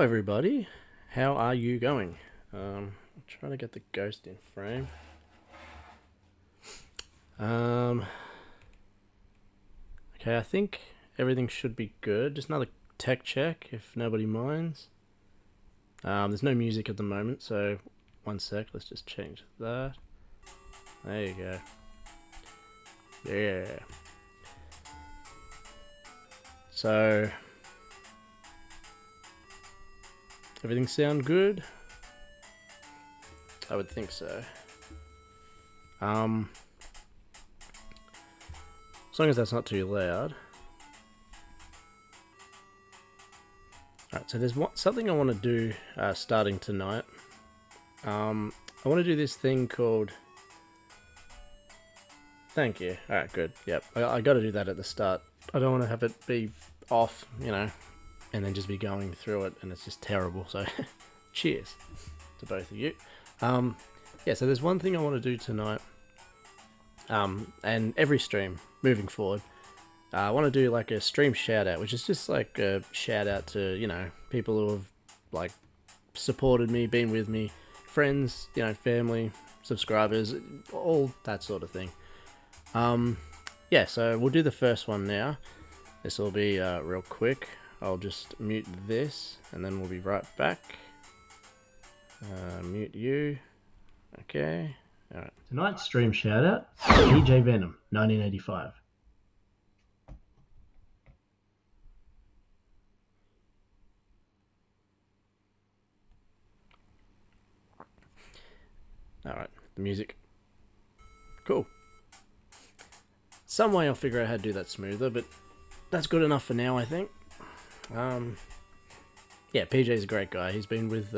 everybody, how are you going? I'm trying to get the ghost in frame. Okay, I think everything should be good. Just another tech check, if nobody minds. There's no music at the moment, so one sec, let's just change that. There you go. Yeah. So, everything sound good? I would think so. As long as that's not too loud. Alright, so there's something I want to do starting tonight. I want to do this thing called... Thank you. Alright, good. Yep, I got to do that at the start. I don't want to have it be off, and then just be going through it, and it's just terrible. So, cheers to both of you. Yeah, so there's one thing I want to do tonight, and every stream moving forward. I want to do like a stream shout out, which is just like a shout out to, people who have like supported me, been with me, friends, family, subscribers, all that sort of thing. Yeah, so we'll do the first one now. This will be real quick. I'll just mute this and then we'll be right back. Mute you. Okay. Alright. Tonight's stream shout out, EJ Venom, 1985. Alright, the music. Cool. Some way I'll figure out how to do that smoother, but that's good enough for now, I think. Yeah, PJ's a great guy. He's been with,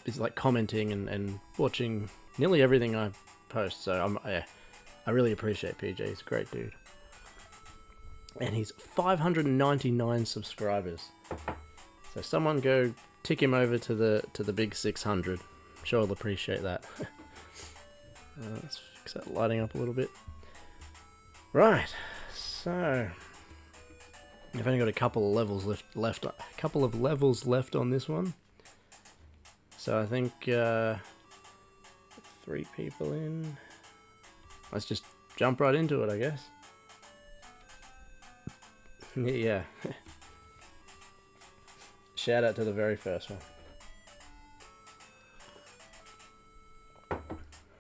he's like commenting and watching nearly everything I post, so I really appreciate PJ. He's a great dude. And he's 599 subscribers. So someone go tick him over to the big 600. I'm sure I'll appreciate that. Let's fix that lighting up a little bit. Right, so I've only got a couple of levels left on this one. So I think 3 people in. Let's just jump right into it, I guess. Yeah. Shout out to the very first one.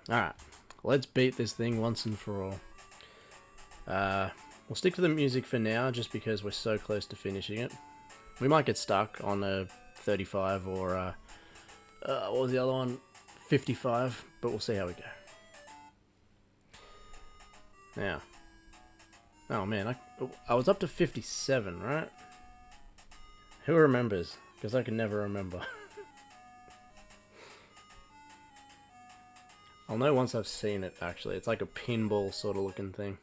Alright, let's beat this thing once and for all. We'll stick to the music for now, just because we're so close to finishing it. We might get stuck on a 35 or what was the other one? 55, but we'll see how we go. Now, oh man, I was up to 57, right? Who remembers? Because I can never remember. I'll know once I've seen it, actually. It's like a pinball sort of looking thing.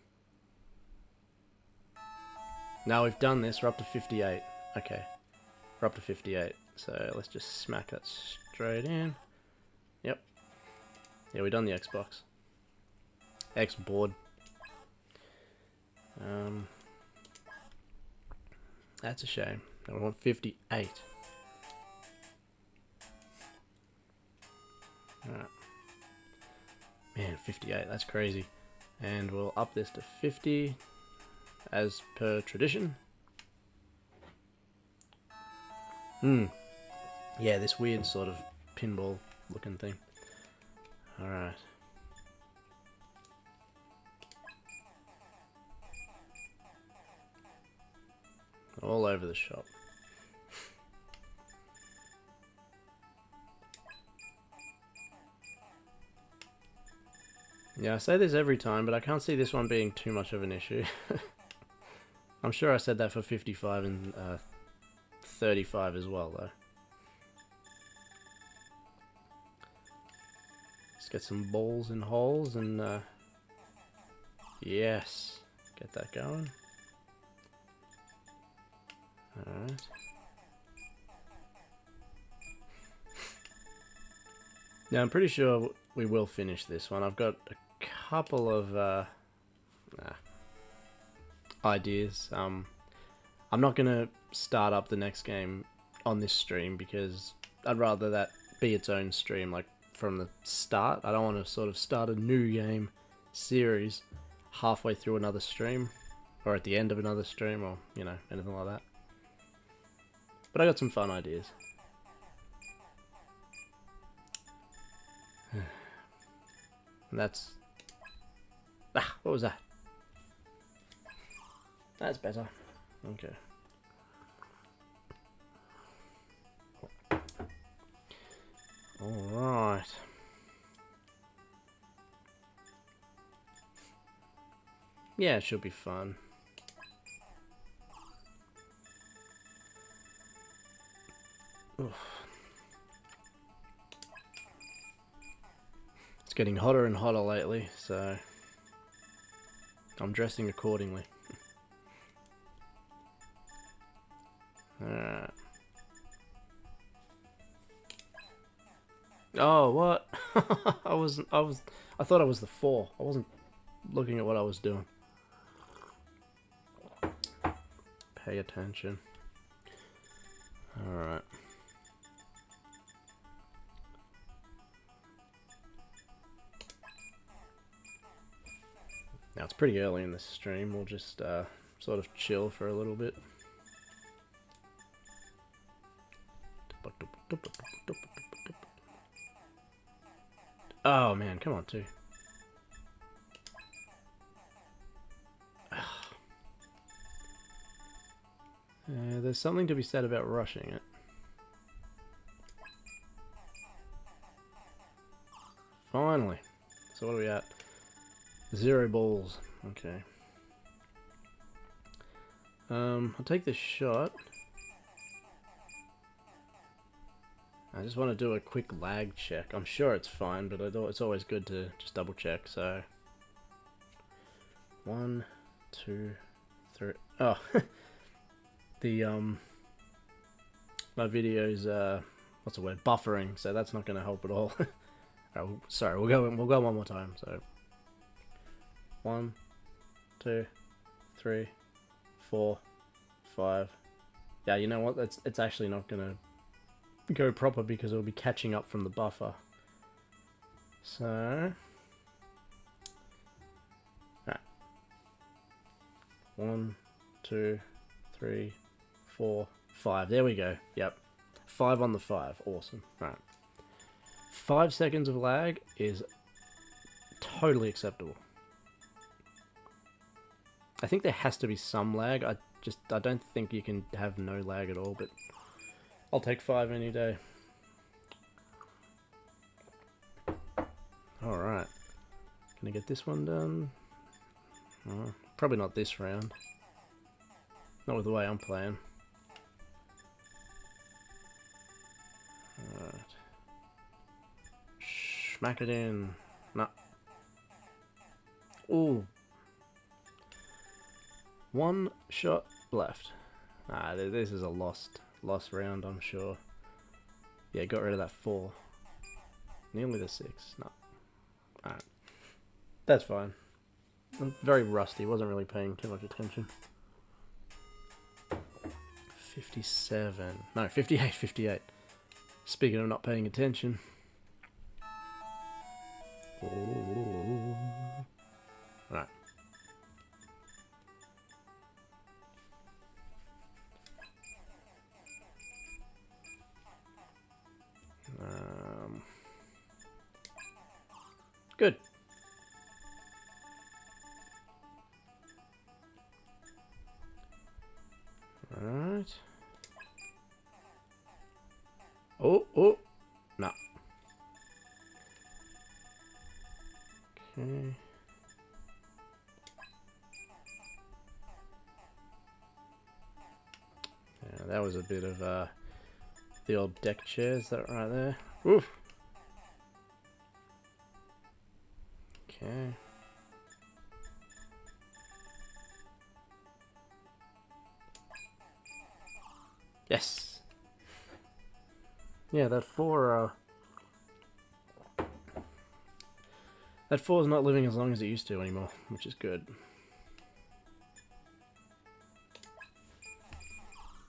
Now we've done this, we're up to 58. Okay, we're up to 58. So let's just smack that straight in. Yep. Yeah, we've done the Xbox. X board. That's a shame. Now we want 58. Alright. Man, 58, that's crazy. And we'll up this to 50, as per tradition. Yeah, this weird sort of pinball looking thing. Alright. All over the shop. Yeah, I say this every time, but I can't see this one being too much of an issue. I'm sure I said that for 55 and 35 as well, though. Let's get some balls and holes and yes, get that going. Alright. Now I'm pretty sure we will finish this one. I've got a couple of ideas. I'm not gonna start up the next game on this stream because I'd rather that be its own stream, like from the start. I don't want to sort of start a new game series halfway through another stream, or at the end of another stream, or, you know, anything like that. But I got some fun ideas. And that's... Ah, what was that? That's better. Okay. Alright. Yeah, it should be fun. Oof. It's getting hotter and hotter lately, so I'm dressing accordingly. Alright. Oh, what? I thought I was the 4. I wasn't looking at what I was doing. Pay attention. Alright. Now it's pretty early in this stream. We'll just sort of chill for a little bit. Oh man, come on, too. There's something to be said about rushing it. Finally. So what are we at? 0 balls. Okay. I'll take this shot. I just want to do a quick lag check. I'm sure it's fine, but it's always good to just double check. So 1, 2, 3. Oh, the my video's what's the word? Buffering. So that's not going to help at all. Oh, sorry. We'll go one more time. So 1, 2, 3, 4, 5. Yeah, you know what? It's actually not going to go proper because it'll be catching up from the buffer. So, right. 1, 2, 3, 4, 5. There we go. Yep. 5 on the 5. Awesome. Right. 5 seconds of lag is totally acceptable. I think there has to be some lag. I don't think you can have no lag at all, but I'll take 5 any day. Alright. Gonna get this one done. Probably not this round. Not with the way I'm playing. Alright. Smack it in. Nah. Ooh. 1 shot left. Ah, this is a lost round, I'm sure. Yeah, got rid of that 4. Nearly the 6. No. Alright. That's fine. I'm very rusty, wasn't really paying too much attention. 57. No, 58, 58. Speaking of not paying attention. Ooh. Right. Good. Alright. Oh, no. Okay. Yeah, that was a bit of the old deck chairs, that right there. Oof. Okay. Yes. Yeah, that 4 is not living as long as it used to anymore, which is good.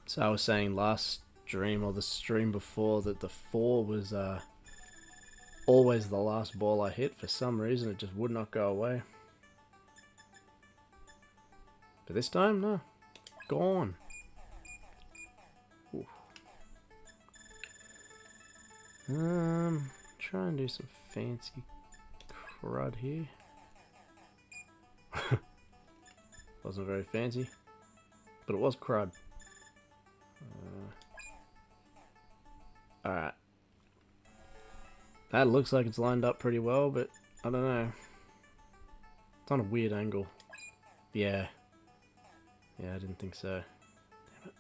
So I was saying last stream or the stream before that the 4 was always the last ball I hit. For some reason, it just would not go away. But this time, no. Gone. Ooh. Try and do some fancy crud here. Wasn't very fancy, but it was crud. Alright. That looks like it's lined up pretty well, but I don't know. It's on a weird angle. Yeah. Yeah, I didn't think so. Damn it.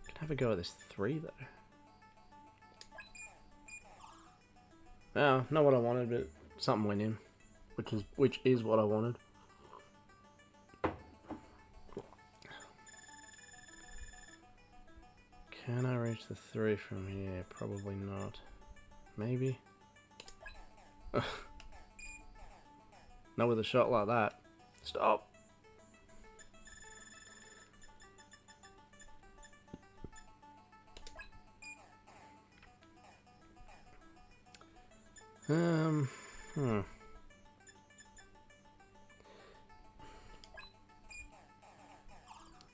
Can I have a go at this 3 though? Oh, not what I wanted, but something went in. Which is what I wanted. Can I reach the 3 from here? Probably not. Maybe? Not with a shot like that. Stop!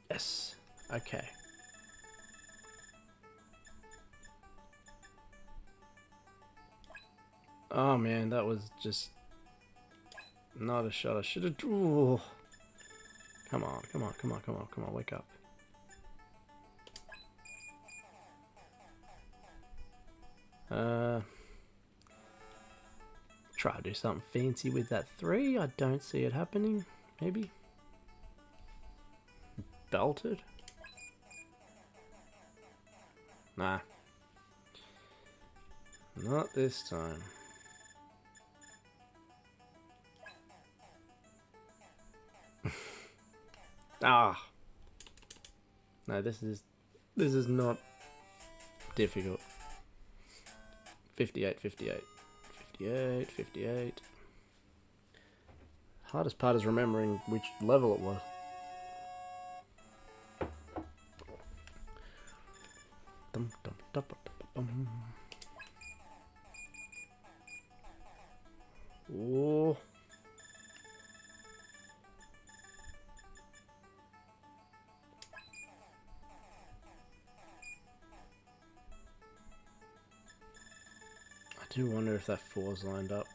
Yes. Okay. Oh man, that was just not a shot I should have. Ooh. Come on, come on, come on, come on, come on, wake up. Try to do something fancy with that 3. I don't see it happening. Maybe. Belted? Nah. Not this time. Ah. No, this is not difficult. 58, 58. 58, 58. Hardest part is remembering which level it was. Dum, dum, dum, dum, dum. Oh. I do wonder if that 4's lined up.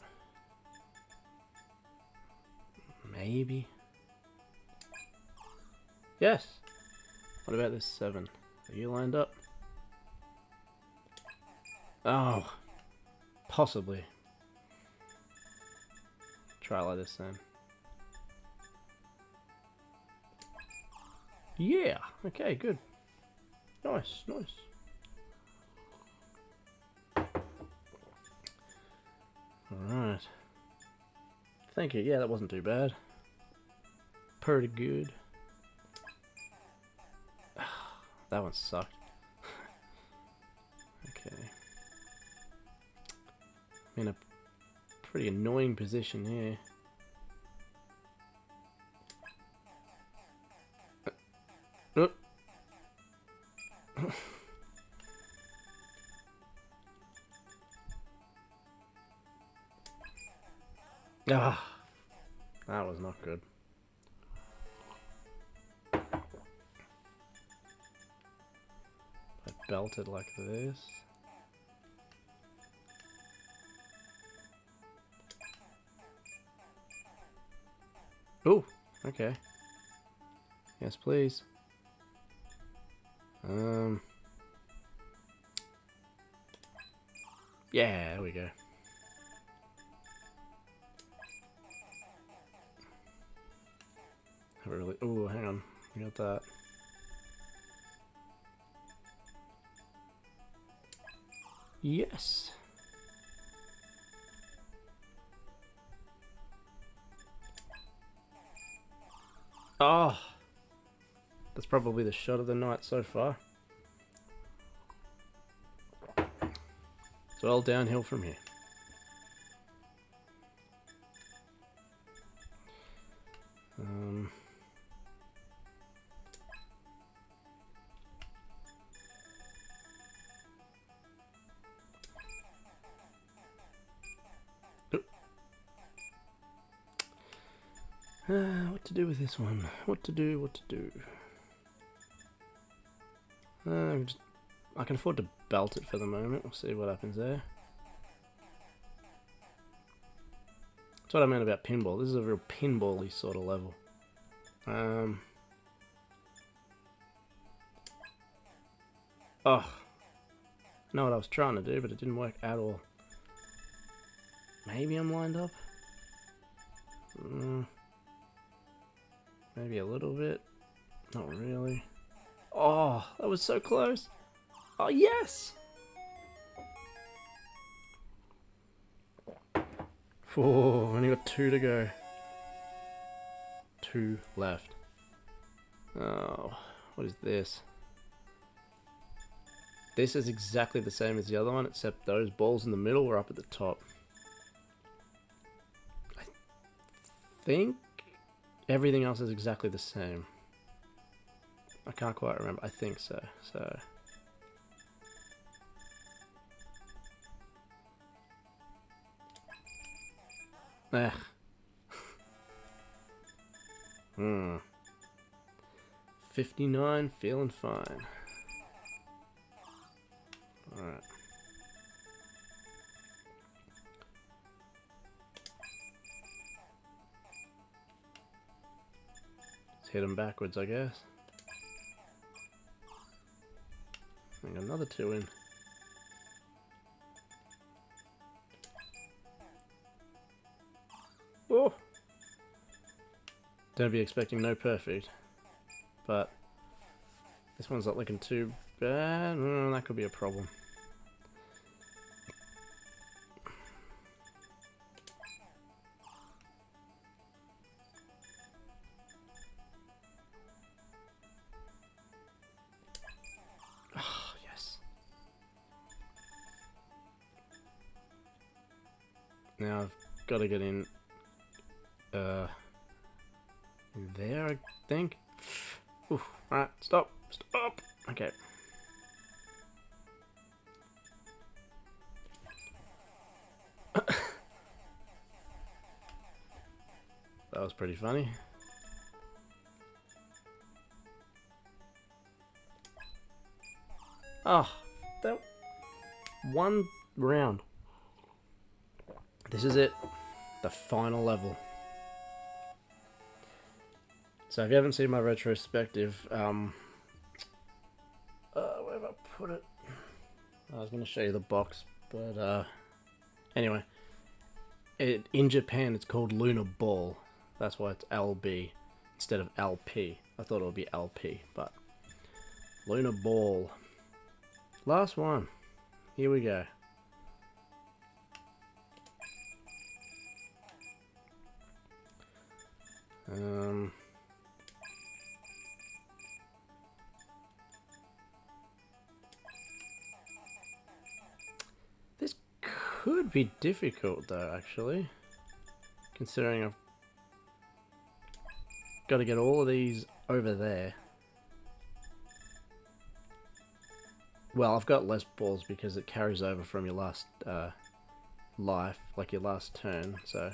Maybe. Yes. What about this 7? Are you lined up? Oh. Possibly. Try like this then. Yeah. Okay, good. Nice, nice. Alright. Thank you. Yeah, that wasn't too bad. Pretty good. That one sucked. Okay. I'm in a pretty annoying position here. Ah, that was not good. I belted like this. Oh, okay. Yes, please. Yeah, there we go. Really? Oh, hang on. We got that. Yes. Oh, that's probably the shot of the night so far. It's all downhill from here. What to do with this one? What to do? What to do? I can afford to belt it for the moment. We'll see what happens there. That's what I meant about pinball. This is a real pinball-y sort of level. Oh, I know what I was trying to do, but it didn't work at all. Maybe I'm lined up? Maybe a little bit. Not really. Oh, that was so close. Oh, yes! Oh, only got 2 to go. 2 left. Oh, what is this? This is exactly the same as the other one, except those balls in the middle were up at the top. I think everything else is exactly the same. I can't quite remember. I think so. Ugh. 59, feeling fine. Alright. Let's hit him backwards, I guess. I got another 2 in. Oh! Don't be expecting no perfect. But this one's not looking too bad. That could be a problem. Oh, yes. Now I've got to get in there, I think. Alright, stop. Okay. That was pretty funny. Oh, that one round. This is it. The final level. So if you haven't seen my retrospective, where have I put it? I was going to show you the box, but anyway. In Japan, it's called Lunar Pool. That's why it's LB instead of LP. I thought it would be LP, but Lunar Pool. Last one. Here we go. This could be difficult though, actually. Considering I've got to get all of these over there. Well, I've got less balls because it carries over from your last life, like your last turn, so...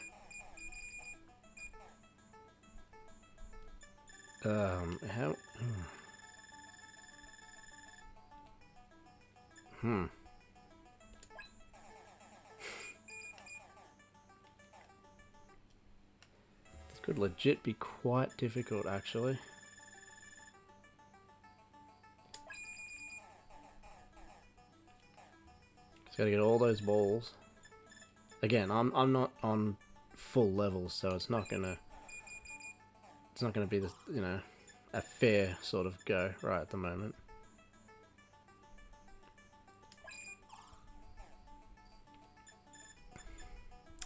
how... This could legit be quite difficult, actually. Just gotta get all those balls. Again, I'm not on full levels, so it's not gonna be the, you know, a fair sort of go right at the moment.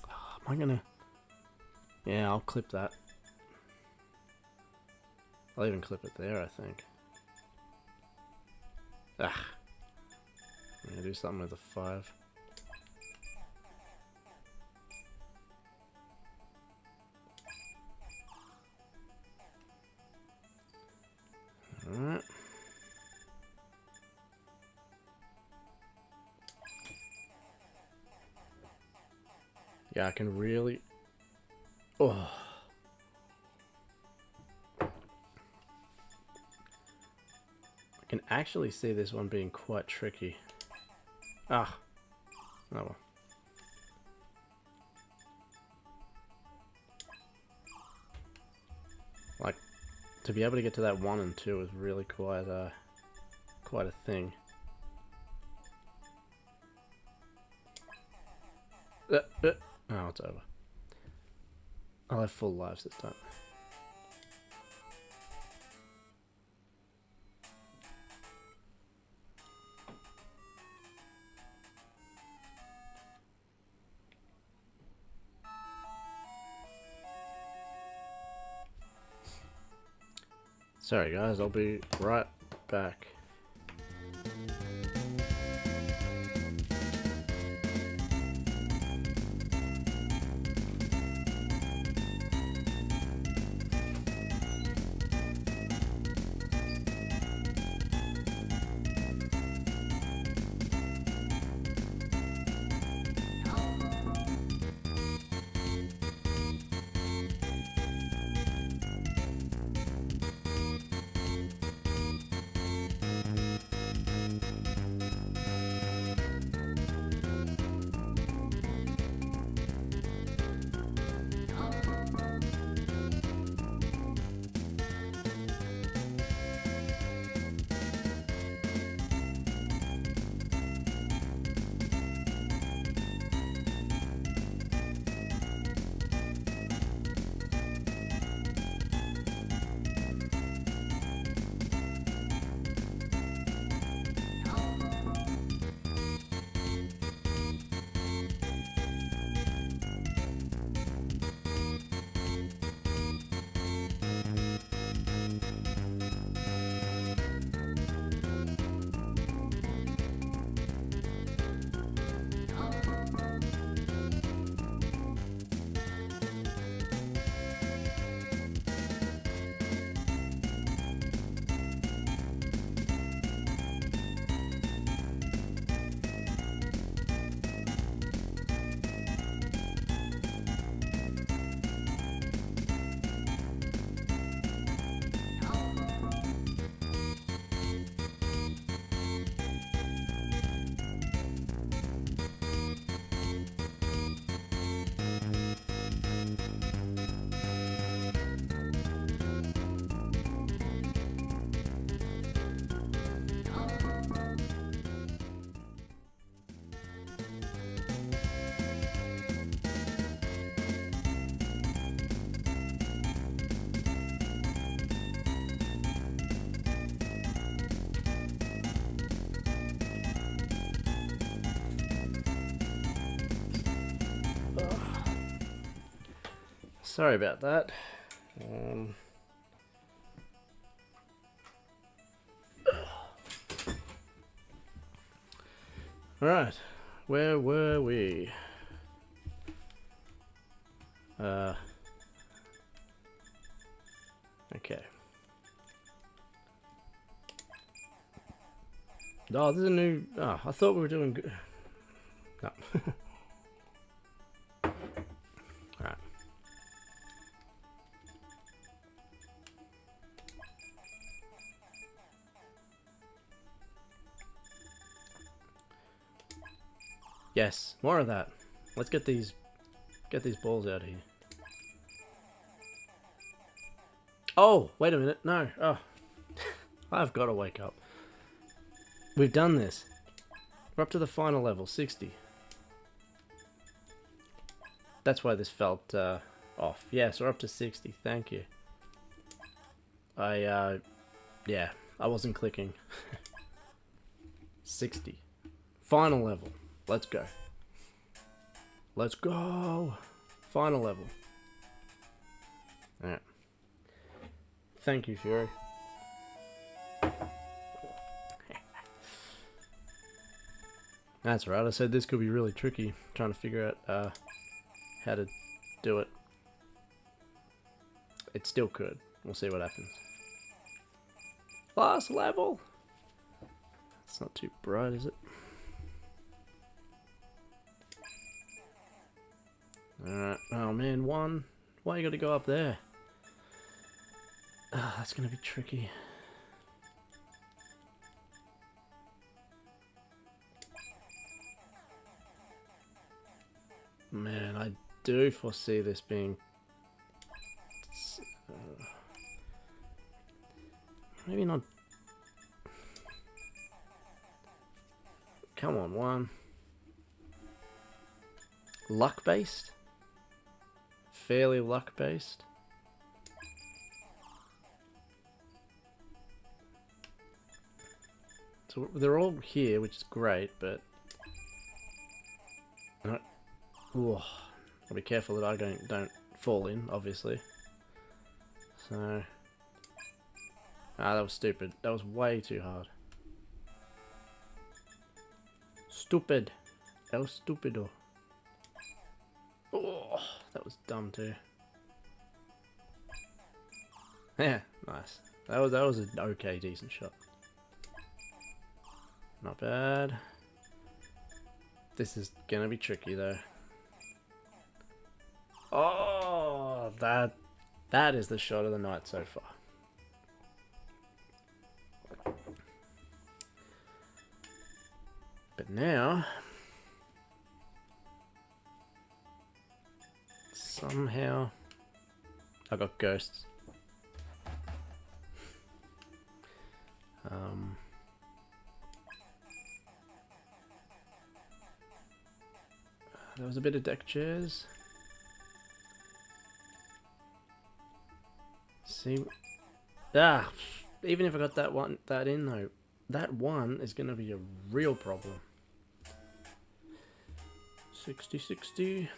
Oh, am I gonna? Yeah, I'll clip that. I'll even clip it there, I think. Ah, I'm gonna do something with a 5. Alright. Yeah, I can really... Oh. can actually see this one being quite tricky. Ah. Oh well. Like, to be able to get to that 1 and 2 is really quite a thing. Oh, it's over. I'll have full lives this time. Sorry guys, I'll be right back. Sorry about that. Right, where were we? Okay. Oh, this is a new... Oh, I thought we were doing good. No. Alright. Yes, more of that. Let's get these balls out of here. Oh, wait a minute. No. Oh. I've got to wake up. We've done this. We're up to the final level, 60. That's why this felt off. Yes, we're up to 60. Thank you. Yeah, I wasn't clicking. 60. Final level. Let's go. Let's go. Final level. Alright. Thank you, Fury. That's right, I said this could be really tricky. Trying to figure out how to do it. It still could. We'll see what happens. Last level! It's not too bright, is it? Alright. Oh man, 1. Why you gotta go up there? Ah, that's gonna be tricky. Man, I do foresee this being... maybe not... Come on, one. Luck-based? Fairly luck-based? So they're all here, which is great, but... Ooh, I'll be careful that I don't fall in, obviously. So... Ah, that was stupid. That was way too hard. Stupid. That was stupido. Oh, that was dumb too. Yeah, nice. That was an okay, decent shot. Not bad. This is gonna be tricky though. Oh, that is the shot of the night so far. But now, somehow, I got ghosts. There was a bit of deck chairs. See, even if I got that in though, that one is going to be a real problem. 60-60.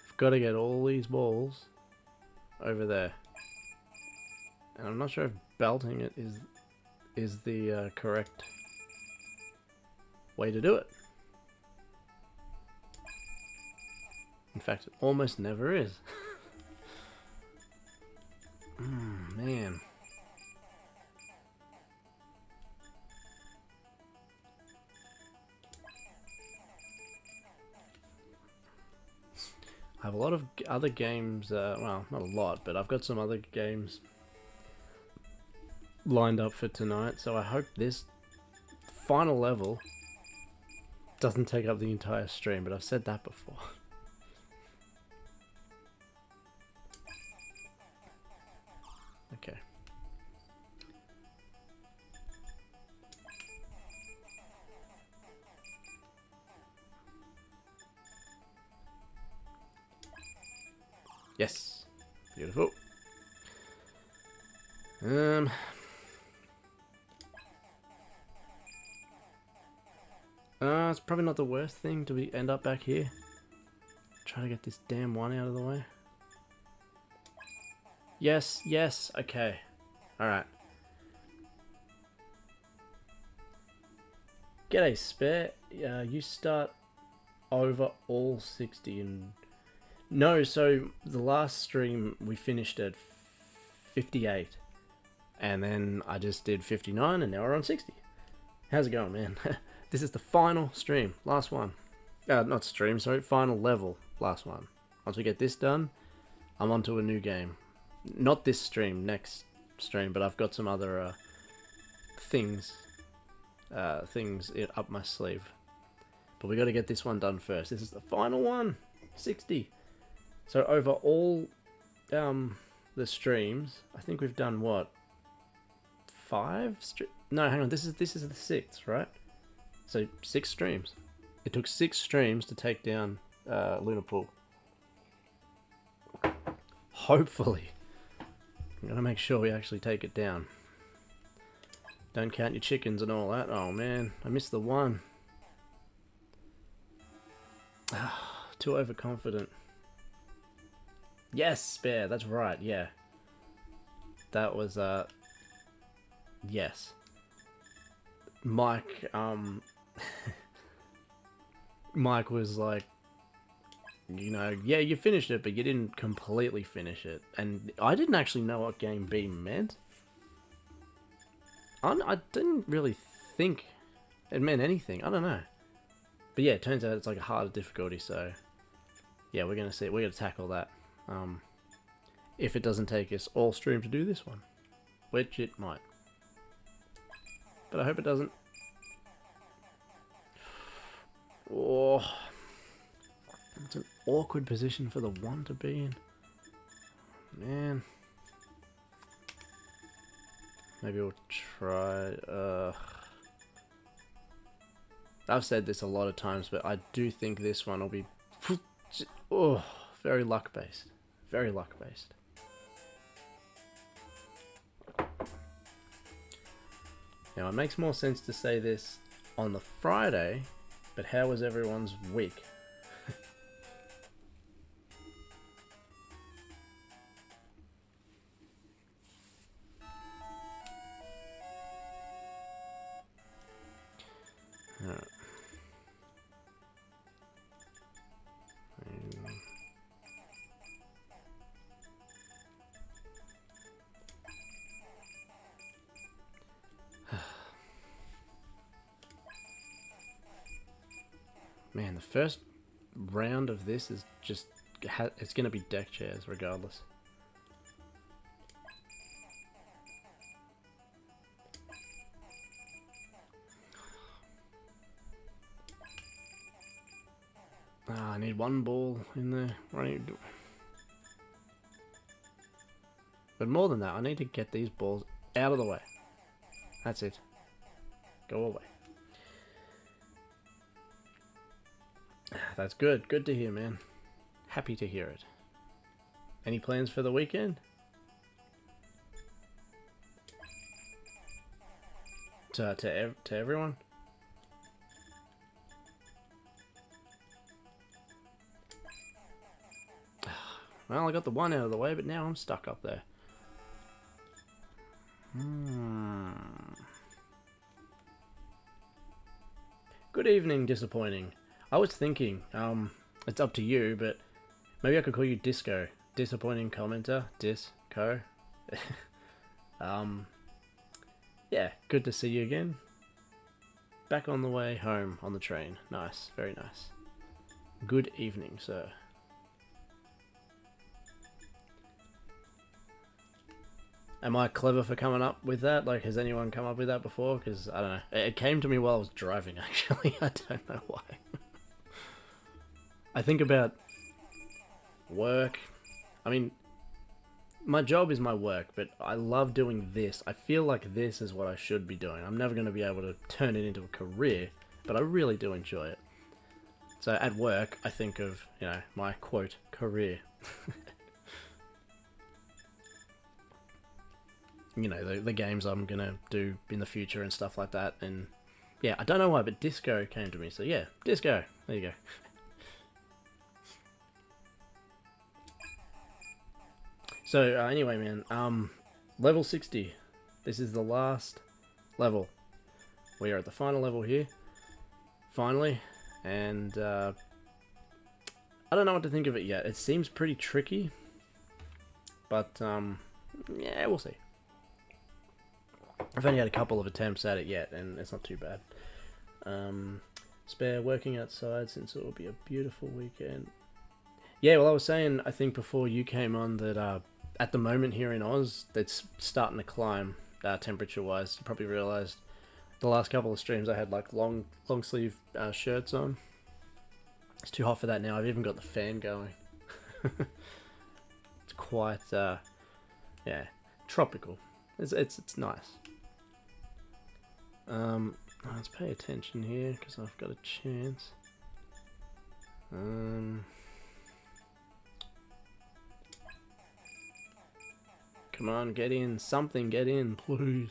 I've got to get all these balls over there. And I'm not sure if belting it is the correct way to do it. In fact, it almost never is. Man. I have a lot of other games, well, not a lot, but I've got some other games lined up for tonight, so I hope this final level doesn't take up the entire stream, but I've said that before. Okay. Yes. Beautiful. It's probably not the worst thing to end up back here. Try to get this damn one out of the way. Yes, yes, okay. Alright. G'day, Spare. You start over all 60 and... No, so the last stream we finished at 58. And then I just did 59 and now we're on 60. How's it going, man? This is the final stream. Last one. Not stream, sorry. Final level. Last one. Once we get this done, I'm on to a new game. Not this stream, next stream, but I've got some other things up my sleeve. But we got to get this one done first. This is the final one. 60. So over all the streams, I think we've done what? 5? No, hang on. This is the 6th, right? So 6 streams. It took 6 streams to take down Lunar Pool. Hopefully. I'm gonna make sure we actually take it down. Don't count your chickens and all that. Oh man, I missed the one. Too overconfident. Yes, Spare, that's right, yeah. That was, yes. Mike, Mike was like, you know, yeah, you finished it, but you didn't completely finish it. And I didn't actually know what Game B meant. I didn't really think it meant anything. I don't know. But yeah, it turns out it's like a harder difficulty, so... Yeah, we're gonna see. We're gonna tackle that. If it doesn't take us all stream to do this one. Which it might. but I hope it doesn't. Oh, it's an awkward position for the one to be in. Man. Maybe we'll try... I've said this a lot of times, but I do think this one will be... Oh, very luck-based. Very luck-based. Now, it makes more sense to say this on the Friday, but how was everyone's week? Alright. Man, the first round of this is just... it's going to be deck chairs regardless. Ah, I need one ball in there. But more than that, I need to get these balls out of the way. That's it. Go away. That's good. Good to hear, man. Happy to hear it. Any plans for the weekend? To everyone? Well, I got the one out of the way, but now I'm stuck up there. Good evening, disappointing. I was thinking, it's up to you, but maybe I could call you Disco. Disappointing commenter. Disco. Yeah, good to see you again. Back on the way home on the train. Nice, very nice. Good evening, sir. Am I clever for coming up with that? Like, has anyone come up with that before? Because, I don't know. It came to me while I was driving, actually. I don't know why. I think about work. I mean, my job is my work, but I love doing this. I feel like this is what I should be doing. I'm never going to be able to turn it into a career, but I really do enjoy it. So at work, I think of, you know, my, quote, career. You know, the games I'm going to do in the future and stuff like that. And yeah, I don't know why, but Disco came to me. So yeah, Disco. There you go. So anyway, man, level 60. This is the last level. We are at the final level here. Finally. And I don't know what to think of it yet. It seems pretty tricky. But yeah, we'll see. I've only had a couple of attempts at it yet, and it's not too bad. Spare working outside since it will be a beautiful weekend. Yeah, well, I was saying, I think before you came on, that at the moment here in Oz, it's starting to climb temperature-wise. You probably realised the last couple of streams I had like long sleeve shirts on. It's too hot for that now. I've even got the fan going. It's quite, yeah, tropical. It's nice. Let's pay attention here because I've got a chance. Come on, get in. Something, get in, please.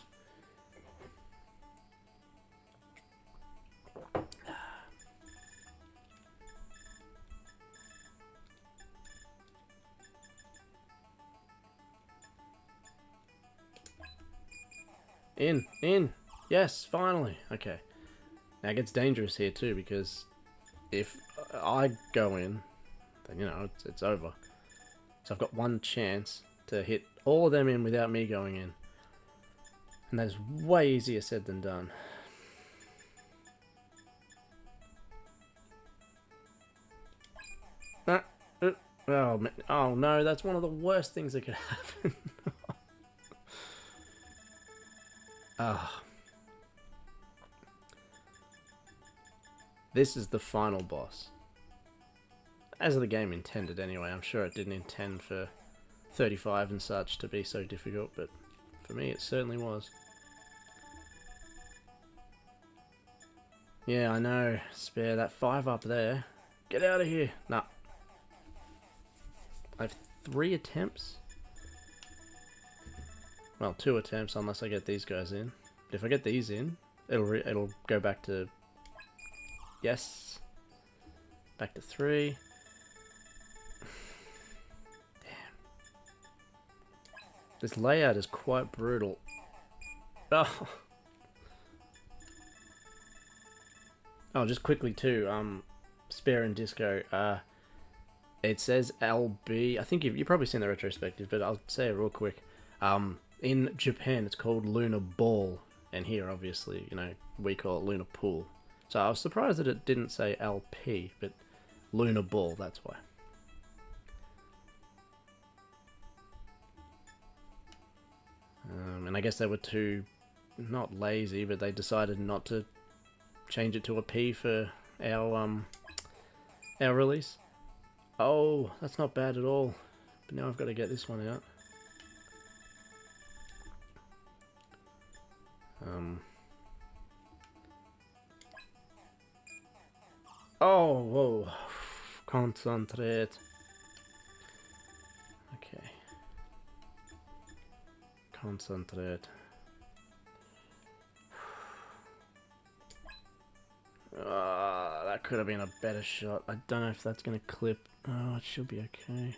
In. Yes, finally. Okay. Now it gets dangerous here too, because if I go in, then, you know, it's over. So I've got one chance to hit all of them in without me going in. And that is way easier said than done. Oh no, that's one of the worst things that could happen. Ah. this is the final boss. As the game intended anyway. I'm sure it didn't intend for 35 and such to be so difficult, but for me it certainly was. Yeah, I know. Spare that 5 up there. Get out of here. Nah. I have 3 attempts. Well, 2 attempts unless I get these guys in. If I get these in, it'll go back to... Yes. Back to 3. Damn. This layout is quite brutal. Oh. Oh, just quickly too, Spare and Disco, it says LB, I think you've probably seen the retrospective, but I'll say it real quick. In Japan, it's called Lunar Ball, and here, obviously, you know, we call it Lunar Pool. So I was surprised that it didn't say LP, but Lunar Ball, that's why. And I guess they were too, not lazy, but they decided not to change it to a P for our release. Oh, that's not bad at all. But now I've got to get this one out. Oh, whoa. Concentrate. Okay. Concentrate. That could have been a better shot. I don't know if that's going to clip. Oh, it should be okay.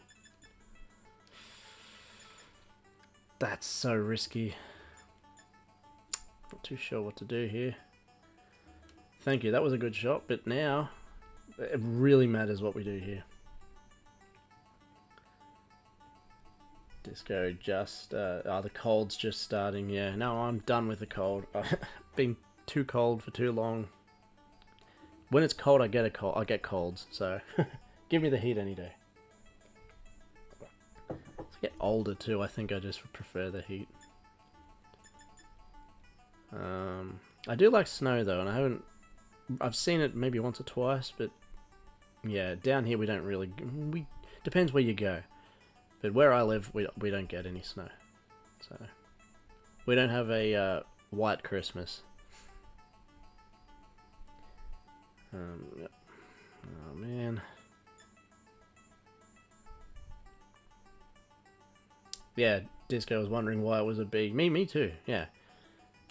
That's so risky. Not too sure what to do here. Thank you, that was a good shot, but now it really matters what we do here. Disco just, the cold's just starting, yeah. No, I'm done with the cold. I've been too cold for too long. When it's cold, I get colds, so give me the heat any day. As I get older too, I think I just prefer the heat. I do like snow though, and I've seen it maybe once or twice, but yeah, down here we don't really, depends where you go. But where I live, we don't get any snow, so we don't have a white Christmas. Yep. Oh man. Yeah, Disco was wondering why it was a B. Me too. Yeah.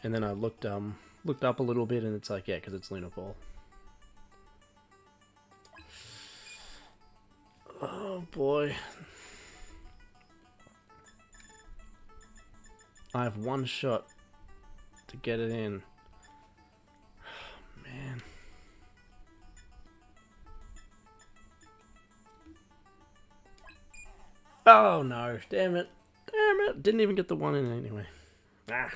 And then I looked up a little bit, and it's like, yeah, because it's Lunar Ball. Oh boy. I have one shot to get it in. Oh, man. Oh no, damn it. Damn it. Didn't even get the one in anyway. Ah.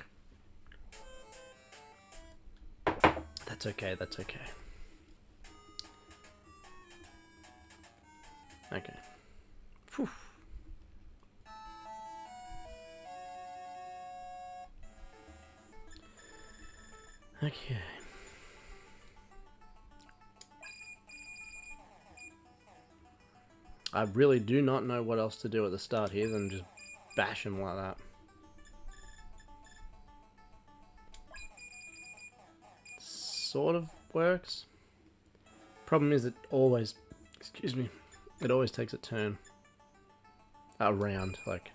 That's okay, that's okay. Okay. Whew. Okay. I really do not know what else to do at the start here than just bash him like that. Sort of works. Problem is it always, excuse me, it always takes a turn. Around, like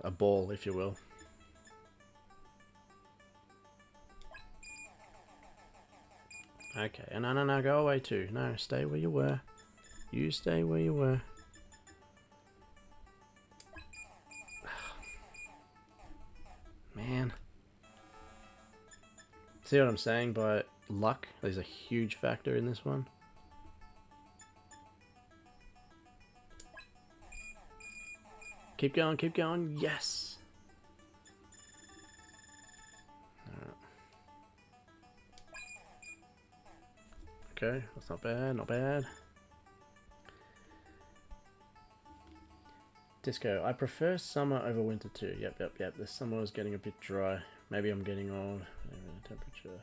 a ball, if you will. Okay, no, go away too. No, stay where you were. You stay where you were. Man. See what I'm saying by luck? There's a huge factor in this one. Keep going, yes! Okay, that's not bad, not bad. Disco, I prefer summer over winter too. Yep. This summer was getting a bit dry. Maybe I'm getting old. Temperature.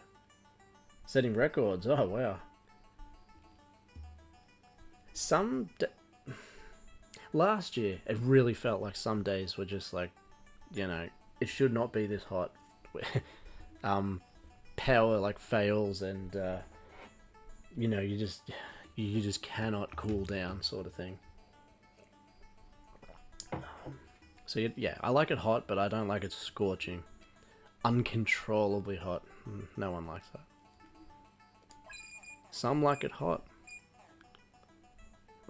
Setting records. Oh, wow. Last year, it really felt like some days were just like, you know, it should not be this hot. Power like fails and, you know, you just cannot cool down sort of thing. So yeah, I like it hot, but I don't like it scorching. Uncontrollably hot. No one likes that. Some like it hot.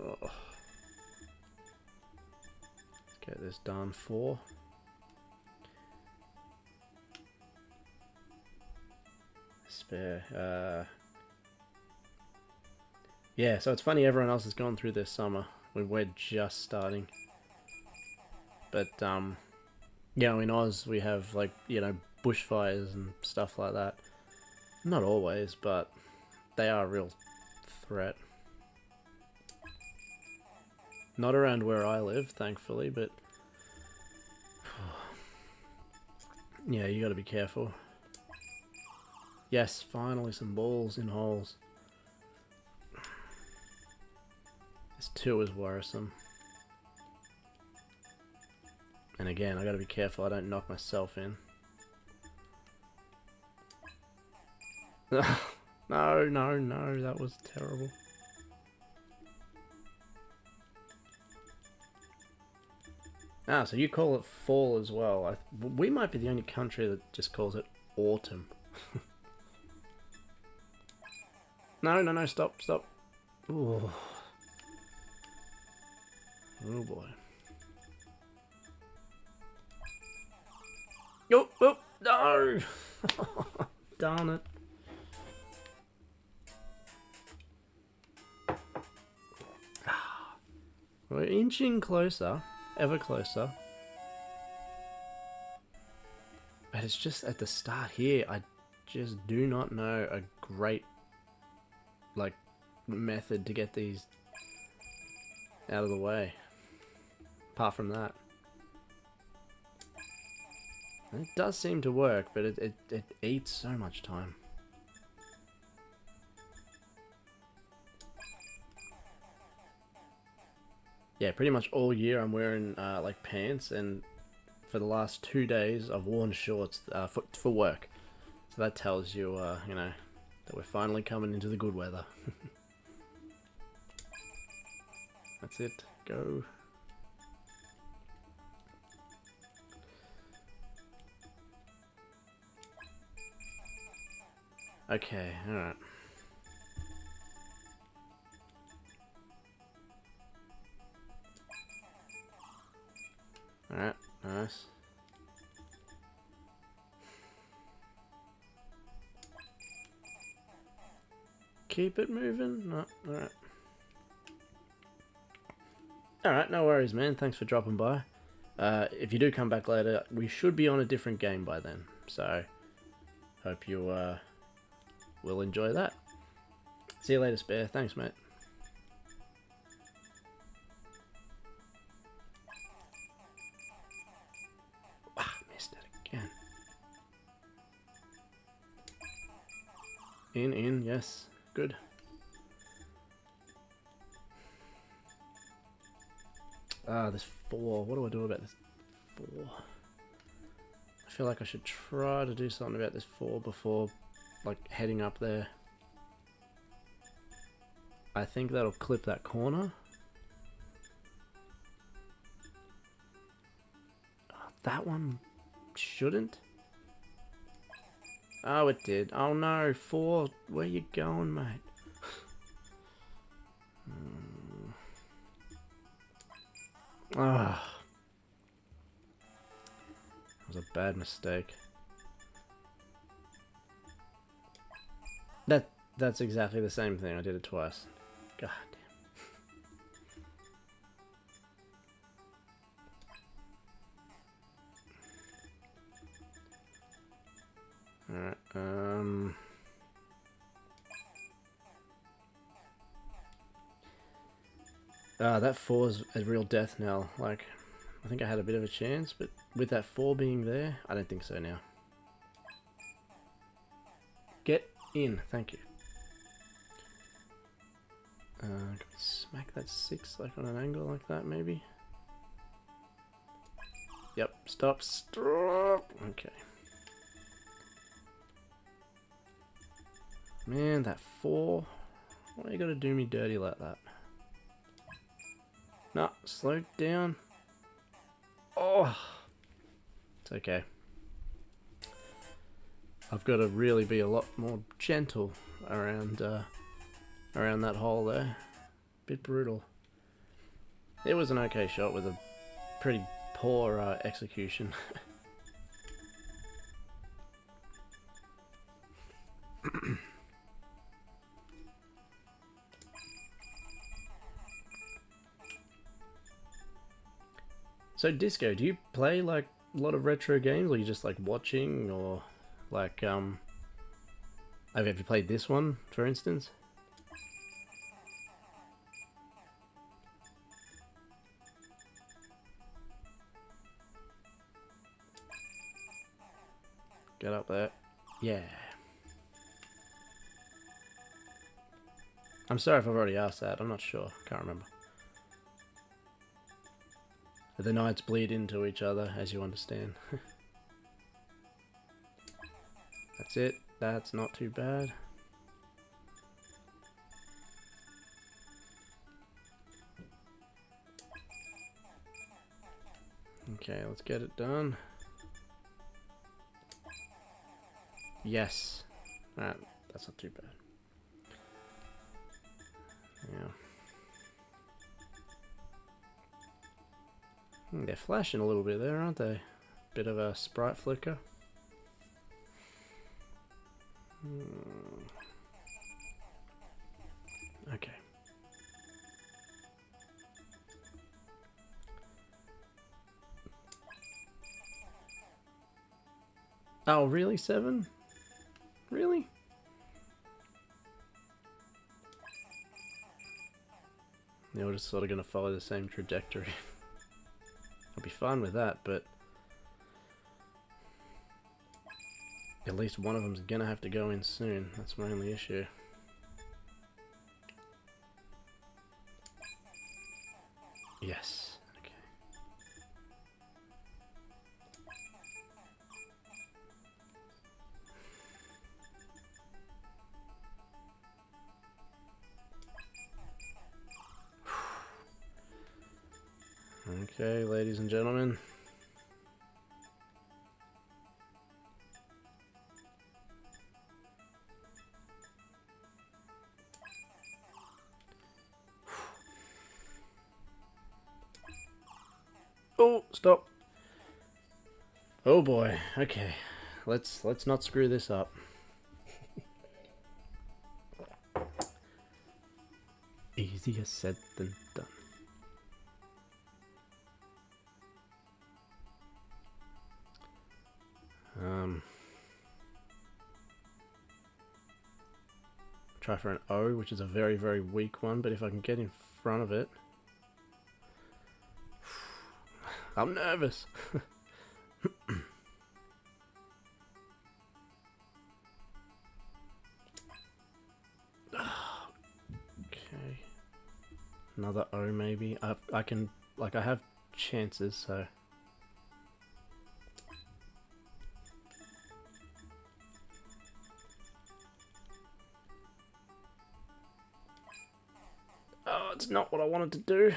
Oh. Let's get this done. 4. Spare. Yeah, so it's funny everyone else has gone through this summer when we're just starting. But, you know, in Oz we have, like, you know, bushfires and stuff like that. Not always, but they are a real threat. Not around where I live, thankfully, but... yeah, you gotta be careful. Yes, finally some balls in holes. This 2 is worrisome. And again, I gotta be careful I don't knock myself in. No, no, no, that was terrible. Ah, so you call it fall as well. We might be the only country that just calls it autumn. No, no, no, stop, stop. Ooh. Oh boy. Oh, oh, no! Darn it. We're inching closer, ever closer. But it's just at the start here, I just do not know a great, like, method to get these out of the way. Apart from that. And it does seem to work, but it eats so much time. Yeah, pretty much all year I'm wearing like pants, and for the last 2 days I've worn shorts for work. So that tells you, you know, that we're finally coming into the good weather. That's it. Go. Okay, alright. Alright, nice. Keep it moving? No, alright. Alright, no worries, man. Thanks for dropping by. If you do come back later, we should be on a different game by then. So, hope you will enjoy that. See you later, Spare. Thanks, mate. Missed it again. In, yes. Good. Ah, this 4. What do I do about this 4? I feel like I should try to do something about this 4 before, like, heading up there. I think that'll clip that corner. Oh, that one shouldn't. Oh, it did. Oh no, 4. Where you going, mate? Ah, that was a bad mistake. That's exactly the same thing. I did it twice. God damn. Alright, that 4's a real death knell. Like, I think I had a bit of a chance, but with that 4 being there, I don't think so now. Get in. Thank you. Can we smack that 6 like on an angle like that, maybe? Yep. Stop. Stop. Okay. Man, that 4. Why you gotta do me dirty like that? Nah, slow down. Oh, it's okay. I've got to really be a lot more gentle around around that hole there. Bit brutal. It was an okay shot with a pretty poor execution. So Disco, do you play like a lot of retro games, or are you just like watching, or like have you played this one, for instance? Get up there. Yeah. I'm sorry if I've already asked that. I'm not sure. Can't remember. The nights bleed into each other, as you understand. That's it. That's not too bad. Okay, let's get it done. Yes. Alright, that's not too bad. Yeah. They're flashing a little bit there, aren't they? Bit of a sprite flicker. Okay. Oh, really? 7? Really? Yeah, we're just sort of going to follow the same trajectory. I'll be fine with that, but at least one of them's going to have to go in soon. That's my only issue. Yes. Okay. Okay, ladies and gentlemen. Oh, stop. Oh boy. Okay. Let's not screw this up. Easier said than done. Try for an O, which is a very, very weak one, but if I can get in front of it... I'm nervous! Okay. Another O maybe. I can... like, I have chances, so... Oh, it's not what I wanted to do.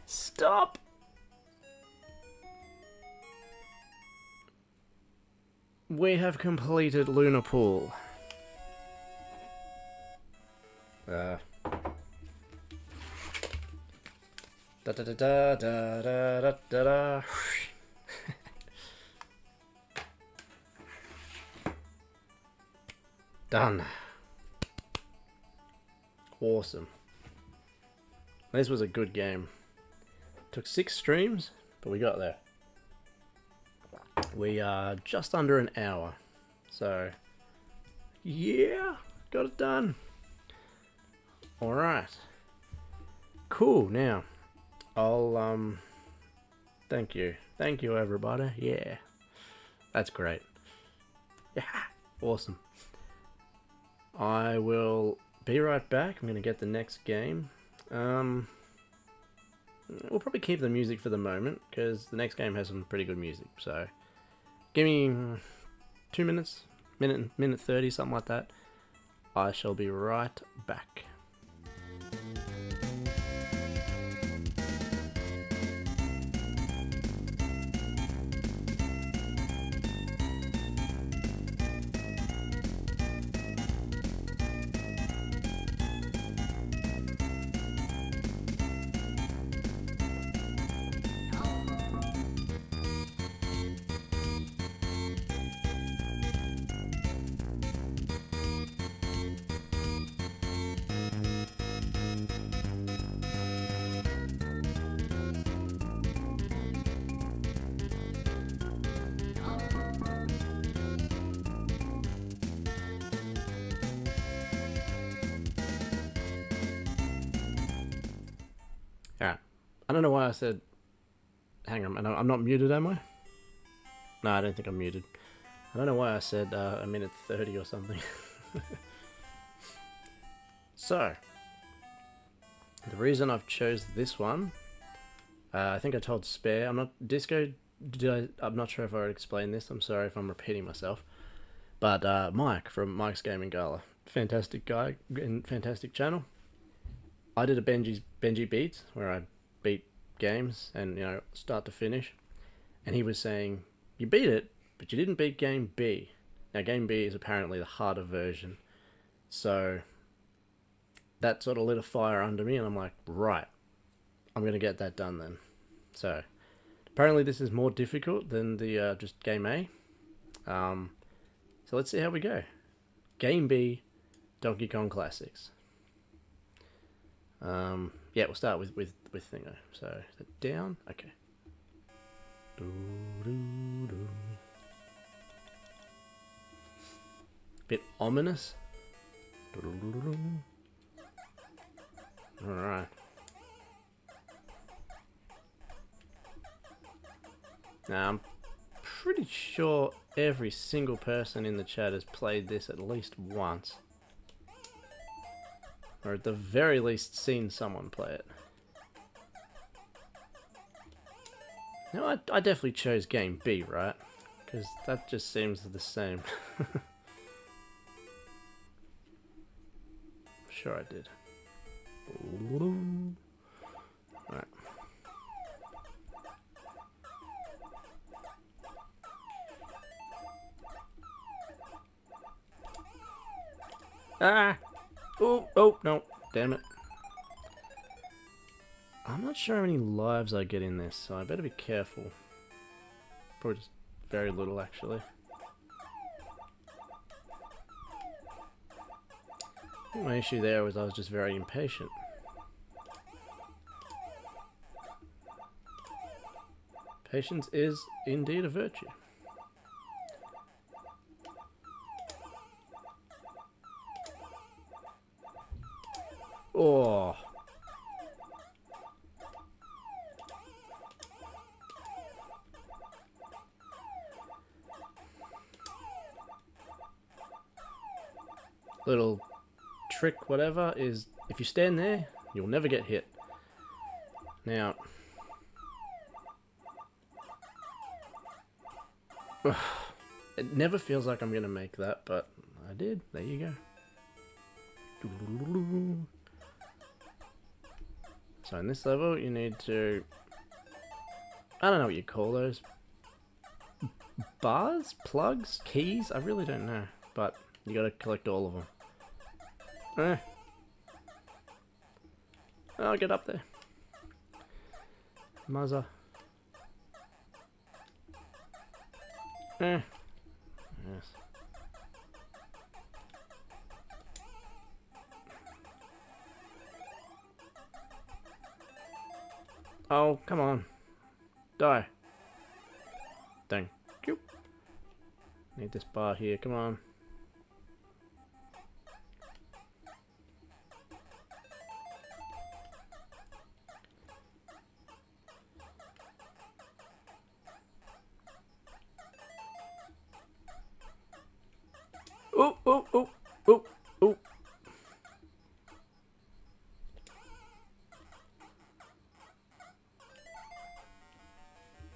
Stop! We have completed Lunar Pool. Da da da da da da da da. Done. Awesome. This was a good game. Took 6 streams, but we got there. We are just under an hour. So, yeah, got it done. Alright. Cool, now, I'll Thank you. Thank you, everybody. Yeah. That's great. Yeah. Awesome. I will be right back. I'm going to get the next game. We'll probably keep the music for the moment, because the next game has some pretty good music. So, give me 2 minutes, minute 30, something like that. I shall be right back. Alright. I don't know why I said... Hang on, I'm not muted, am I? No, I don't think I'm muted. I don't know why I said a minute 30 or something. So, the reason I've chose this one, I think I told Spare, I'm not... Disco, I'm not sure if I already explained this, I'm sorry if I'm repeating myself. But Mike from Mike's Gaming Gala, fantastic guy and fantastic channel. I did a Benji Beats where I beat games and, you know, start to finish, and he was saying you beat it, but you didn't beat Game B. Now Game B is apparently the harder version, so that sort of lit a fire under me, and I'm like, right, I'm gonna get that done then. So apparently this is more difficult than the just Game A. So let's see how we go. Game B, Donkey Kong Classics. Yeah, we'll start with Thingo. So, is that down? Okay. Bit ominous. Alright. Now, I'm pretty sure every single person in the chat has played this at least once. Or at the very least seen someone play it. No, I definitely chose Game B, right? Because that just seems the same. Sure I did. Alright. Ah! Oh, no. Damn it. I'm not sure how many lives I get in this, so I better be careful. Probably just very little, actually. I think my issue there was I was just very impatient. Patience is indeed a virtue. Oh. Little trick, whatever, is if you stand there, you'll never get hit. Now, it never feels like I'm gonna make that, but I did. There you go. So in this level, you need to... I don't know what you call those. Bars? Plugs? Keys? I really don't know. But you gotta collect all of them. I'll get up there. Muzzer. Yes. Oh, come on. Die. Thank you. Need this bar here, come on. Oh, oh.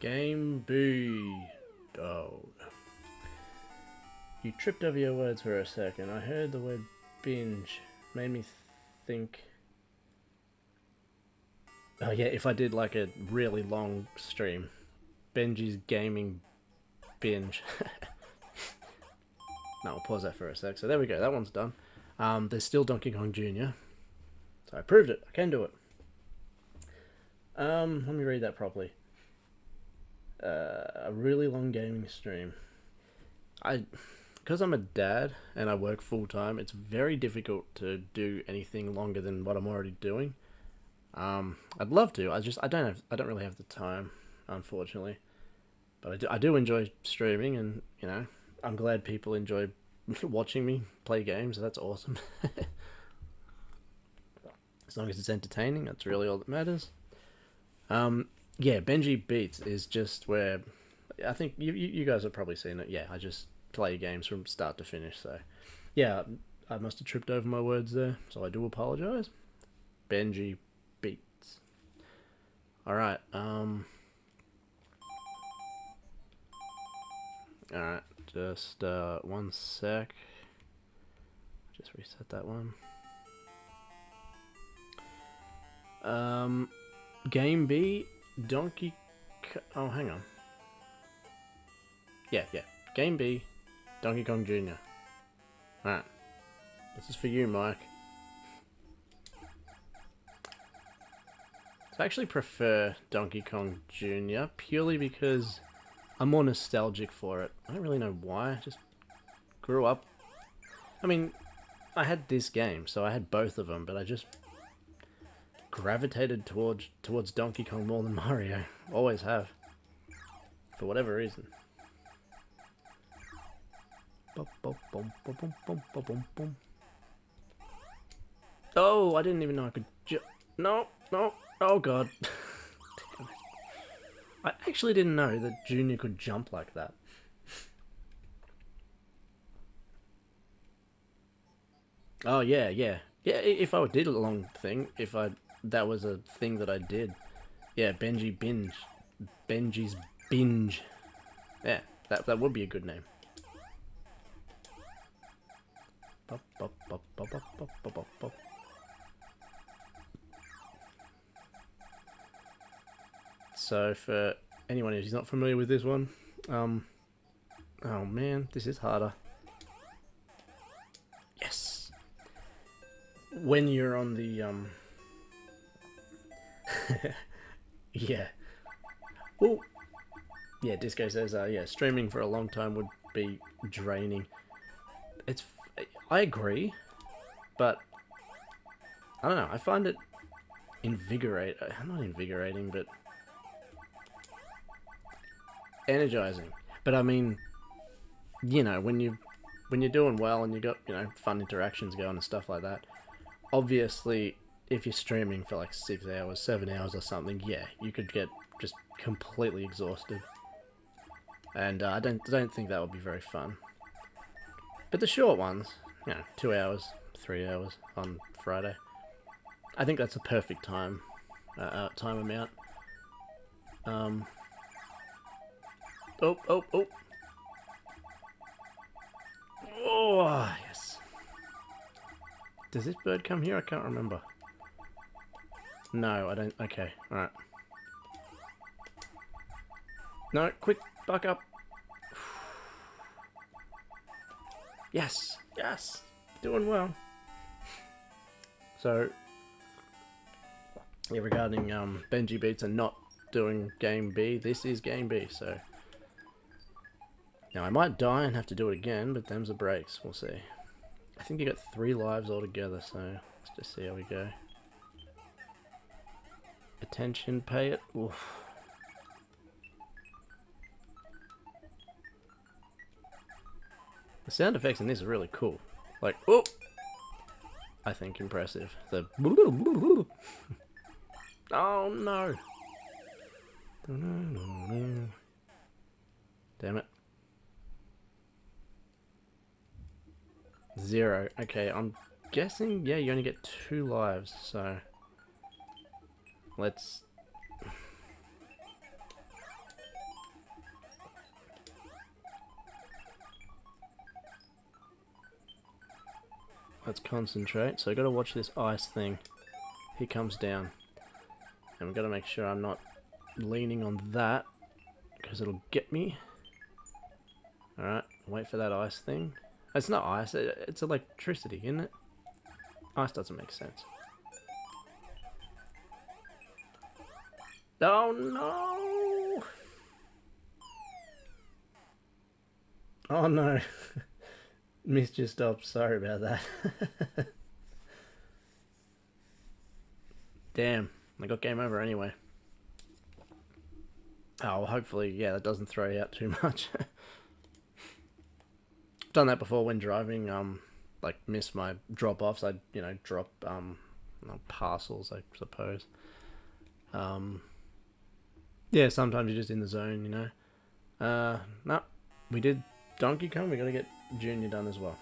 Game B. Dog. You tripped over your words for a second. I heard the word binge. Made me think... Oh yeah, if I did like a really long stream. Benji's gaming binge. No, I'll pause that for a sec. So there we go, that one's done. There's still Donkey Kong Jr. So I proved it, I can do it. Let me read that properly. A really long gaming stream. Because I'm a dad and I work full time, it's very difficult to do anything longer than what I'm already doing. I'd love to. I don't really have the time, unfortunately. But I do enjoy streaming, and you know, I'm glad people enjoy watching me play games. That's awesome. As long as it's entertaining, that's really all that matters. Yeah, Benji Beats is just where I think you guys have probably seen it. Yeah, I just play games from start to finish. So, yeah, I must have tripped over my words there, so I do apologize. Benji Beats. All right. All right. Just 1 sec. Just reset that one. Game B, oh, hang on. Yeah. Game B, Donkey Kong Jr. Alright. This is for you, Mike. I actually prefer Donkey Kong Jr. purely because I'm more nostalgic for it. I don't really know why. I just grew up. I mean, I had this game, so I had both of them, but I just gravitated towards Donkey Kong more than Mario. Always have. For whatever reason. Oh, I didn't even know I could No. Oh god. Damn it. I actually didn't know that Junior could jump like that. Oh yeah. Yeah, if I did a long thing, that was a thing that I did. Yeah, Benji's Binge. Yeah, that would be a good name. So for anyone who's not familiar with this one, oh man, this is harder. Yes. When you're on the yeah. Oh, yeah. Disco says, yeah, streaming for a long time would be draining. I agree, but I don't know. I find it not invigorating, but energizing. But I mean, you know, when you're doing well and you got, you know, fun interactions going and stuff like that. Obviously, if you're streaming for like 6 hours, 7 hours or something, yeah, you could get just completely exhausted. And I don't think that would be very fun. But the short ones, you know, 2 hours, 3 hours on Friday, I think that's a perfect time amount. Oh. Oh, yes. Does this bird come here? I can't remember. No, I don't. Okay, alright. No, quick, buck up. Yes, doing well. So, yeah, regarding Benji Beats and not doing Game B, this is Game B, so... Now, I might die and have to do it again, but them's the breaks, we'll see. I think you got 3 lives altogether, so let's just see how we go. Attention, pay it. Oof. The sound effects in this are really cool. Like, oh! I think impressive. The... Oh, no! Damn it. 0. Okay, I'm guessing, yeah, you only get 2 lives, so let's... Let's concentrate. So I gotta watch this ice thing. He comes down. And we've got to make sure I'm not leaning on that, because it'll get me. Alright, wait for that ice thing. It's not ice, it's electricity, isn't it? Ice doesn't make sense. Oh no! Oh no. Missed your stop, sorry about that. Damn, I got game over anyway. Oh, well, hopefully, yeah, that doesn't throw you out too much. Done that before when driving, like, miss my drop-offs. I'd, you know, drop, parcels, I suppose. Yeah, sometimes you're just in the zone, you know. No, we did Donkey Kong, we gotta get Junior done as well.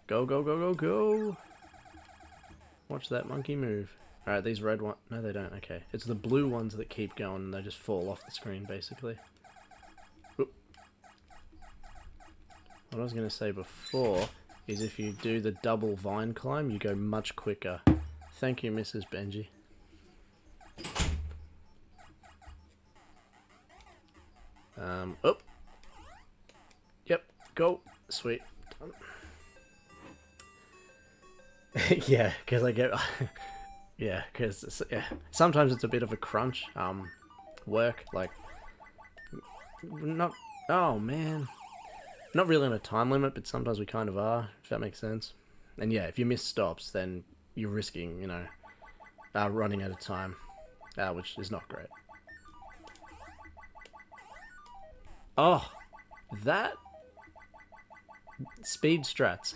Go, go, go, go, go! Watch that monkey move. Alright, these red ones... No, they don't. Okay. It's the blue ones that keep going and they just fall off the screen, basically. Oop. What I was going to say before is if you do the double vine climb, you go much quicker. Thank you, Mrs. Benji. Oh! Yep, go! Sweet. Done. Yeah, because I get... yeah, because yeah, sometimes it's a bit of a crunch, work, like... Not... Oh, man. Not really on a time limit, but sometimes we kind of are, if that makes sense. And yeah, if you miss stops, then you're risking, you know, running out of time, which is not great. Oh, that... Speed strats.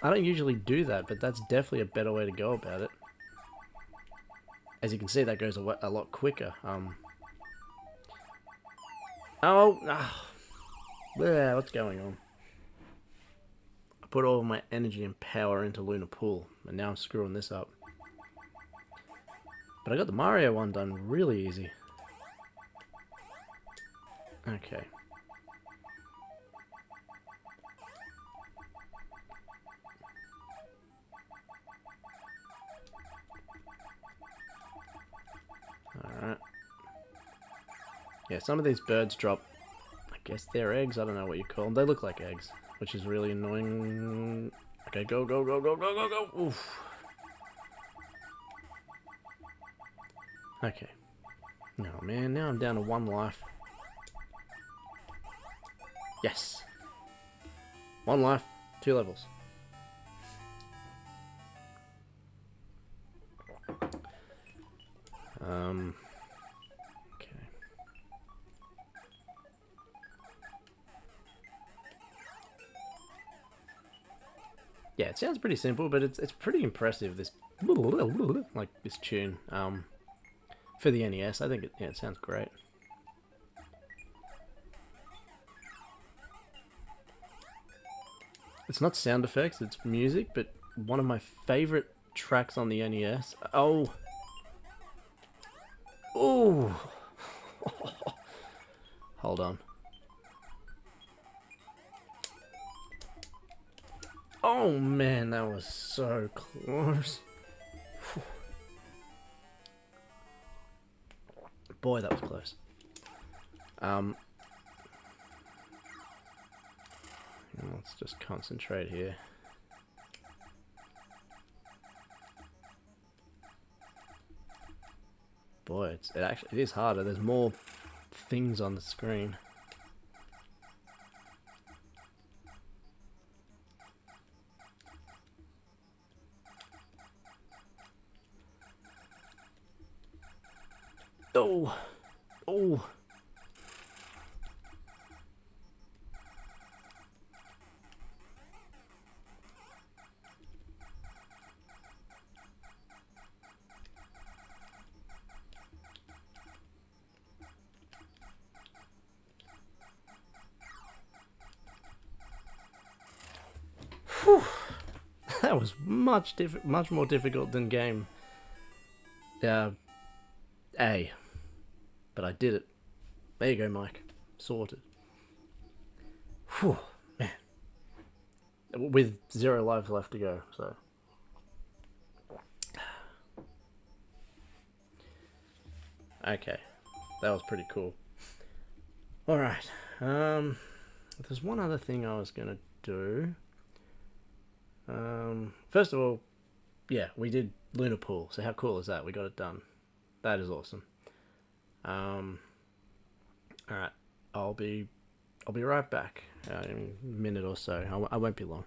I don't usually do that, but that's definitely a better way to go about it. As you can see, that goes a lot quicker. Yeah, what's going on? I put all of my energy and power into Lunar Pool, and now I'm screwing this up. But I got the Mario one done really easy. Okay. Alright. Yeah, some of these birds drop, I guess they're eggs, I don't know what you call them. They look like eggs, which is really annoying. Okay, go, go, go, go, go, go, go! Oof. Okay. No, man, now I'm down to 1 life. Yes! 1 life, 2 levels. Okay. Yeah, it sounds pretty simple, but it's pretty impressive, this like this tune. For the NES, I think it sounds great. It's not sound effects, it's music, but one of my favorite tracks on the NES. Oh. Ooh. Hold on. Oh man, that was so close. Boy, that was close. Let's just concentrate here. Boy, it is harder. There's more things on the screen. Oh, oh. Whew. That was much more difficult than game A. But I did it. There you go, Mike. Sorted. Whew, man. With 0 lives left to go, so. Okay. That was pretty cool. Alright. There's one other thing I was gonna do. First of all, yeah, we did Lunar Pool, so how cool is that? We got it done. That is awesome. Alright, I'll be right back in a minute or so. I won't be long.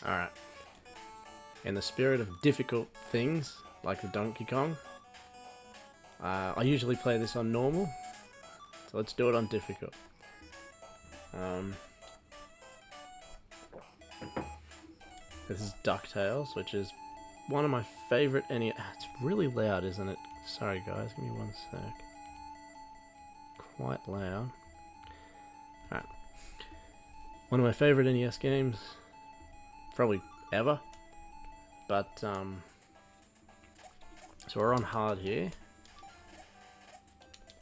Alright. In the spirit of difficult things, like the Donkey Kong, I usually play this on normal, so let's do it on difficult. This is DuckTales, which is one of my favourite NES... It's really loud, isn't it? Sorry guys, give me one sec. Quite loud. Alright. One of my favourite NES games, probably ever. But, so we're on hard here.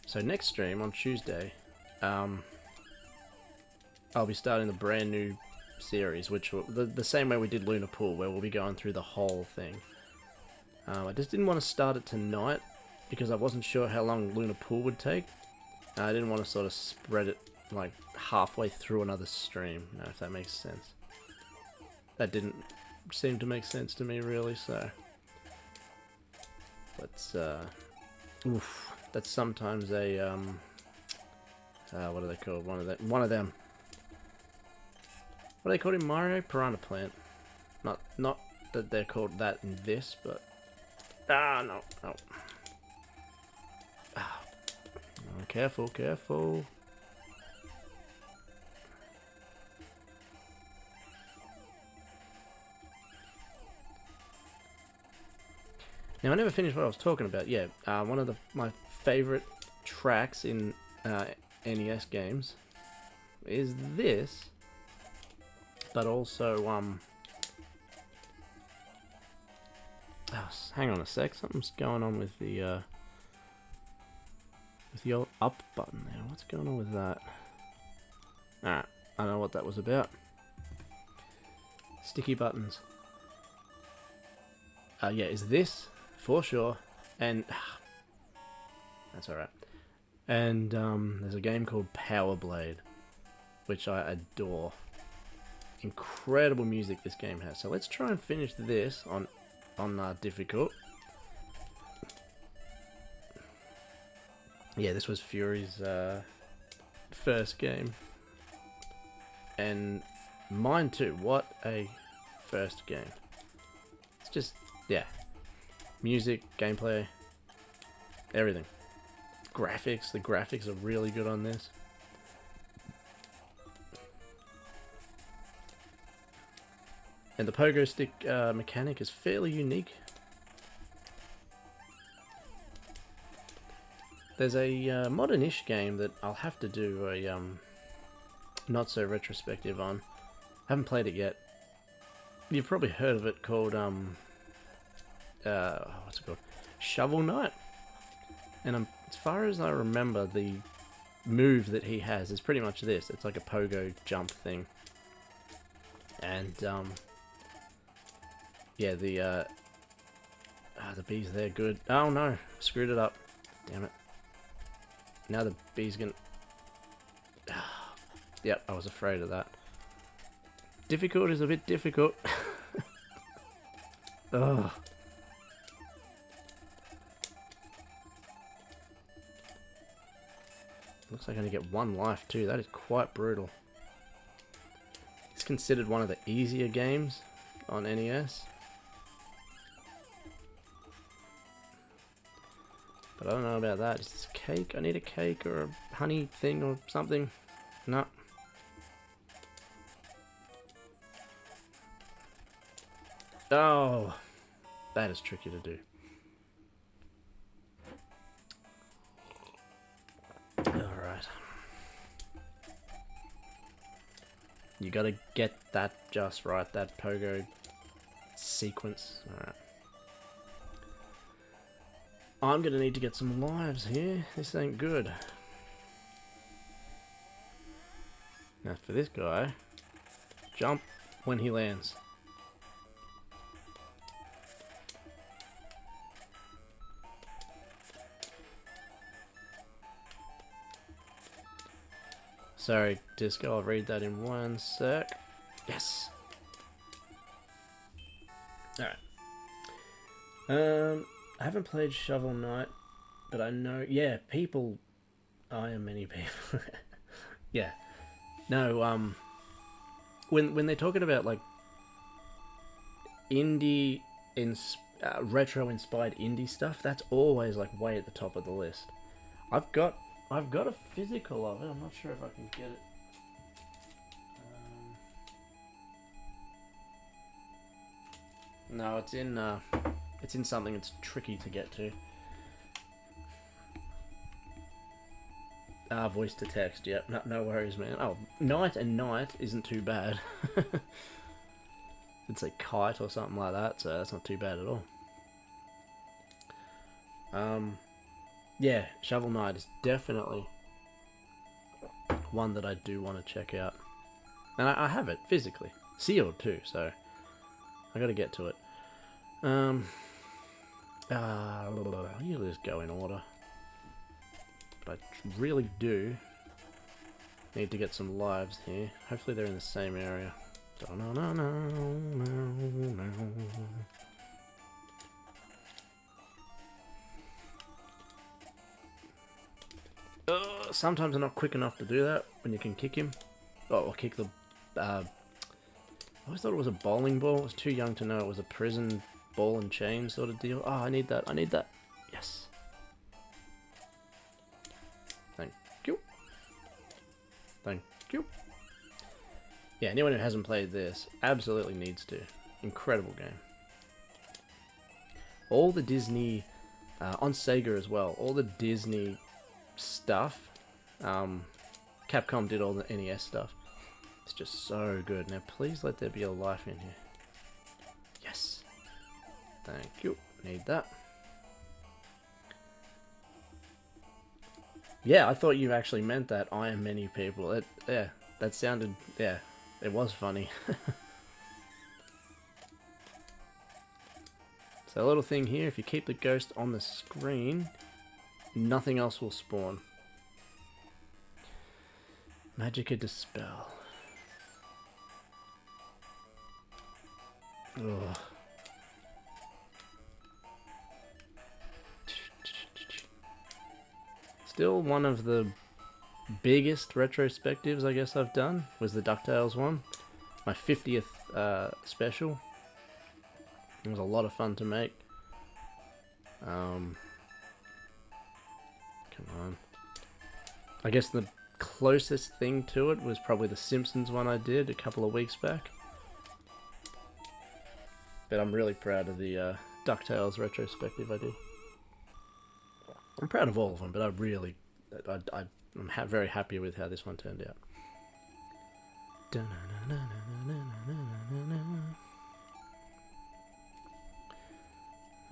So next stream on Tuesday, I'll be starting a brand new series, which will, the same way we did Lunar Pool, where we'll be going through the whole thing. I just didn't want to start it tonight because I wasn't sure how long Lunar Pool would take. I didn't want to sort of spread it like halfway through another stream, you know, if that makes sense. That didn't seem to make sense to me really, so let's oof, that's sometimes a what are they called? One of them. What are they called in Mario? Piranha Plant. Not that they're called that in this, but no. Oh, careful. Now, I never finished what I was talking about. Yeah, one of my favorite tracks in NES games is this, but also oh, hang on a sec. Something's going on with the old up button there. What's going on with that? Alright, I don't know what that was about. Sticky buttons. Yeah, is this for sure, and that's alright. And there's a game called Power Blade, which I adore. Incredible music this game has. So let's try and finish this on on difficult. Yeah, this was Fury's first game. And mine too. What a first game. It's just, yeah. Music, gameplay, everything. Graphics. The graphics are really good on this. And the pogo stick mechanic is fairly unique. There's a modern-ish game that I'll have to do a not so retrospective on. Haven't played it yet. You've probably heard of it, called what's it called? Shovel Knight. And as far as I remember, the move that he has is pretty much this. It's like a pogo jump thing. And yeah, the bees, they're good. Oh no, screwed it up. Damn it. Now the bee's gonna... Yep, I was afraid of that. Difficult is a bit difficult. Ugh. Looks like I only get 1 life too. That is quite brutal. It's considered one of the easier games on NES. But I don't know about that. Is this cake? I need a cake or a honey thing or something. No. Oh, that is tricky to do. Alright. You gotta get that just right, that pogo sequence. Alright. I'm gonna need to get some lives here. This ain't good. Now for this guy, jump when he lands. Sorry, Disco, I'll read that in 1 sec. Yes! Alright. I haven't played Shovel Knight, but I know, yeah, people, I am many people. Yeah. No, when they're talking about, like, indie, retro-inspired indie stuff, that's always, like, way at the top of the list. I've got a physical of it. I'm not sure if I can get it. No, it's in something that's tricky to get to. Voice to text. Yep. No, no worries, man. Oh, night and night isn't too bad. It's a kite or something like that, so that's not too bad at all. Yeah, Shovel Knight is definitely one that I do want to check out. And I have it physically. Sealed too, so I gotta get to it. Usually just go in order. But I really do need to get some lives here. Hopefully they're in the same area. Sometimes I'm not quick enough to do that when you can kick him. Oh, or kick the... I always thought it was a bowling ball. I was too young to know it was a prison ball and chain sort of deal. Oh, I need that. I need that. Yes. Thank you. Thank you. Yeah, anyone who hasn't played this absolutely needs to. Incredible game. All the Disney... on Sega as well. All the Disney stuff. Capcom did all the NES stuff. It's just so good. Now please let there be a life in here. Yes. Thank you. Need that. Yeah, I thought you actually meant that. I am many people. Yeah, that sounded... Yeah, it was funny. So a little thing here, if you keep the ghost on the screen, nothing else will spawn. Magicka Dispel. Ugh. Still one of the biggest retrospectives I guess I've done was the DuckTales one. My 50th special. It was a lot of fun to make. Come on. I guess the closest thing to it was probably the Simpsons one I did a couple of weeks back. But I'm really proud of the DuckTales retrospective I did. I'm proud of all of them, but I'm very happy with how this one turned out.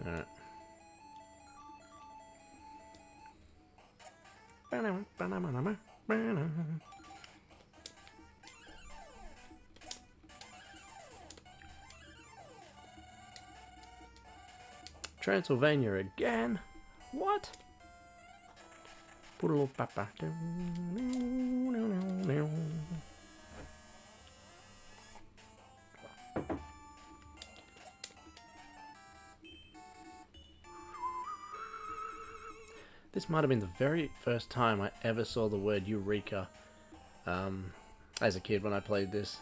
Alright. Transylvania again? What? Papa. This might have been the very first time I ever saw the word Eureka as a kid when I played this.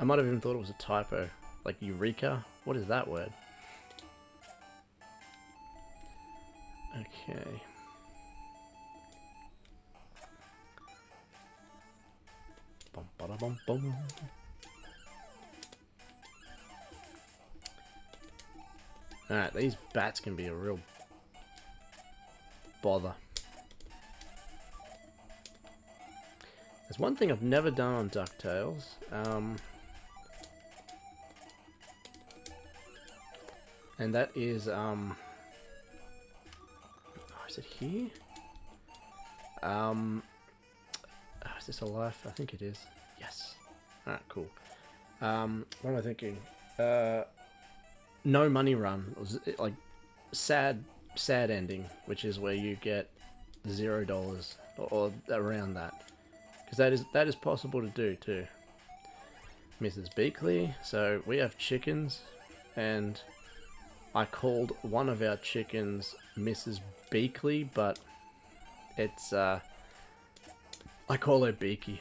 I might have even thought it was a typo. Like, Eureka? What is that word? Okay. Bum, bada, bum, bum. Alright, these bats can be a real bother. There's one thing I've never done on DuckTales. And that is, oh, is it here? Is this a life? I think it is. Yes. Alright, cool. What am I thinking? No Money Run. Like, sad ending, which is where you get $0 or around that. Because that is possible to do too. Mrs. Beakley. So we have chickens, and I called one of our chickens Mrs. Beakley, but it's I call her Beaky.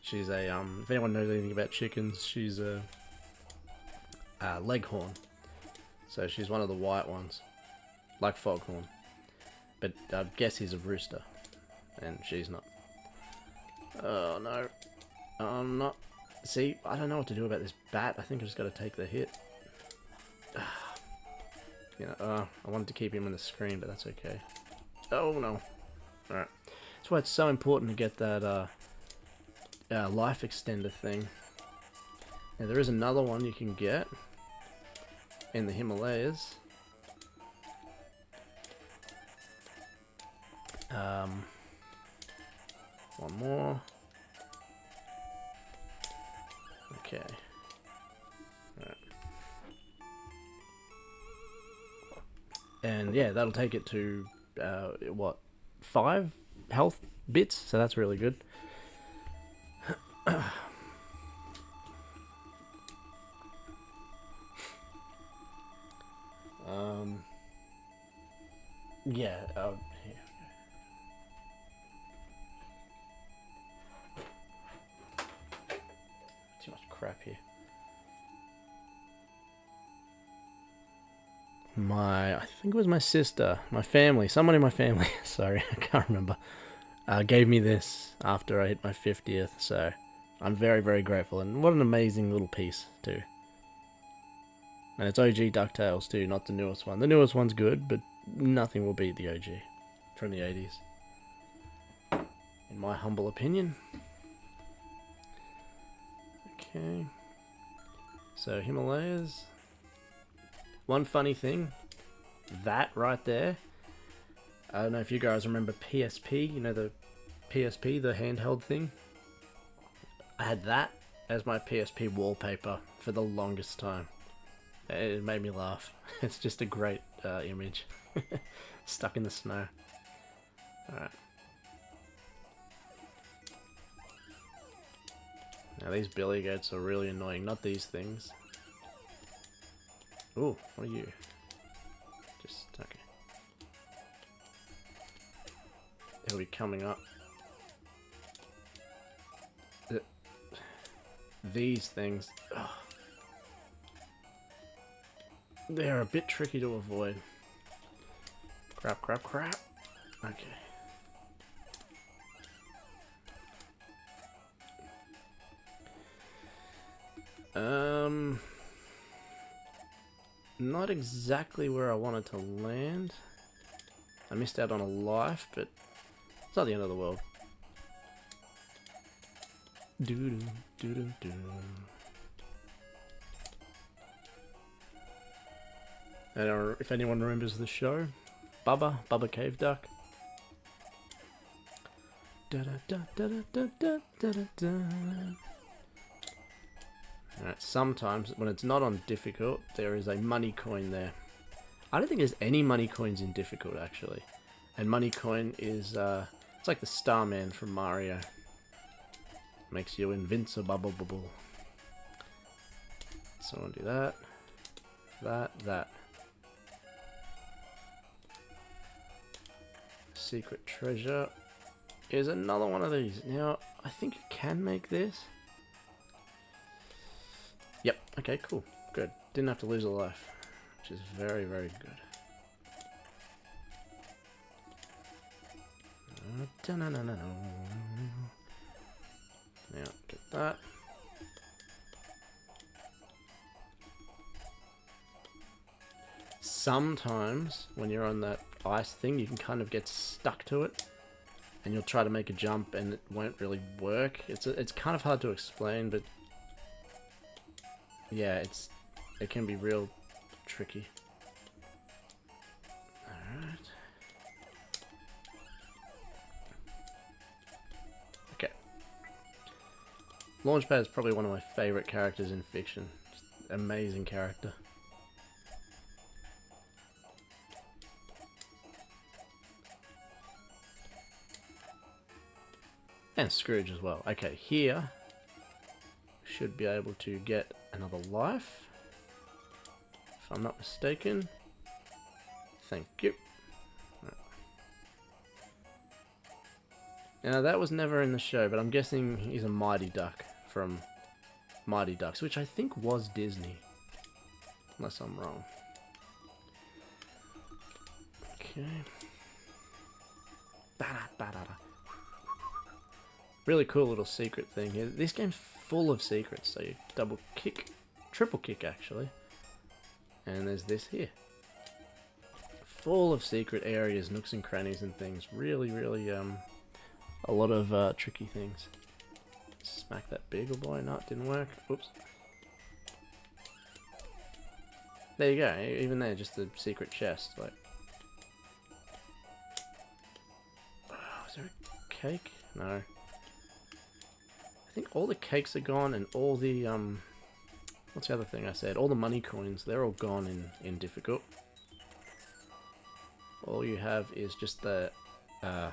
She's a if anyone knows anything about chickens, she's a leghorn. So she's one of the white ones, like Foghorn. But I guess he's a rooster, and she's not. Oh no, I'm not. See, I don't know what to do about this bat. I think I just got to take the hit. You know, I wanted to keep him on the screen, but that's okay. Oh no. Alright. That's why it's so important to get that life extender thing. Now there is another one you can get in the Himalayas. One more. Okay. Alright. And yeah, that'll take it to, what, 5 health bits? So that's really good. Yeah, here. Too much crap here. I think it was my sister, my family, someone in my family, sorry, I can't remember, gave me this after I hit my 50th, so I'm very, very grateful, and what an amazing little piece, too. And it's OG DuckTales, too, not the newest one. The newest one's good, but nothing will beat the OG from the 80s, in my humble opinion. Okay, so Himalayas. One funny thing, that right there, I don't know if you guys remember PSP, you know the PSP, the handheld thing? I had that as my PSP wallpaper for the longest time. It made me laugh. It's just a great image. Stuck in the snow. Alright. Now these billy goats are really annoying, not these things. Ooh, what are you? Just, okay. It'll be coming up. These things, ugh, they're a bit tricky to avoid. Crap, crap, crap. Okay. Not exactly where I wanted to land. I missed out on a life, but it's not the end of the world. Doo-doo, doo-doo, doo. I don't know if anyone remembers the show. Bubba Cave Duck. Alright, sometimes when it's not on difficult, there is a money coin there. I don't think there's any money coins in difficult actually. And money coin is it's like the Starman from Mario. Makes you invincible. So I'll do that. That. Secret treasure. Here's another one of these. Now, I think you can make this. Yep, okay, cool. Good. Didn't have to lose a life. Which is very, very good. Now, get that. Sometimes, when you're on that ice thing, you can kind of get stuck to it. And you'll try to make a jump and it won't really work. It's kind of hard to explain, but... yeah, it can be real tricky. Alright. Okay. Launchpad is probably one of my favorite characters in fiction. Just amazing character. And Scrooge as well. Okay, here should be able to get another life, if I'm not mistaken. Thank you. Right. Now that was never in the show, but I'm guessing he's a Mighty Duck from Mighty Ducks, which I think was Disney, unless I'm wrong. Okay. Really cool little secret thing here. This game's full of secrets, so you double kick, triple kick actually. And there's this here. Full of secret areas, nooks and crannies and things. Really, really, a lot of tricky things. Smack that beagle boy. No, it didn't work. Oops. There you go. Even there, just a secret chest. Like, oh, is there a cake? No. I think all the cakes are gone and all the, what's the other thing I said? All the money coins, they're all gone in difficult. All you have is just the, I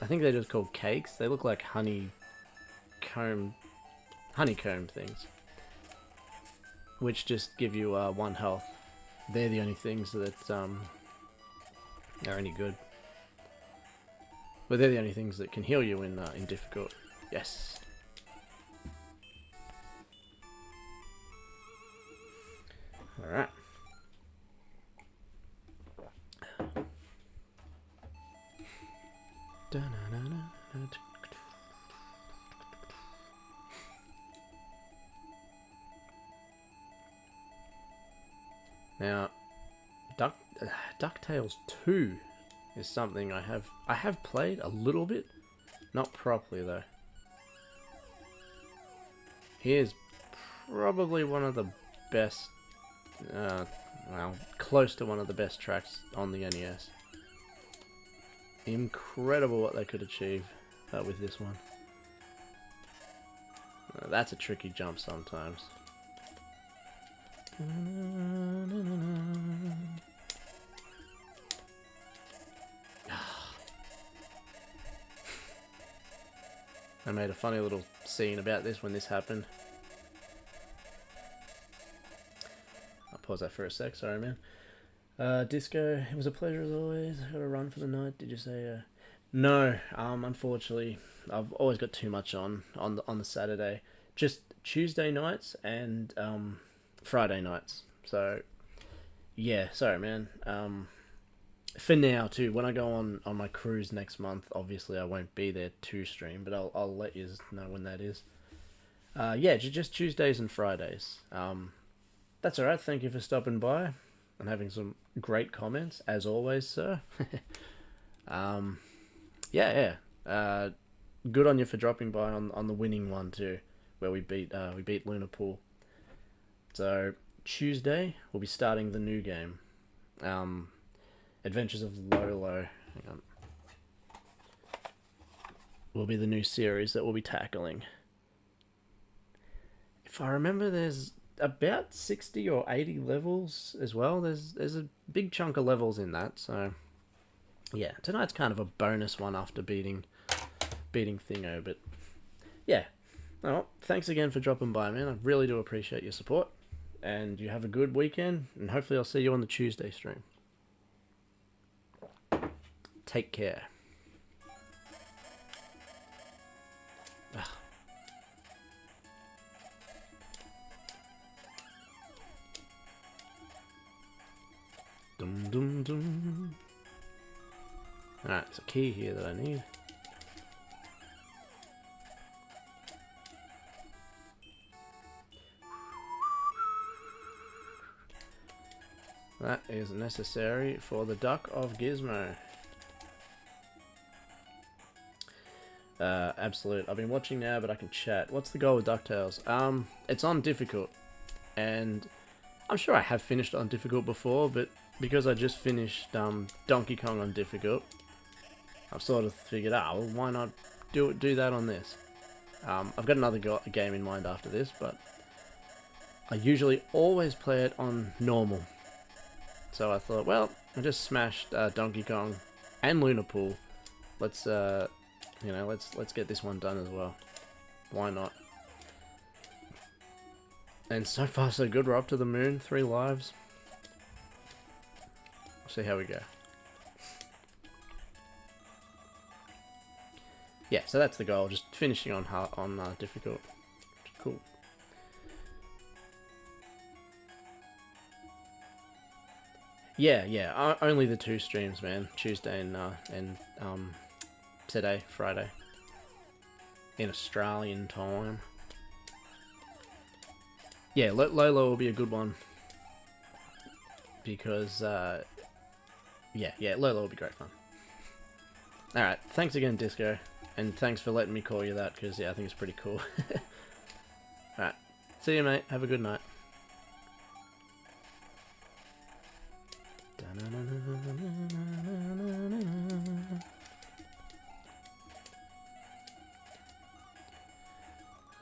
think they're just called cakes. They look like honeycomb things. Which just give you 1 health. They're the only things that are any good. But they're the only things that can heal you in difficult. Yes. All right. Now, DuckTales 2 is something I have played a little bit, not properly though. Here's probably one of the best, well, close to one of the best tracks on the NES. Incredible what they could achieve with this one. That's a tricky jump sometimes. I made a funny little scene about this when this happened. I'll pause that for a sec, sorry man. Disco, it was a pleasure as always. Got a run for the night. Did you say? No. Unfortunately, I've always got too much on the Saturday. Just Tuesday nights and Friday nights. So yeah, sorry, man. For now too. When I go on my cruise next month, obviously I won't be there to stream, but I'll let you know when that is. Yeah, just Tuesdays and Fridays. That's all right. Thank you for stopping by and having some great comments as always, sir. um, yeah, yeah. Good on you for dropping by on the winning one too, where we beat Lunar Pool. So Tuesday we'll be starting the new game, um, Adventures of Lolo. Hang on. Will be the new series that we'll be tackling. If I remember, there's about 60 or 80 levels as well. There's a big chunk of levels in that. So yeah, tonight's kind of a bonus one after beating Thingo, but yeah. Well, thanks again for dropping by, man. I really do appreciate your support. And you have a good weekend, and hopefully I'll see you on the Tuesday stream. Take care. Ugh. Dum dum dum. Alright, there's a key here that I need. That is necessary for the Duck of Gizmo. Absolute. I've been watching now, but I can chat. What's the goal with DuckTales? It's on difficult, and I'm sure I have finished on difficult before, but because I just finished Donkey Kong on difficult, I've sort of figured out, well, why not do that on this? I've got another game in mind after this, but I usually always play it on normal. So I thought, well, I just smashed Donkey Kong and Lunar Pool. Let's let's get this one done as well. Why not? And so far so good. We're up to the moon. 3 lives. We'll see how we go. Yeah, so that's the goal. Just finishing on difficult. Cool. Yeah. Only the 2 streams, man. Tuesday and today, Friday, in Australian time. Yeah, Lolo will be a good one because yeah, Lolo will be great fun. All right, thanks again, Disco, and thanks for letting me call you that because yeah, I think it's pretty cool. All right, see you, mate. Have a good night.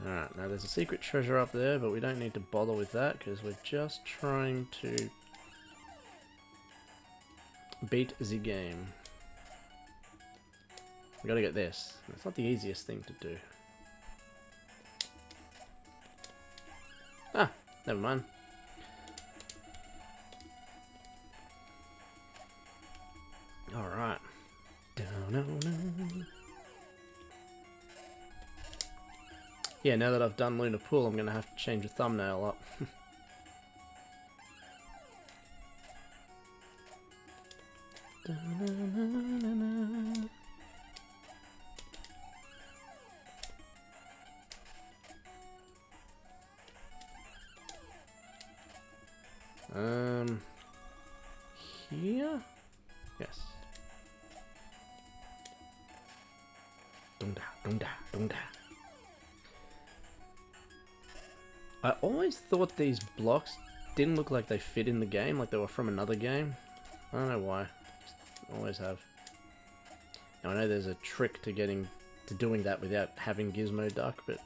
Alright, now there's a secret treasure up there, but we don't need to bother with that because we're just trying to beat the game. We gotta get this. It's not the easiest thing to do. Ah, never mind. Alright. Yeah, now that I've done Lunar Pool, I'm gonna have to change the thumbnail up. Here? Yes. Dunda. I always thought these blocks didn't look like they fit in the game, like they were from another game. I don't know why. Just always have. Now I know there's a trick to doing that without having Gizmo Duck, but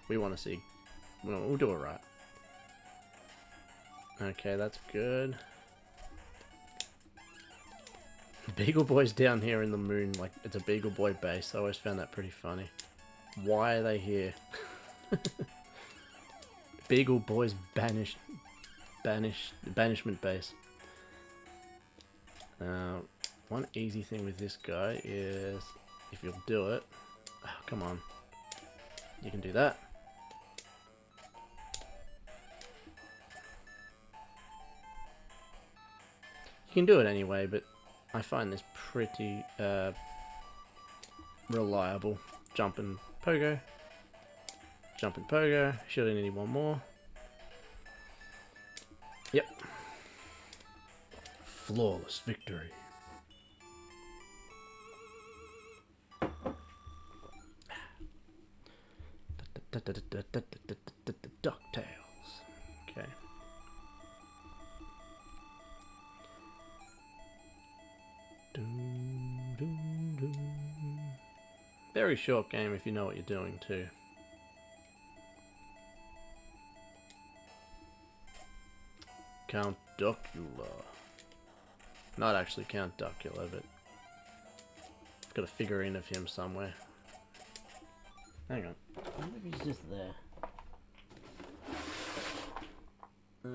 we want to see. We'll do it right. Okay, that's good. Beagle Boy's down here in the moon, like it's a Beagle Boy base. I always found that pretty funny. Why are they here? Beagle Boy's banishment base. One easy thing with this guy is, if you'll do it, oh, come on, you can do that. You can do it anyway, but I find this pretty reliable. Jump and pogo. Jump and pogo. Should I need one more? Yep. Flawless victory. DuckTales. Okay. Very short game if you know what you're doing too. Count Duckula. Not actually Count Duckula, but I've got a figurine of him somewhere. Hang on. I wonder if he's just there. No,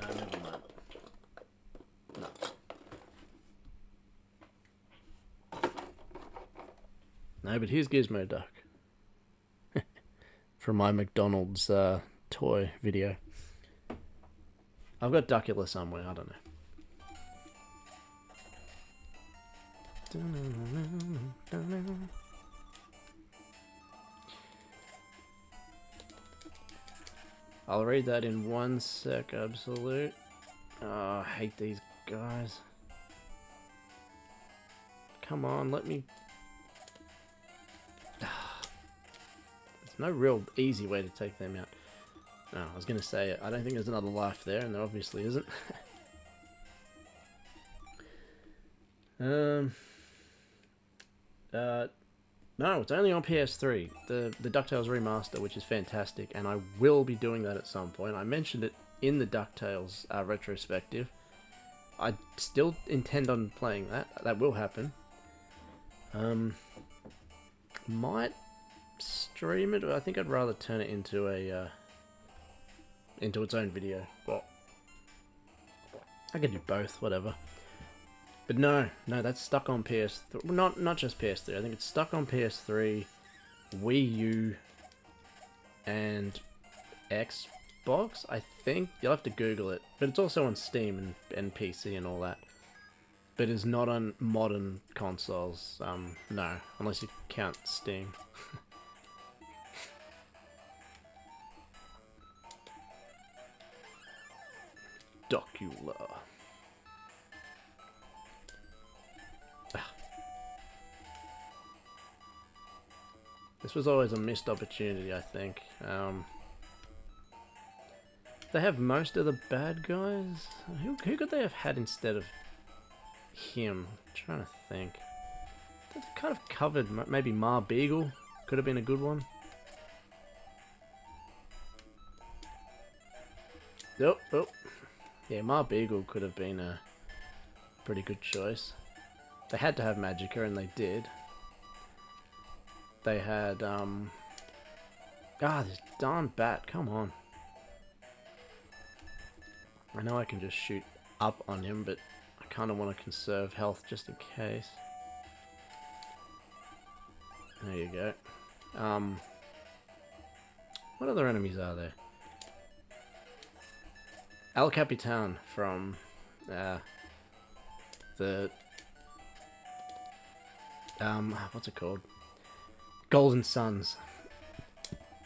never mind. No. No, but here's Gizmo Duck. From my McDonald's toy video. I've got Duckula somewhere, I don't know. I'll read that in 1 sec, absolute. Oh, I hate these guys. Come on, let me... There's no real easy way to take them out. No, I was going to say, I don't think there's another life there, and there obviously isn't. No, it's only on PS3. The DuckTales remaster, which is fantastic, and I will be doing that at some point. I mentioned it in the DuckTales retrospective. I still intend on playing that. That will happen. Might stream it. I think I'd rather turn it into a into its own video, but I can do both, whatever. But no, that's stuck on PS3. Not just PS3. I think it's stuck on PS3, Wii U, and Xbox. I think you'll have to Google it, but it's also on Steam and PC and all that. But it's not on modern consoles. No, unless you count Steam. Duckula. This was always a missed opportunity, I think. They have most of the bad guys. Who could they have had instead of him? I'm trying to think. They've kind of covered. Maybe Ma Beagle could have been a good one. Oh. Yeah, Ma Beagle could have been a pretty good choice. They had to have Magica, and they did. They had, this darn bat, come on. I know I can just shoot up on him, but I kind of want to conserve health just in case. There you go. What other enemies are there? El Capitan from, what's it called? Golden Suns.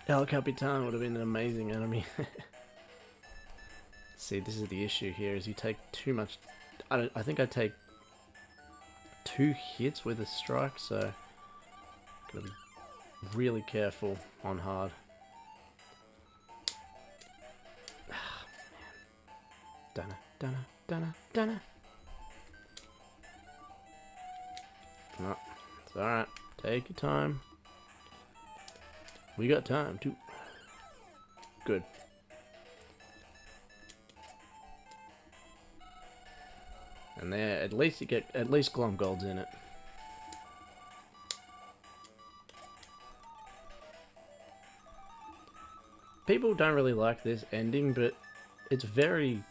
El Capitan would have been an amazing enemy. See, this is the issue here, is you take too much... I think I take 2 hits with a strike, so... Gotta be really careful on hard. Dunna. No, it's alright. Take your time. We got time too. Good. And there, at least you get Glum Golds in it. people don't really like this ending, but it's very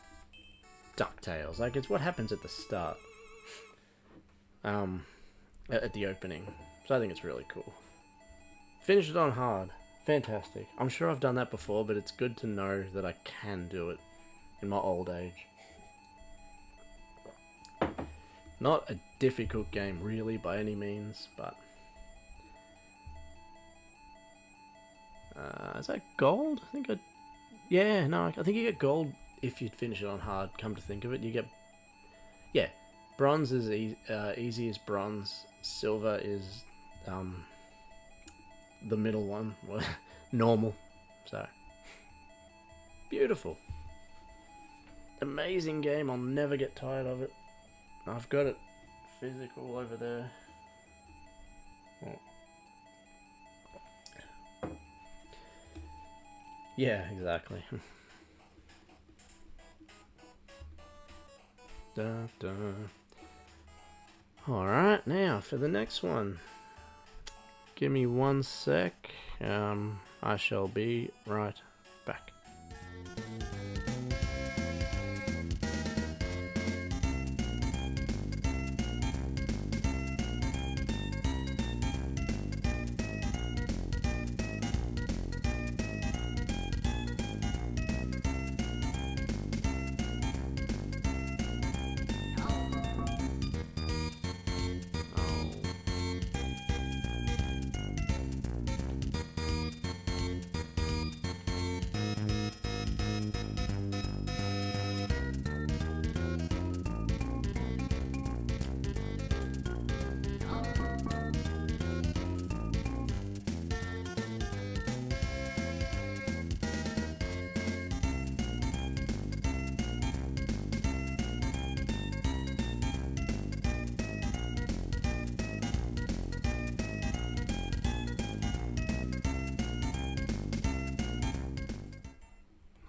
DuckTales. Like, it's what happens at the start. At the opening. So I think it's really cool. Finish it on hard. Fantastic. I'm sure I've done that before, but it's good to know that I can do it in my old age. Not a difficult game, really, by any means, but... is that gold? I think yeah, no, I think you get gold if you finish it on hard, come to think of it. You get... Yeah, bronze is easy as bronze. Silver is the middle one. Normal. So, beautiful. Amazing game. I'll never get tired of it. I've got it physical over there. Oh. Yeah, exactly. Alright, now for the next one. Give me 1 sec. I shall be right back.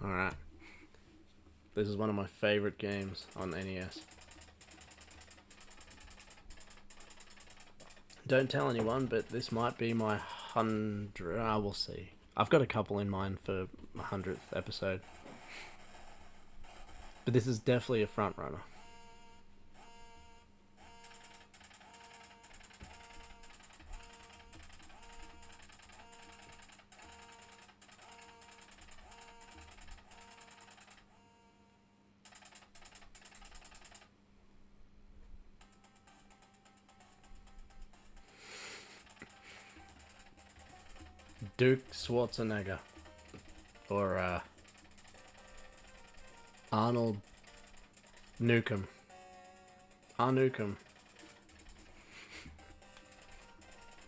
Alright. This is one of my favorite games on NES. Don't tell anyone, but this might be my 100th. We'll see. I've got a couple in mind for my 100th episode. But this is definitely a front runner. Duke Schwarzenegger. Or, Arnold Newcomb. Newcomb.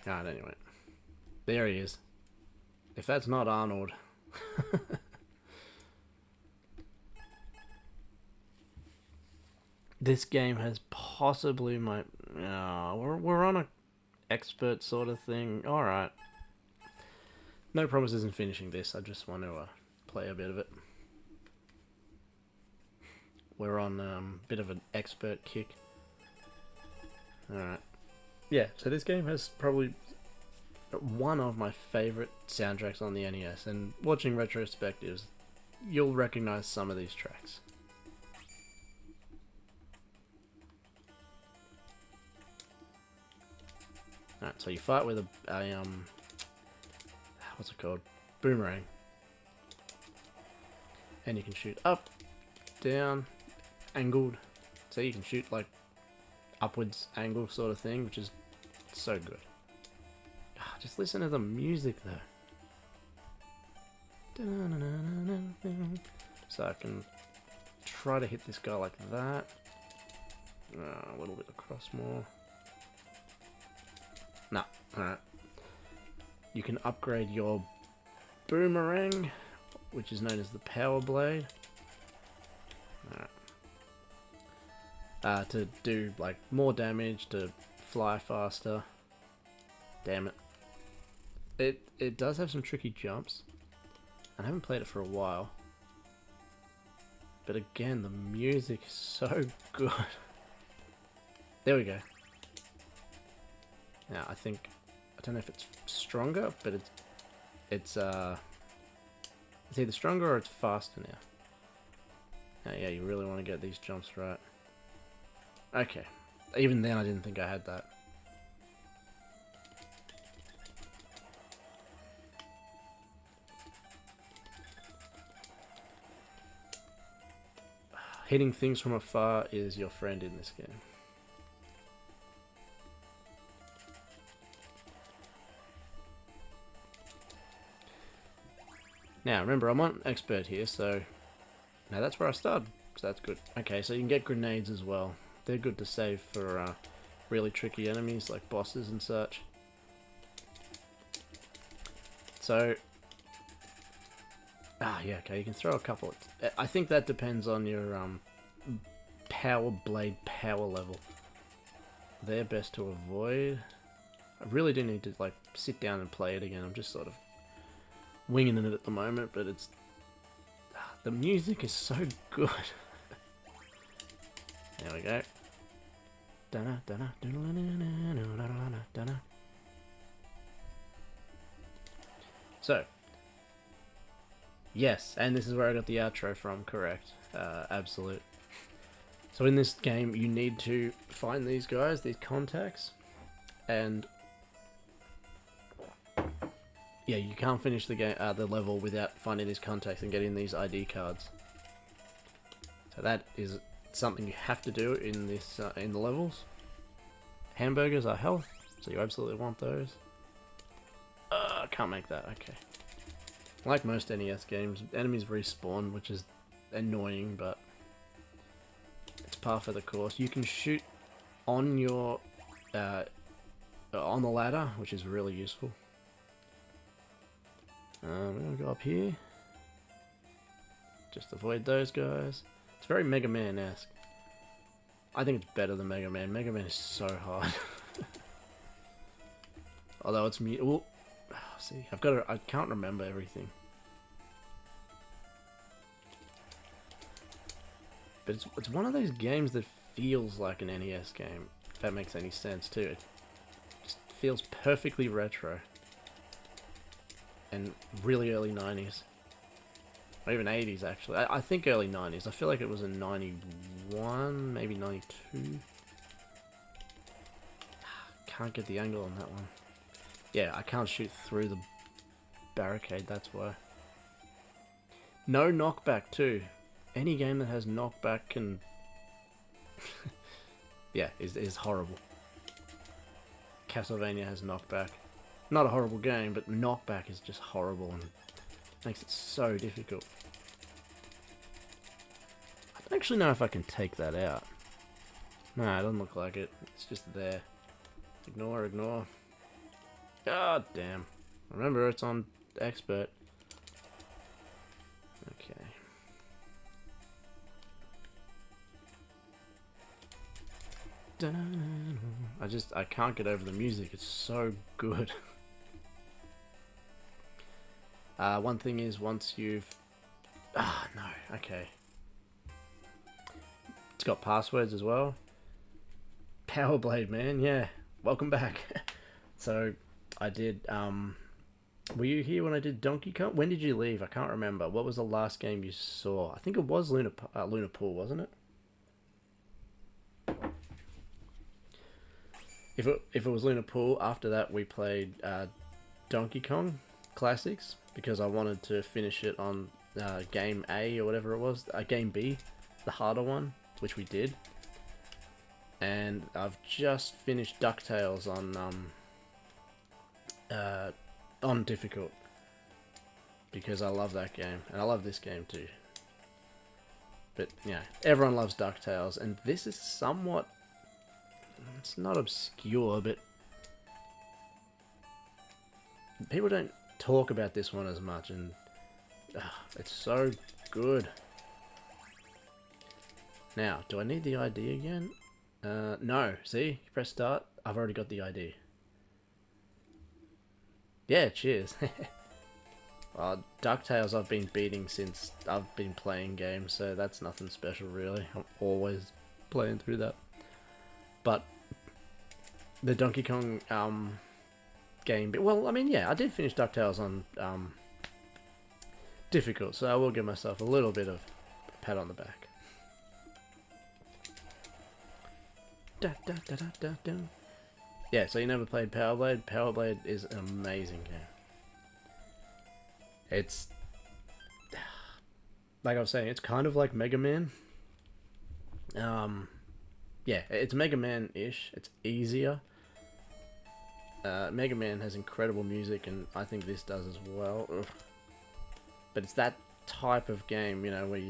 Alright, anyway. There he is. If that's not Arnold. This game has possibly my... we're on a expert sort of thing. Alright. No promises in finishing this. I just want to play a bit of it. We're on a bit of an expert kick. Alright. Yeah, so this game has probably one of my favourite soundtracks on the NES, and watching retrospectives, you'll recognise some of these tracks. Alright, so you fight with a what's it called? Boomerang. And you can shoot up, down, angled. So you can shoot like upwards angle sort of thing, which is so good. Just listen to the music though. So I can try to hit this guy like that. A little bit across more. Nah, alright. You can upgrade your boomerang, which is known as the power blade. To do like more damage, to fly faster. Damn it. It does have some tricky jumps. I haven't played it for a while. But again, the music is so good. There we go. Now I think, I don't know if it's stronger, but it's It's either stronger or it's faster now. Yeah, you really want to get these jumps right. Okay. Even then I didn't think I had that. Hitting things from afar is your friend in this game. Now, remember, I'm on expert here, so... Now that's where I started, so that's good. Okay, so you can get grenades as well. They're good to save for really tricky enemies, like bosses and such. So... yeah, okay, you can throw a couple. I think that depends on your power blade power level. They're best to avoid. I really do need to, like, sit down and play it again. I'm just sort of winging it at the moment, but it's... the music is so good. There we go. So, yes, and this is where I got the outro from, correct. Absolute. So in this game, you need to find these guys, these contacts, and... yeah, you can't finish the game, the level without finding these contacts and getting these ID cards. So that is something you have to do in this in the levels. Hamburgers are health, so you absolutely want those. I can't make that. Okay. Like most NES games, enemies respawn, which is annoying, but it's par for the course. You can shoot on your on the ladder, which is really useful. We're gonna go up here. Just avoid those guys. It's very Mega Man-esque. I think it's better than Mega Man. Mega Man is so hard. Although it's me. Oh, see, I can't remember everything. But it's one of those games that feels like an NES game. If that makes any sense too. It just feels perfectly retro. And really early 90s. Or even 80s, actually. I think early 90s. I feel like it was in 91, maybe 92. Can't get the angle on that one. Yeah, I can't shoot through the barricade, that's why. No knockback, too. Any game that has knockback can... yeah, is horrible. Castlevania has knockback. Not a horrible game, but knockback is just horrible and makes it so difficult. I don't actually know if I can take that out. No, it doesn't look like it. It's just there. Ignore, ignore. God damn. Remember, it's on expert. Okay. I can't get over the music. It's so good. One thing is, once you've... no, okay. It's got passwords as well. Power Blade, man, yeah. Welcome back. So, I did, were you here when I did Donkey Kong? When did you leave? I can't remember. What was the last game you saw? I think it was Lunar Pool, wasn't it? If it was Lunar Pool, after that we played Donkey Kong Classics, because I wanted to finish it on game A or whatever it was, game B, the harder one, which we did. And I've just finished DuckTales on difficult, because I love that game, and I love this game too. But yeah, everyone loves DuckTales, and this is somewhat, it's not obscure, but people don't talk about this one as much, and it's so good. Now, do I need the ID again? No. See? You press start. I've already got the ID. Yeah, cheers. DuckTales I've been beating since I've been playing games, so that's nothing special really. I'm always playing through that. But the Donkey Kong game, well, I mean, yeah, I did finish DuckTales on difficult, so I will give myself a little bit of a pat on the back. Da, da, da, da, da, da. Yeah, so you never played Power Blade? Power Blade is an amazing game. It's, like I was saying, it's kind of like Mega Man. Yeah, it's Mega Man-ish. It's easier. Mega Man has incredible music, and I think this does as well. Ugh. But it's that type of game, you know, where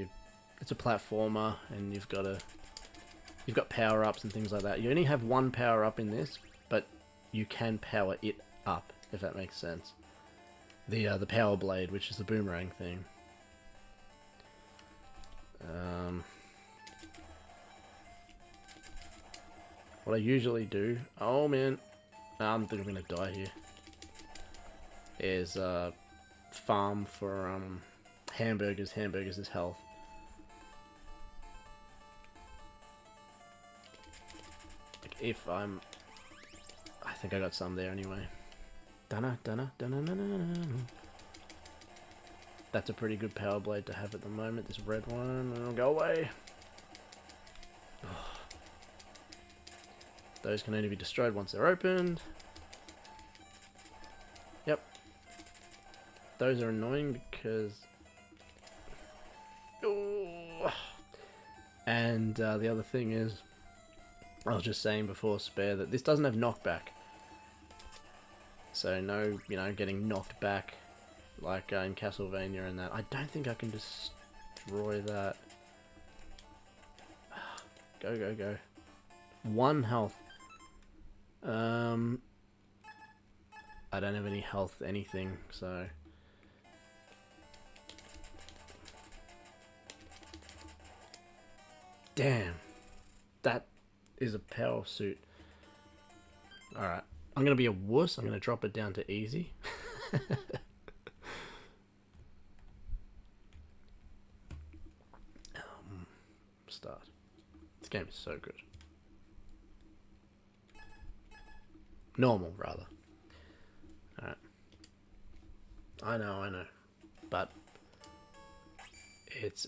it's a platformer, and you've got power-ups and things like that. You only have one power-up in this, but you can power it up, if that makes sense. The Power Blade, which is the boomerang thing. What I usually do... Oh, man. I think I'm going to die here. Is farm for hamburgers. Hamburgers is health. Like if I'm... I think I got some there anyway. Dana, dana, dana, dana, dana. That's a pretty good Power Blade to have at the moment. This red one. It'll go away. Those can only be destroyed once they're opened. Yep. Those are annoying because... Ooh. And the other thing is, I was just saying before Spare that this doesn't have knockback. So no, you know, getting knocked back like in Castlevania and that. I don't think I can destroy that. Go, go, go. 1 health. I don't have any health anything, so... Damn. That is a power suit. Alright. I'm gonna be a wuss. I'm gonna drop it down to easy. Start. This game is so good. Normal, rather. Alright. I know. But it's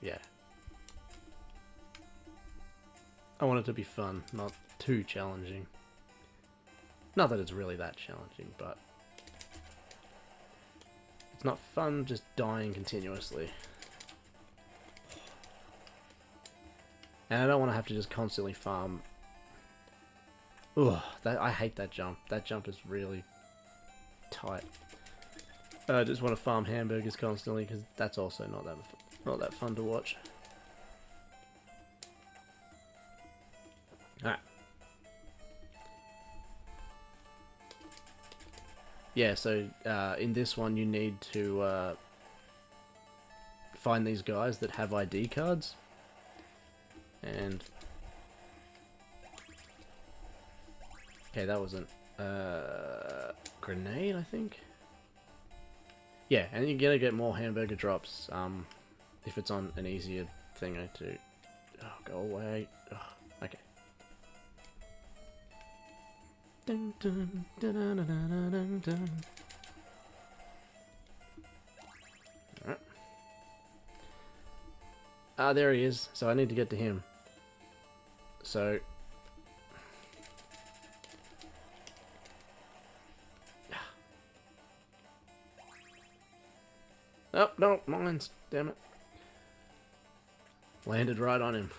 yeah. I want it to be fun, not too challenging. Not that it's really that challenging, but it's not fun just dying continuously. And I don't want to have to just constantly farm. Ugh, I hate that jump. That jump is really tight. I just want to farm hamburgers constantly because that's also not that fun to watch. Alright. Yeah, so in this one you need to find these guys that have ID cards. And... Okay, that wasn't... grenade, I think? Yeah, and you're gonna get more hamburger drops if it's on an easier thing to... Oh, go away. Oh, okay. Dun, dun, dun, dun, dun, dun, dun. Alright. Ah, there he is. So I need to get to him. So... Oh, no, mines. Damn it. Landed right on him.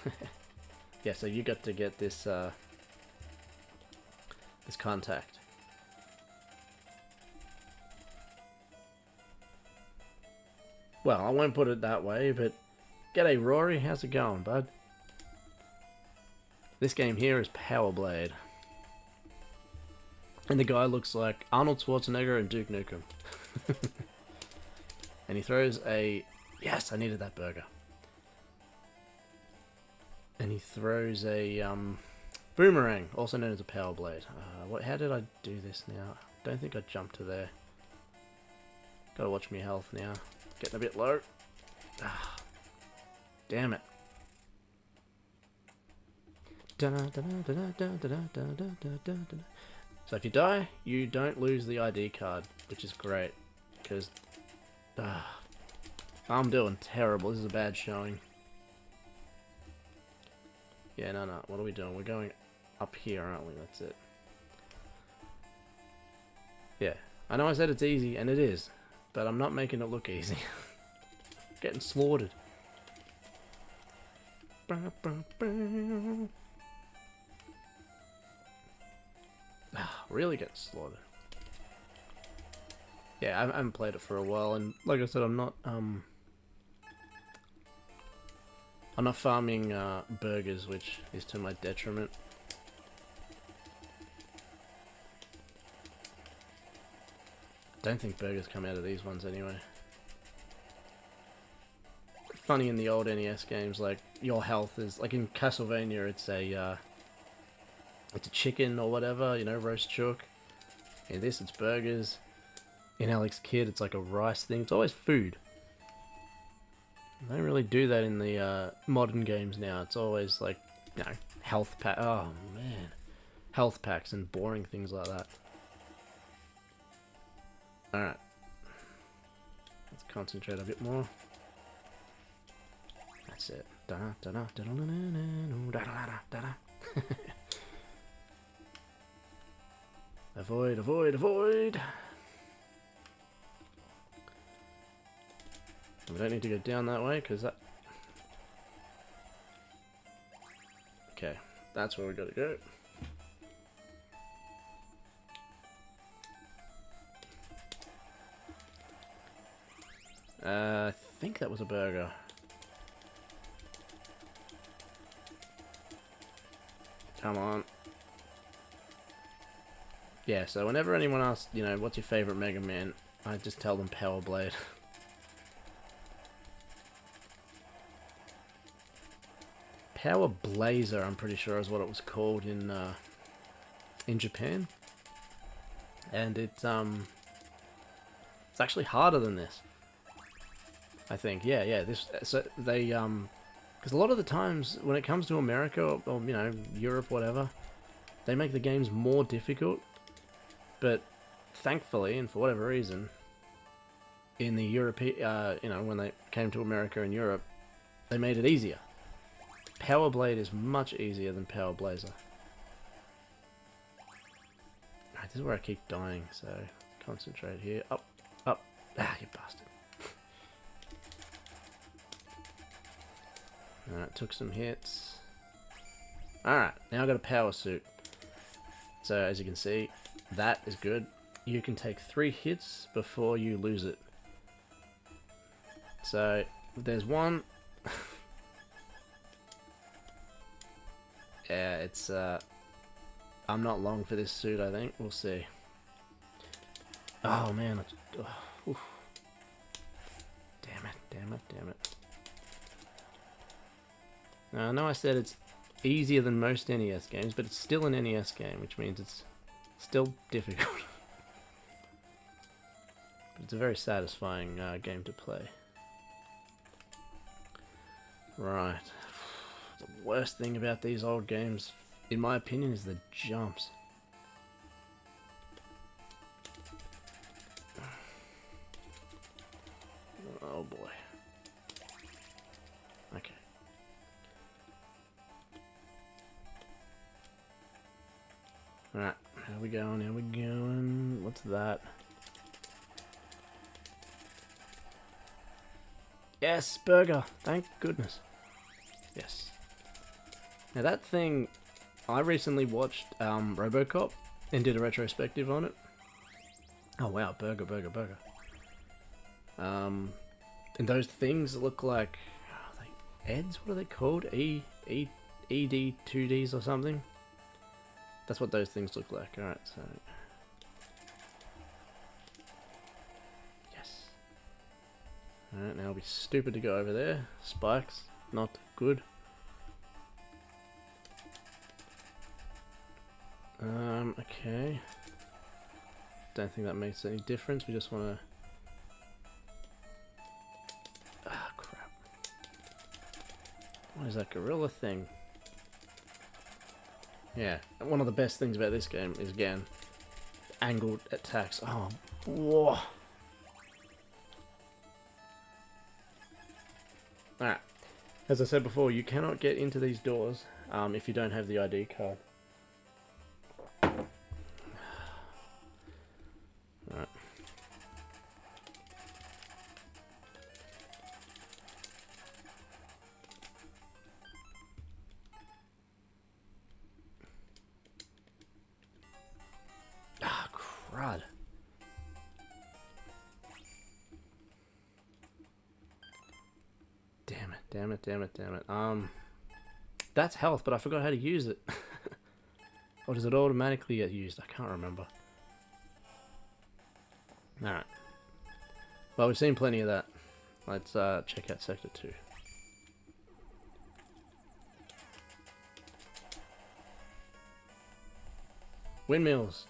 Yeah, so you got to get this, this contact. Well, I won't put it that way, but... G'day, Rory. How's it going, bud? This game here is Power Blade. And the guy looks like Arnold Schwarzenegger and Duke Nukem. And he throws a... Yes, I needed that burger. And he throws a boomerang, also known as a Power Blade. How did I do this now? Don't think I jumped to there. Gotta watch my health now. Getting a bit low. Damn it. So if you die, you don't lose the ID card, which is great. because I'm doing terrible. This is a bad showing. Yeah, no. What are we doing? We're going up here, aren't we? That's it. Yeah. I know I said it's easy, and it is. But I'm not making it look easy. Getting slaughtered. Really getting slaughtered. Yeah, I haven't played it for a while, and like I said, I'm not farming burgers, which is to my detriment. Don't think burgers come out of these ones anyway. Funny in the old NES games, like your health is like in Castlevania, it's a chicken or whatever, you know, roast chook. In this, it's burgers. In Alex Kidd, it's like a rice thing. It's always food. They don't really do that in the modern games now. It's always like, you know, health pack. Oh man, health packs and boring things like that. All right, let's concentrate a bit more. That's it. Avoid, avoid, avoid. We don't need to go down that way because that. Okay, that's where we gotta go. I think that was a burger. Come on. Yeah, so whenever anyone asks, you know, what's your favorite Mega Man, I just tell them Power Blade. Power Blazer, I'm pretty sure is what it was called in Japan. And it's actually harder than this. I think, yeah. This, so they because a lot of the times when it comes to America or you know, Europe, whatever, they make the games more difficult. But thankfully, and for whatever reason, in the European, you know, when they came to America and Europe, they made it easier. Power Blade is much easier than Power Blazer. Right, this is where I keep dying, so concentrate here. Up, up. Ah, you bastard. Alright, took some hits. Alright, now I've got a power suit. So, as you can see, that is good. You can take 3 hits before you lose it. So, there's one. Yeah, it's, I'm not long for this suit, I think. We'll see. Oh, man. Oof. Damn it. Now, I know I said it's easier than most NES games, but it's still an NES game, which means it's still difficult. But it's a very satisfying game to play. Right. The worst thing about these old games, in my opinion, is the jumps. Oh boy. Okay. Alright, how we going? What's that? Yes, burger! Thank goodness. Yes. Now that thing, I recently watched RoboCop and did a retrospective on it. Oh wow, burger. And those things look like, are they EDs? What are they called? ED2Ds or something? That's what those things look like. Alright, so... Yes. Alright, now it'll be stupid to go over there. Spikes, not good. Okay. Don't think that makes any difference. We just want to... Ah, crap. What is that gorilla thing? Yeah, one of the best things about this game is, again, angled attacks. Oh, whoa. Alright. As I said before, you cannot get into these doors if you don't have the ID card. Alright. Ah, crud. Damn it. That's health, but I forgot how to use it. Or does it automatically get used? I can't remember. Alright. Well, we've seen plenty of that. Let's check out Sector 2. Windmills.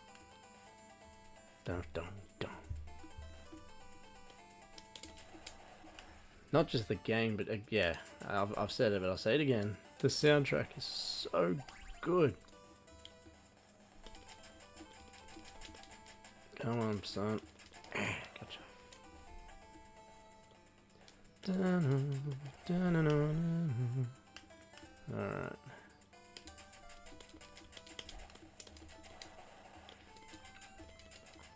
Dun, dun, dun. Not just the game, but yeah, I've said it, but I'll say it again. The soundtrack is so good. Come on, son. Gotcha. Alright.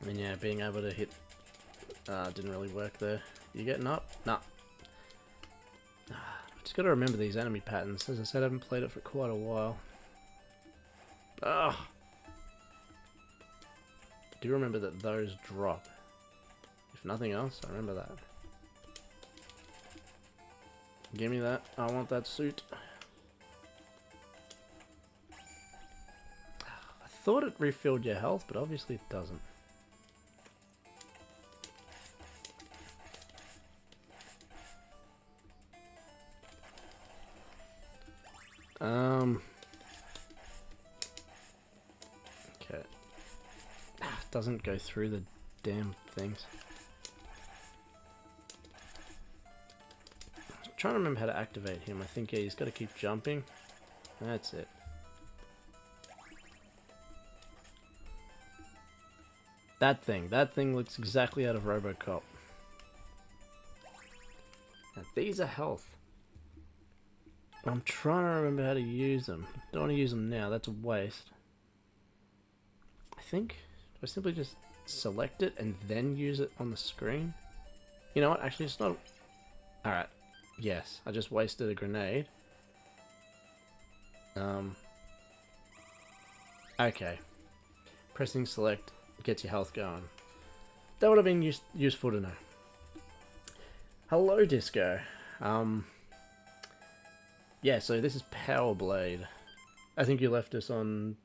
And yeah, being able to hit didn't really work there. You getting up? Nah. Just gotta remember these enemy patterns. As I said, I haven't played it for quite a while. Ugh. I do remember that those drop. If nothing else, I remember that. Give me that. I want that suit. I thought it refilled your health, but obviously it doesn't. Okay. Doesn't go through the damn things. I'm trying to remember how to activate him. I think, yeah, he's got to keep jumping. That's it. That thing looks exactly out of RoboCop. Now, these are health. I'm trying to remember how to use them. Don't want to use them now, that's a waste. I think, do I simply just select it and then use it on the screen? You know what, actually it's not... Alright, yes, I just wasted a grenade. Okay. Pressing select gets your health going. That would have been useful to know. Hello, Disco. Yeah, so this is Power Blade. I think you left us on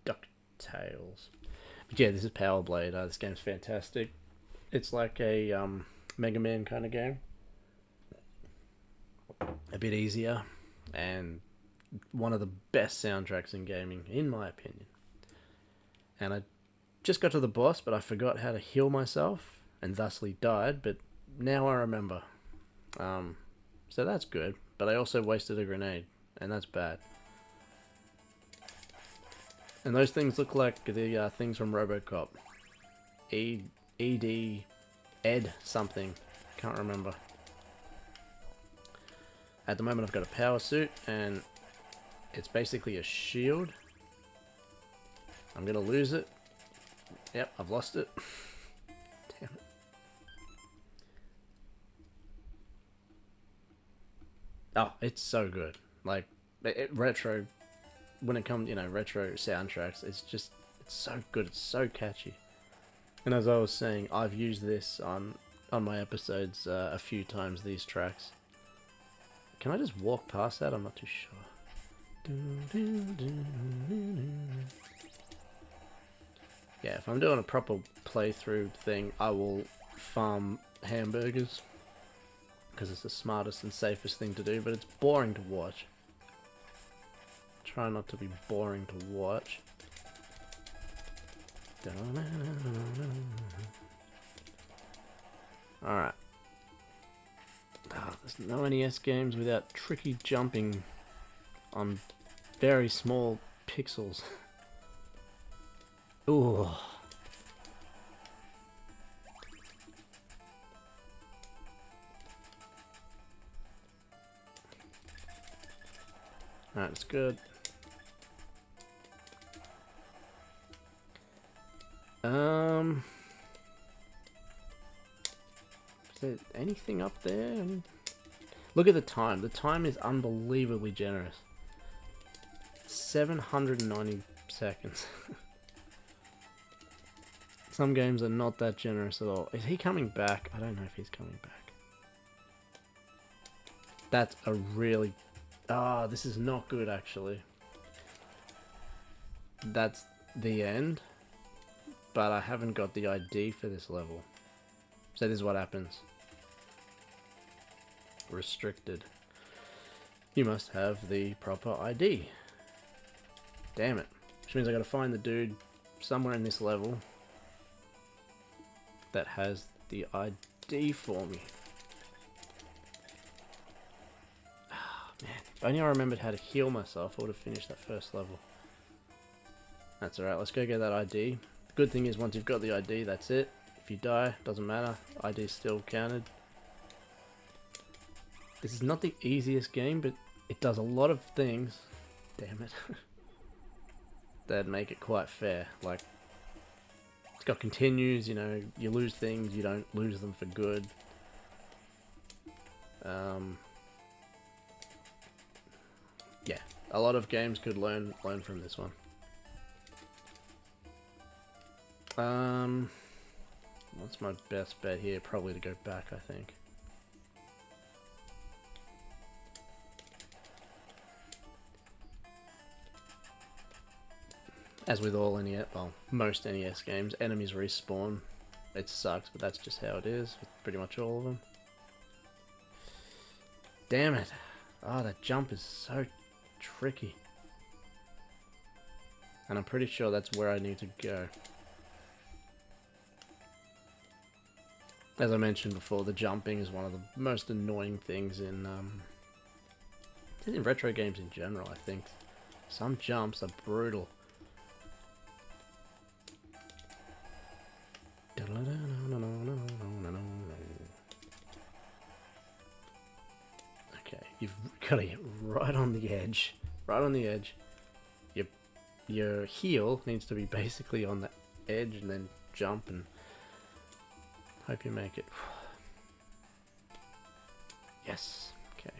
DuckTales. But yeah, this is Power Blade. This game's fantastic. It's like a Mega Man kind of game. A bit easier, and one of the best soundtracks in gaming, in my opinion. And I just got to the boss, but I forgot how to heal myself, and thusly died, but now I remember. So that's good. But I also wasted a grenade, and that's bad. And those things look like the things from RoboCop. Ed something. Can't remember. At the moment I've got a power suit, and it's basically a shield. I'm gonna lose it. Yep, I've lost it. Damn it. Oh, it's so good. Like, retro, when it comes, you know, retro soundtracks, it's so good, it's so catchy. And as I was saying, I've used this on my episodes a few times, these tracks. Can I just walk past that? I'm not too sure. Yeah, if I'm doing a proper playthrough thing, I will farm hamburgers. Because it's the smartest and safest thing to do, but it's boring to watch. Try not to be boring to watch. Alright. There's no NES games without tricky jumping on very small pixels. Ooh. Alright, it's good. Is there anything up there? Look at the time. The time is unbelievably generous. 790 seconds. Some games are not that generous at all. Is he coming back? I don't know if he's coming back. That's a really... Ah, this is not good, actually. That's the end. But I haven't got the ID for this level. So this is what happens. Restricted. You must have the proper ID. Damn it. Which means I gotta find the dude somewhere in this level that has the ID for me. Ah, man. If only I remembered how to heal myself, I would have finished that first level. That's alright, let's go get that ID. The good thing is once you've got the ID, that's it. If you die, doesn't matter. ID's still counted. This is not the easiest game, but it does a lot of things. Damn it. That make it quite fair. Like, it's got continues, you know, you lose things, you don't lose them for good. Yeah, a lot of games could learn from this one. What's my best bet here? Probably to go back, I think. As with all NES, well, most NES games, enemies respawn. It sucks, but that's just how it is with pretty much all of them. Damn it. Oh, that jump is so tricky. And I'm pretty sure that's where I need to go. As I mentioned before, the jumping is one of the most annoying things in retro games in general, I think. Some jumps are brutal. Okay, you've got to get right on the edge. Right on the edge. Your heel needs to be basically on the edge and then jump and hope you make it. Yes. Okay.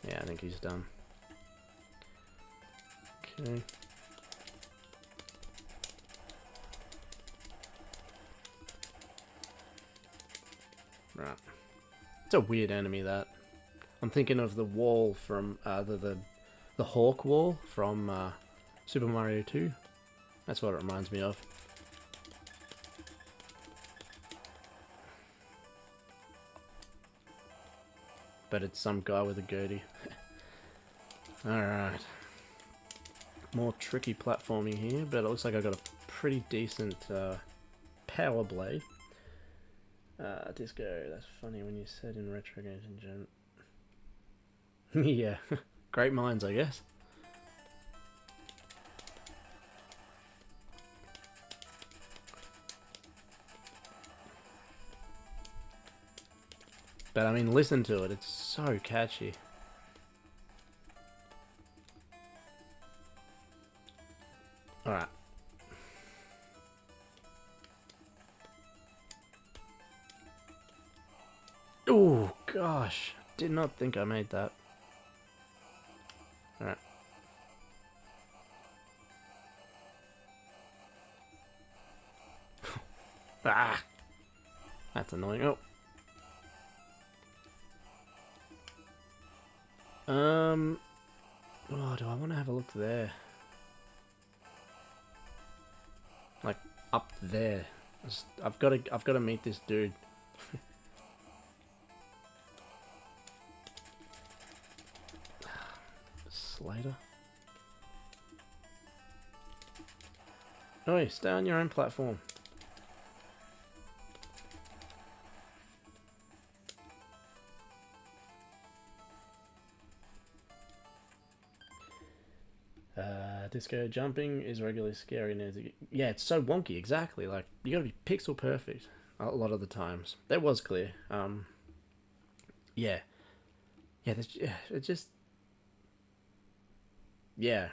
Yeah, I think he's done. Okay. Right. It's a weird enemy, that. I'm thinking of the wall from the Hawk wall from Super Mario 2. That's what it reminds me of. But it's some guy with a goatee. Alright. More tricky platforming here, but it looks like I've got a pretty decent power blade. Disco, that's funny when you said in retro games in general. Yeah, great minds, I guess. But I mean, listen to it, it's so catchy. Alright. Oh gosh, did not think I made that. Alright. Ah! That's annoying. Oh. Oh, do I want to have a look there? Like up there. I've got to meet this dude. Slater. Oh, stay on your own platform. Disco jumping is regularly scary. Yeah, it's so wonky, exactly. Like, you gotta be pixel perfect. a lot of the times. That was clear. Yeah. Yeah, it just... Yeah.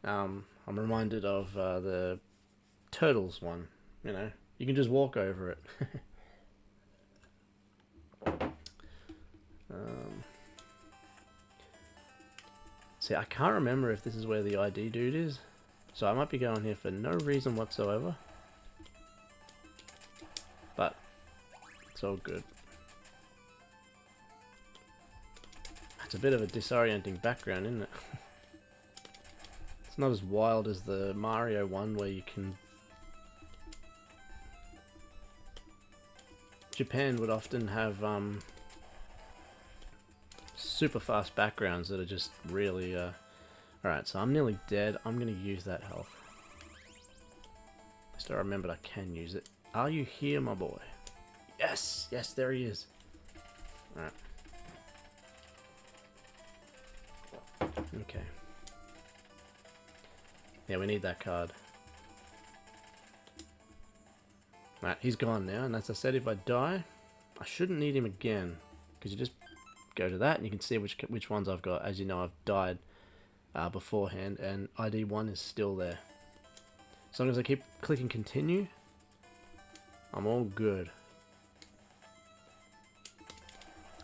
I'm reminded of the Turtles one, you know? You can just walk over it. um, see, I can't remember if this is where the ID dude is. So I might be going here for no reason whatsoever. But it's all good. It's a bit of a disorienting background, isn't it? It's not as wild as the Mario one where you can... Japan would often have super fast backgrounds that are just really... Alright, so I'm nearly dead. I'm going to use that health. At least I remembered I can use it. Are you here, my boy? Yes! Yes, there he is. Alright. Okay. Yeah, we need that card. Right, he's gone now, and as I said, if I die, I shouldn't need him again, because you just go to that and you can see which ones I've got. As you know, I've died beforehand, and ID 1 is still there. As long as I keep clicking continue, I'm all good.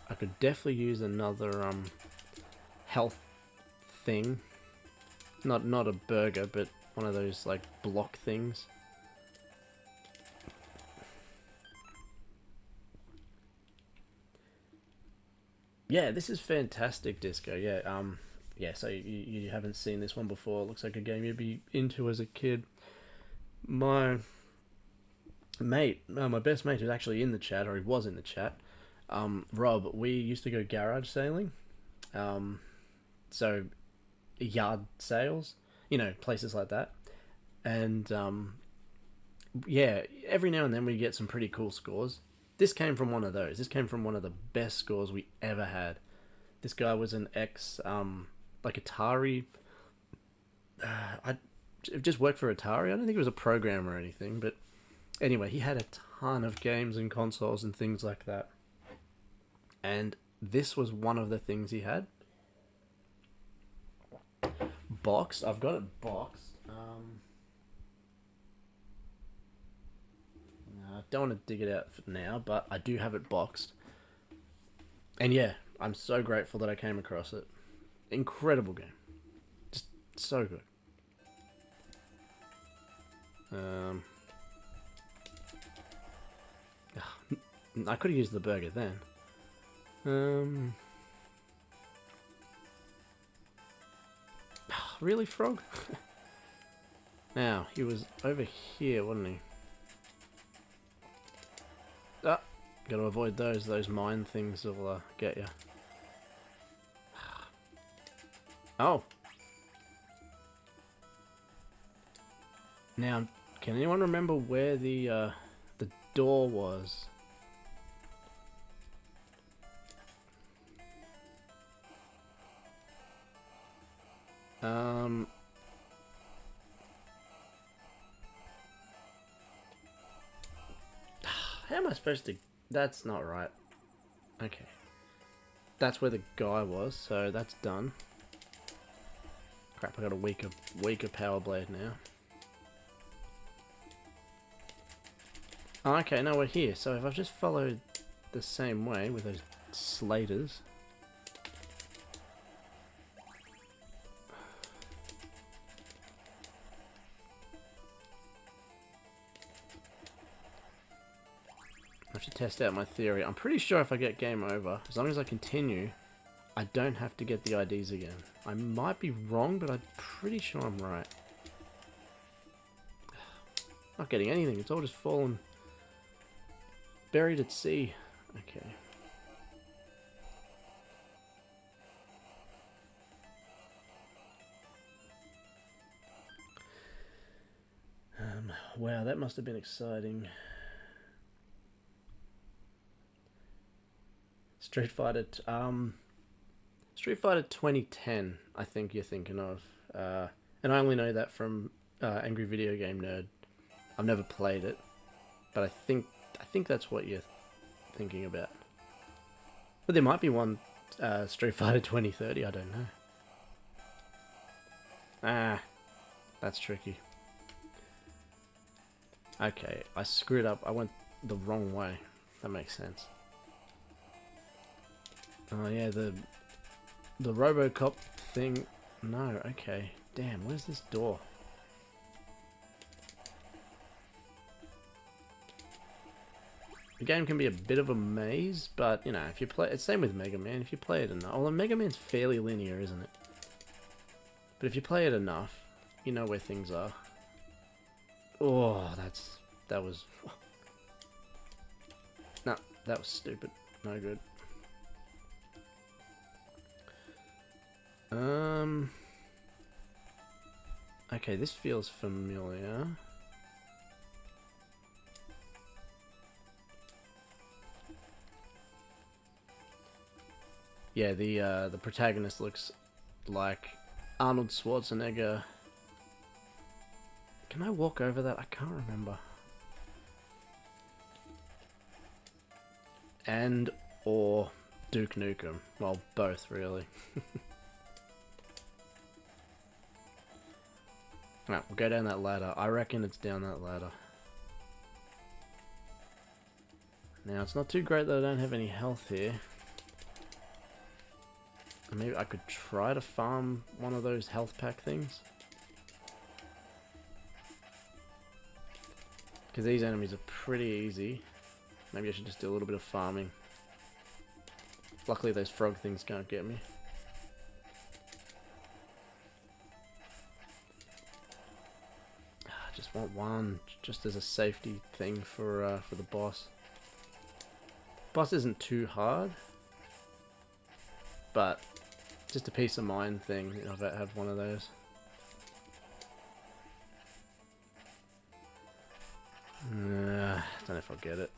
I could definitely use another health thing. Not a burger, but one of those like block things. Yeah, this is fantastic, Disco. Yeah, yeah. So you haven't seen this one before. It looks like a game you'd be into as a kid. My mate, my best mate, who's actually in the chat, or he was in the chat. Rob, we used to go garage sailing. So yard sales, you know, places like that. And yeah, every now and then we get some pretty cool scores. This came from one of those. This came from one of the best scores we ever had. This guy was an ex, like Atari. I just worked for Atari. I don't think he was a programmer or anything, but anyway, he had a ton of games and consoles and things like that. And this was one of the things he had. Boxed. I've got it boxed. I don't want to dig it out for now, but I do have it boxed. And yeah, I'm so grateful that I came across it. Incredible game. Just so good. I could have used the burger then. Really, Frog? Now, he was over here, wasn't he? Ah, gotta avoid those. Those mine things will get you. Oh! Now, can anyone remember where the door was? How am I supposed to... That's not right. Okay. That's where the guy was, so that's done. Crap, I got a weaker power blade now. Oh, okay, now we're here. So if I've just followed the same way with those slaters... I have to test out my theory. I'm pretty sure if I get game over, as long as I continue, I don't have to get the IDs again. I might be wrong, but I'm pretty sure I'm right. Not getting anything. It's all just fallen. Buried at sea. Okay. Wow, that must have been exciting. Street Fighter 2010, I think you're thinking of. And I only know that from Angry Video Game Nerd. I've never played it, but I think I think that's what you're thinking about. But there might be one Street Fighter 2030, I don't know. Ah, that's tricky. Okay, I screwed up. I went the wrong way. That makes sense. Oh yeah, the RoboCop thing. No, okay. Damn, where's this door? The game can be a bit of a maze, but you know, if you play, it's same with Mega Man. If you play it enough, well, Mega Man's fairly linear, isn't it? But if you play it enough, you know where things are. Oh, that was. No, that was stupid. No good. Okay, this feels familiar. Yeah, the protagonist looks like Arnold Schwarzenegger. Can I walk over that? I can't remember. And or Duke Nukem. Well, both really. Alright, we'll go down that ladder. I reckon it's down that ladder. Now, it's not too great that I don't have any health here. Maybe I could try to farm one of those health pack things. Because these enemies are pretty easy. Maybe I should just do a little bit of farming. Luckily those frog things can't get me. I just want one, just as a safety thing for the boss. Boss isn't too hard, but just a peace of mind thing. You know, I've had one of those. Don't know if I'll get it.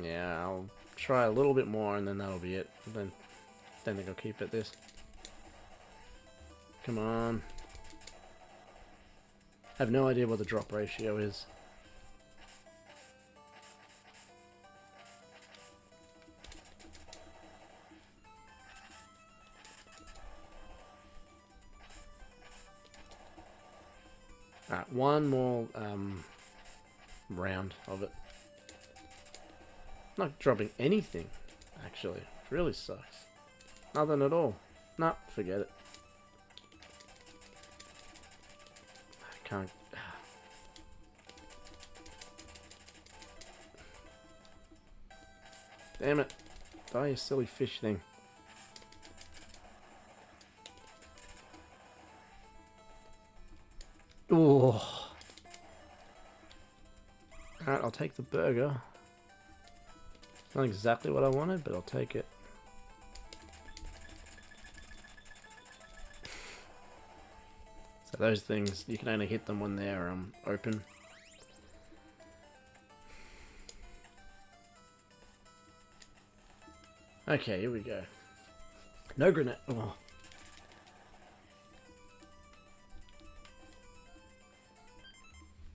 Yeah, I'll try a little bit more and then that'll be it. Then, don't think I'll keep at this. Come on. I have no idea what the drop ratio is. Alright, one more round of it. Not dropping anything, actually. It really sucks. Nothing at all. Nah, forget it. I can't. Damn it. Die, you silly fish thing. Oh. Alright, I'll take the burger. Not exactly what I wanted, but I'll take it. So those things, you can only hit them when they're open. Okay, here we go. No grenade. Oh.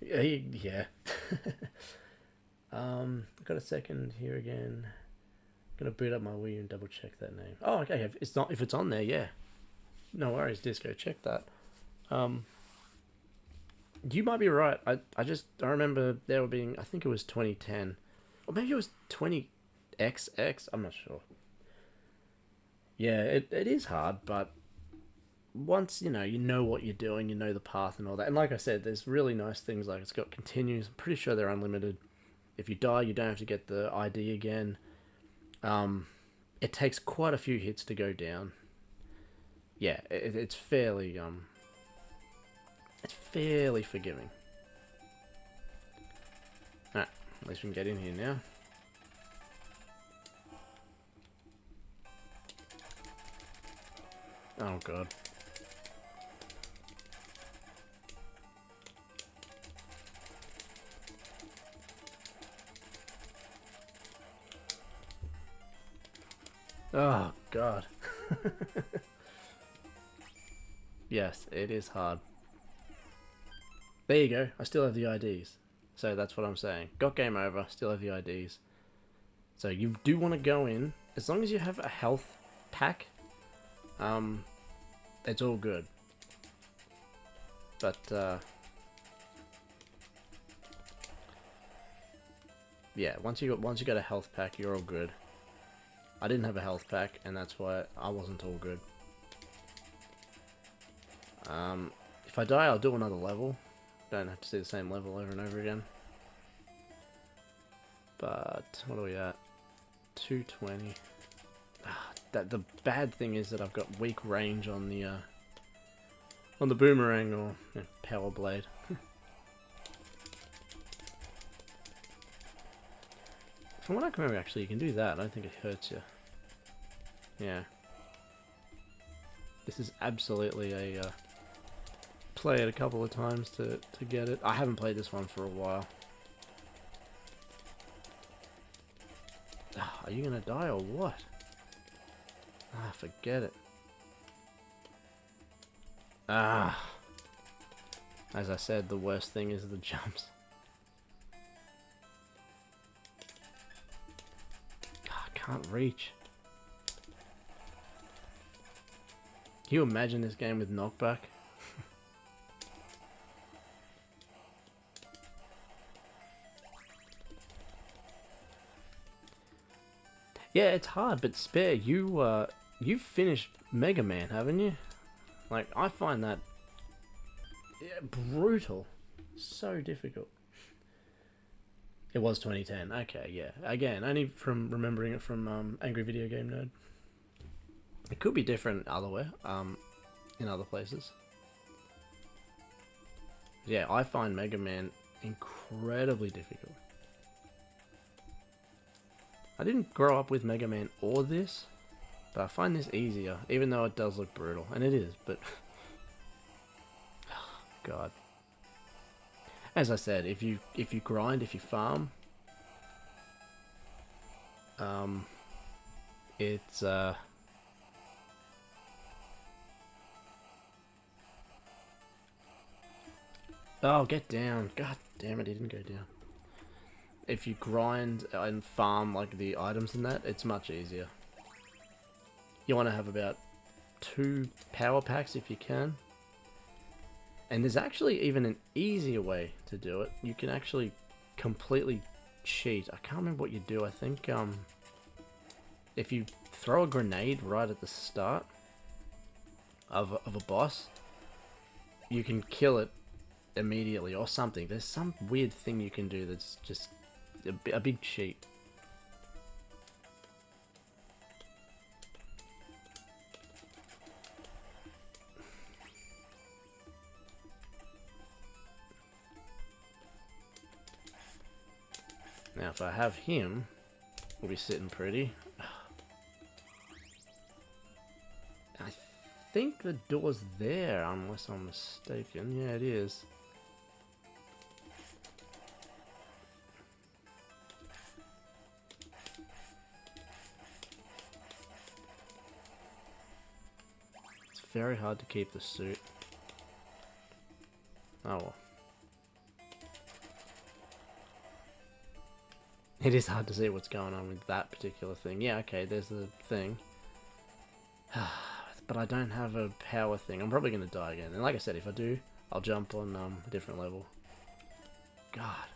Yeah. I've got a second here again. Gonna boot up my Wii and double check that name. Oh, okay. If it's on there, yeah. No worries, Disco. Check that. You might be right. I remember there being. I think it was 2010, or maybe it was 20XX. I'm not sure. Yeah, it is hard, but once you know what you're doing, you know the path and all that. And like I said, there's really nice things like it's got continues. I'm pretty sure they're unlimited. If you die, you don't have to get the ID again. It takes quite a few hits to go down. Yeah, it's fairly forgiving. Alright, at least we can get in here now. Oh god. Oh god. Yes, it is hard. There you go. I still have the IDs. So that's what I'm saying. Got game over. Still have the IDs. So you do want to go in. As long as you have a health pack, it's all good. But, yeah, once you got a health pack, you're all good. I didn't have a health pack, and that's why I wasn't all good. If I die, I'll do another level. Don't have to see the same level over and over again. But what are we at? 220. The bad thing is that I've got weak range on the boomerang or power blade. From what I can remember, actually, you can do that. I don't think it hurts you. Yeah. This is absolutely a play it a couple of times to get it. I haven't played this one for a while. Are you gonna die or what? Forget it. As I said, the worst thing is the jumps. I can't reach. Can you imagine this game with knockback? Yeah, it's hard, but Spare, you've finished Mega Man, haven't you? Like, I find that brutal. So difficult. It was 2010. Okay, yeah. Again, only from remembering it from Angry Video Game Nerd. It could be different otherwhere, in other places. Yeah, I find Mega Man incredibly difficult. I didn't grow up with Mega Man or this, but I find this easier, even though it does look brutal, and it is, but God. As I said, if you grind, if you farm, it's oh, get down. God damn it, he didn't go down. If you grind and farm like the items in that, it's much easier. You want to have about 2 power packs if you can. And there's actually even an easier way to do it. You can actually completely cheat. I can't remember what you do. I think if you throw a grenade right at the start of a boss, you can kill it immediately or something. There's some weird thing you can do that's just a big cheat. Now if I have him, we'll be sitting pretty. I think the door's there, unless I'm mistaken. Yeah, it is. It's very hard to keep the suit. Oh well. It is hard to see what's going on with that particular thing. Yeah, okay, there's the thing. But I don't have a power thing. I'm probably going to die again. And like I said, if I do, I'll jump on a different level. God.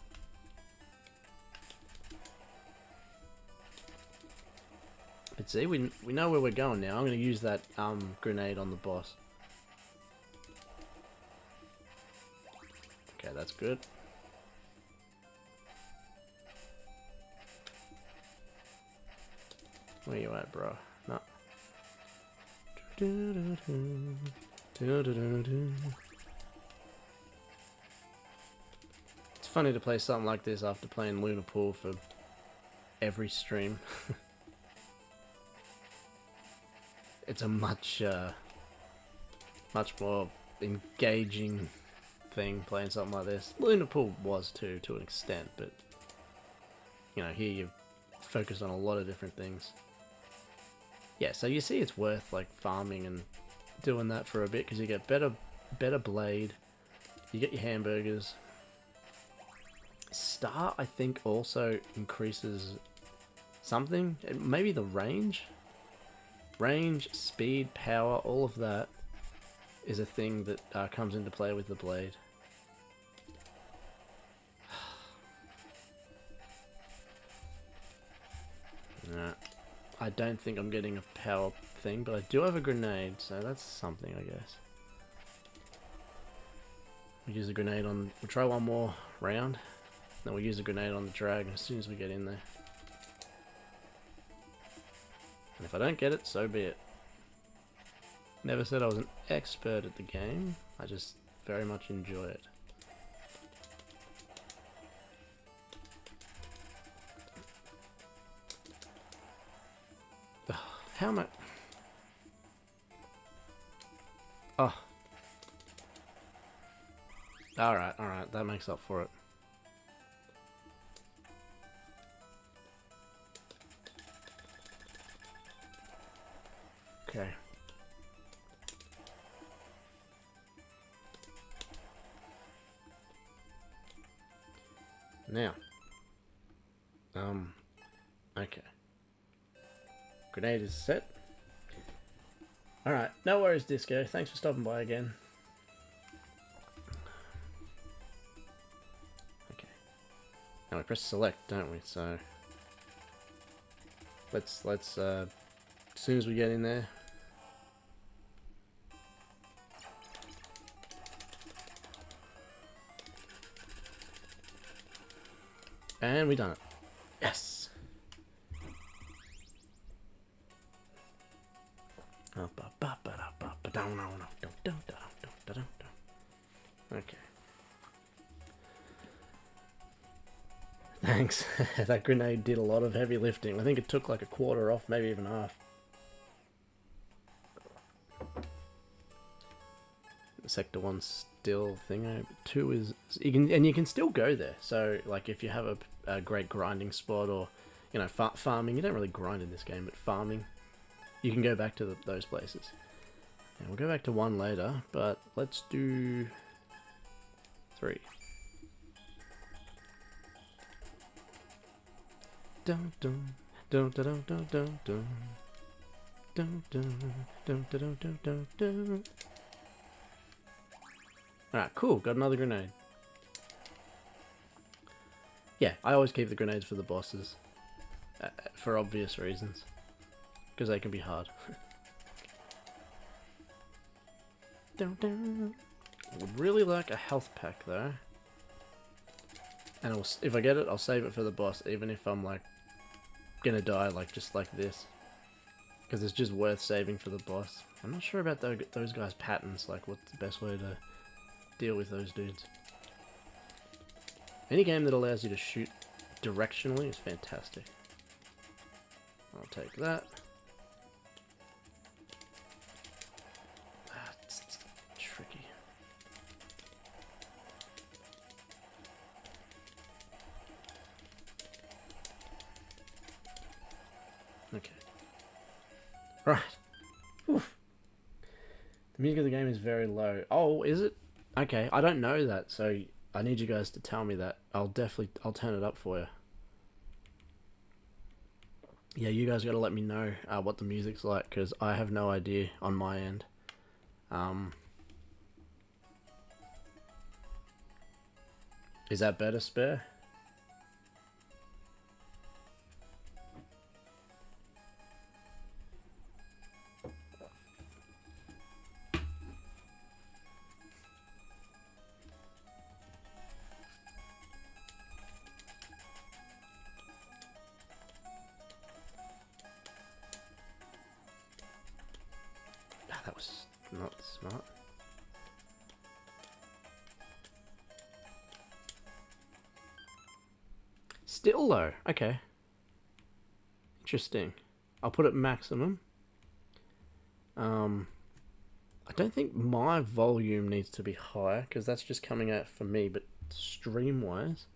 But see, we know where we're going now. I'm going to use that grenade on the boss. Okay, that's good. Where you at, bro? No. It's funny to play something like this after playing Lunar Pool for every stream. It's a much more engaging thing playing something like this. Lunar Pool was too, to an extent, but you know, here you focus on a lot of different things. Yeah, so you see it's worth like farming and doing that for a bit because you get better blade, You get your hamburgers. Star, I think, also increases something. Maybe the range? Range, speed, power, all of that is a thing that comes into play with the blade. Nah, I don't think I'm getting a power thing, but I do have a grenade, so that's something, I guess. We'll use a grenade on... We'll try one more round. Then we'll use a grenade on the dragon as soon as we get in there. And if I don't get it, so be it. Never said I was an expert at the game. I just very much enjoy it. How am I... Oh. Alright, that makes up for it. Okay. Now. Okay. Grenade is set. Alright, no worries, Disco. Thanks for stopping by again. Okay. Now we press select, don't we? So let's as soon as we get in there. And we done it. Yes. Okay. Thanks. That grenade did a lot of heavy lifting. I think it took like a quarter off, maybe even half. Sector 1 still thing. 2 is you can still go there. So like if you have a great grinding spot, or you know, farming. You don't really grind in this game, but farming, you can go back to those places. And we'll go back to 1 later, but let's do 3. Dun dun dun dun dun dun dun dun dun dun dun dun dun dun. Alright, cool, got another grenade. Yeah, I always keep the grenades for the bosses. For obvious reasons. Because they can be hard. Would really like a health pack though. And if I get it, I'll save it for the boss, even if I'm like gonna die like just like this. Because it's just worth saving for the boss. I'm not sure about those guys' patterns, like what's the best way to deal with those dudes. Any game that allows you to shoot directionally is fantastic. I'll take that. That's tricky. Okay. Right. Oof. The music of the game is very low. Oh, is it? Okay, I don't know that, so I need you guys to tell me that. I'll turn it up for you. Yeah, you guys gotta let me know what the music's like, because I have no idea on my end. Is that better, Spare? That was not smart. Still low. Okay. Interesting. I'll put it maximum. I don't think my volume needs to be higher, because that's just coming out for me, but stream-wise.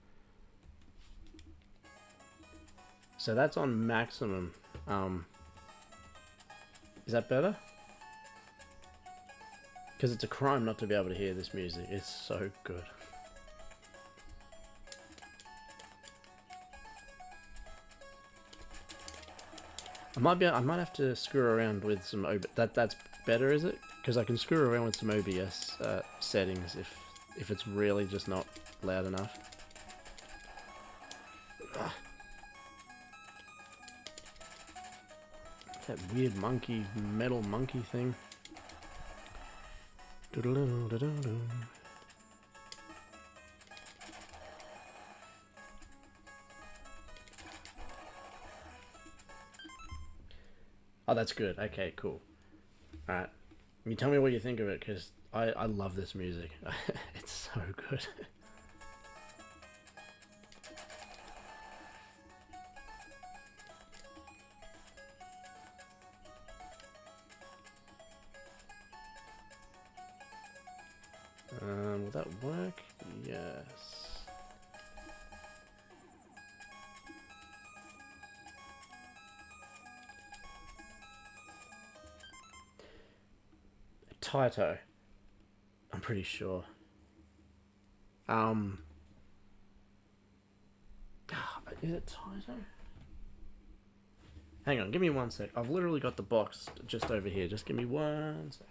So that's on maximum. Is that better? Because it's a crime not to be able to hear this music. It's so good. I might have to screw around with some that's better, is it? Because I can screw around with some OBS settings if it's really just not loud enough. Ugh. That weird monkey, metal monkey thing. Oh, that's good. Okay, cool. Alright. You tell me what you think of it, because I love this music. It's so good. Will that work? Yes. Taito. I'm pretty sure. Is it Taito? Hang on, give me 1 sec. I've literally got the box just over here. Just give me 1 sec.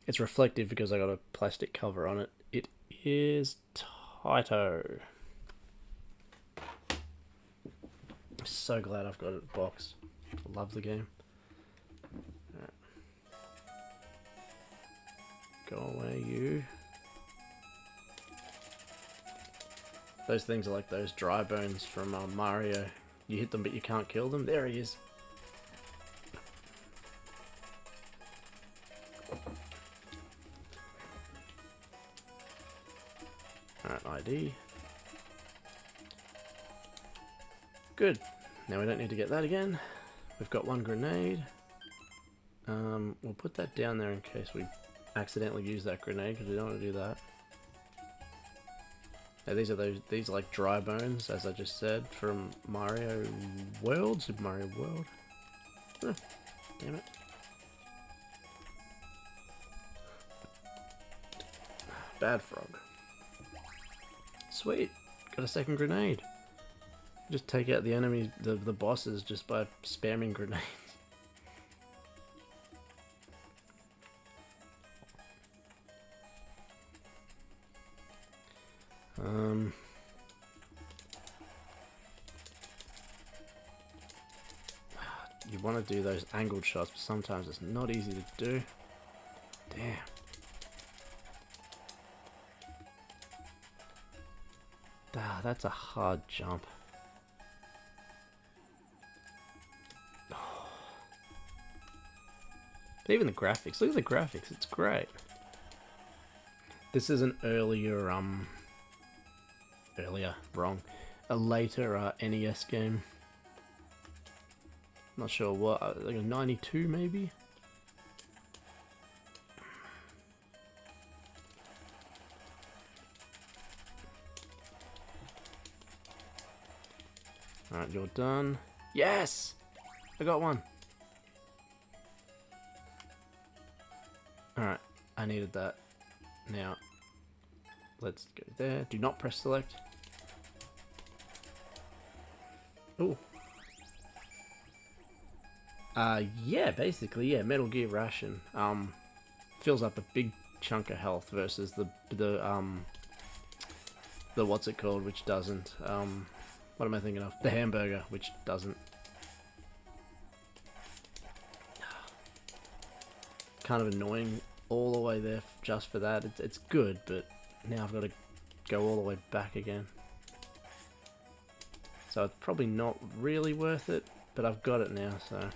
It's reflective because I got a plastic cover on it. It is Taito. So glad I've got it boxed. Love the game. Right. Go away, you. Those things are like those dry bones from Mario. You hit them but you can't kill them. There he is. Alright, ID. Good. Now we don't need to get that again. We've got 1 grenade. We'll put that down there in case we accidentally use that grenade, because we don't want to do that. Now these are like dry bones, as I just said, from Mario World, Super Mario World. Oh, damn it. Bad frog. Sweet, got a 2nd grenade. Just take out the enemies, the bosses, just by spamming grenades. You want to do those angled shots, but sometimes it's not easy to do. Damn. Ah, that's a hard jump. But even the graphics, look at the graphics, it's great. This is an a later NES game. Not sure what, like a 92 maybe? Alright, you're done. Yes! I got one. Alright, I needed that. Now, let's go there. Do not press select. Ooh. Yeah, basically, yeah, Metal Gear Ration. Fills up a big chunk of health versus the what's it called, which doesn't. What am I thinking of? The hamburger, which doesn't. Kind of annoying all the way there just for that. It's good, but now I've got to go all the way back again. So it's probably not really worth it, but I've got it now, so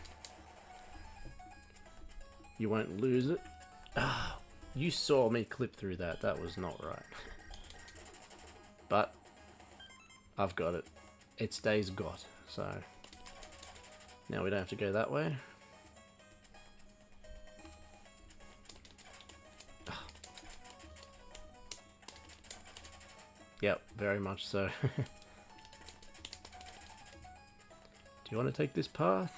you won't lose it. Ah, you saw me clip through that. That was not right. But I've got it. it stays got. So now we don't have to go that way. Yep, very much so. Do you want to take this path?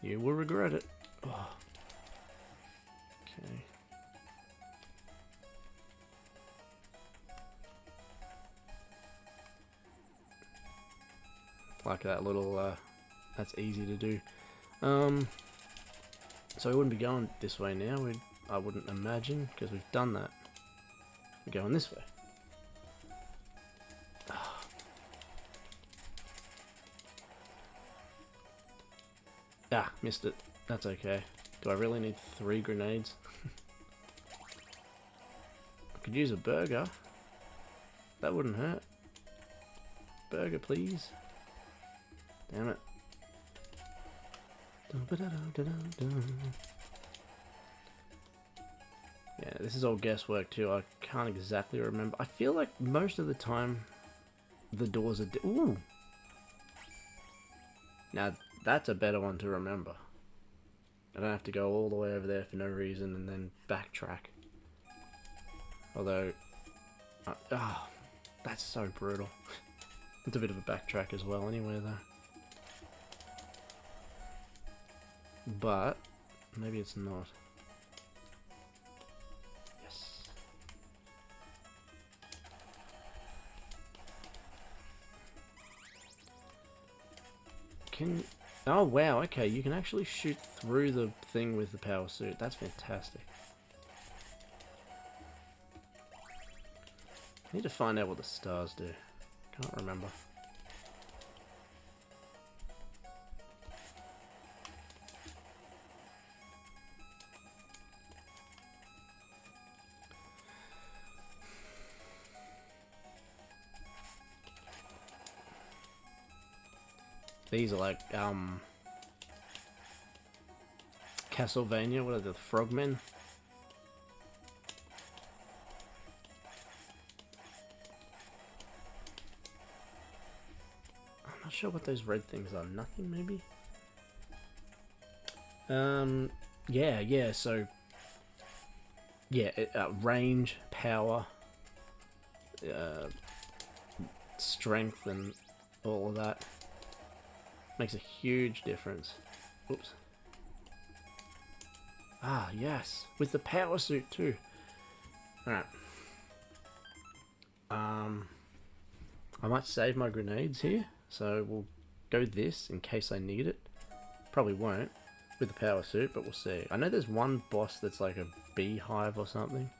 You will regret it. Oh. Okay. Like that little, that's easy to do. So we wouldn't be going this way now, I wouldn't imagine, because we've done that. We're going this way. Ah, missed it. That's okay. Do I really need 3 grenades? I could use a burger. That wouldn't hurt. Burger, please. Damn it. Yeah, this is all guesswork too. I can't exactly remember. I feel like most of the time the doors are... Ooh! Now, that's a better one to remember. I don't have to go all the way over there for no reason and then backtrack. Although... that's so brutal. It's a bit of a backtrack as well anyway, though. But maybe it's not. Yes. Oh wow, okay, you can actually shoot through the thing with the power suit. That's fantastic. I need to find out what the stars do. Can't remember. These are like, Castlevania, what are the frogmen? I'm not sure what those red things are. Nothing, maybe? Yeah, so... Yeah, range, power, strength, and all of that. Makes a huge difference. Oops. Ah, yes. With the power suit too. Alright. I might save my grenades here. So we'll go this in case I need it. Probably won't with the power suit, but we'll see. I know there's one boss that's like a beehive or something.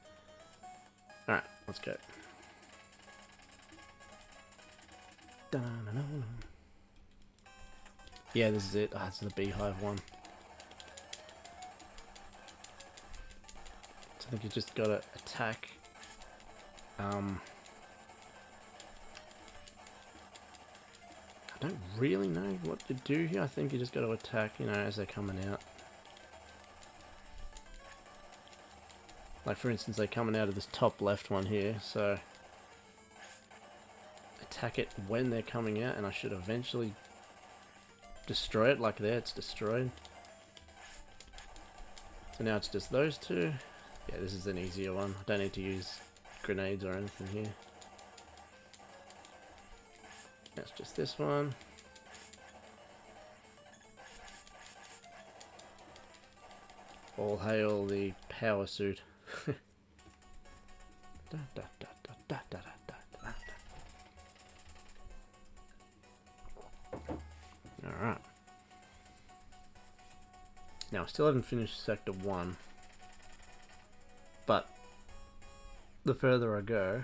Alright, let's go. Da-na-na-na. Yeah, this is it. Ah, it's the beehive one. So I think you just gotta attack. I don't really know what to do here. I think you just gotta attack, you know, as they're coming out. Like for instance, they're coming out of this top left one here, so attack it when they're coming out, and I should eventually destroy it. Like there, it's destroyed. So now it's just those two. Yeah, this is an easier one. I don't need to use grenades or anything here. That's just this one. All hail the power suit. Alright. Now, I still haven't finished Sector 1. But the further I go,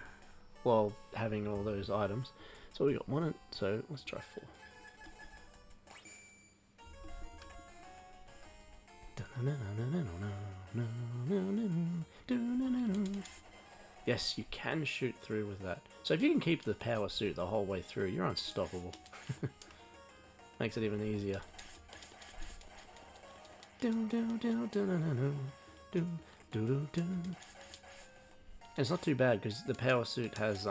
while having all those items, so we got one, so let's try 4. Yes, you can shoot through with that. So if you can keep the power suit the whole way through, you're unstoppable. Makes it even easier. And it's not too bad because the power suit has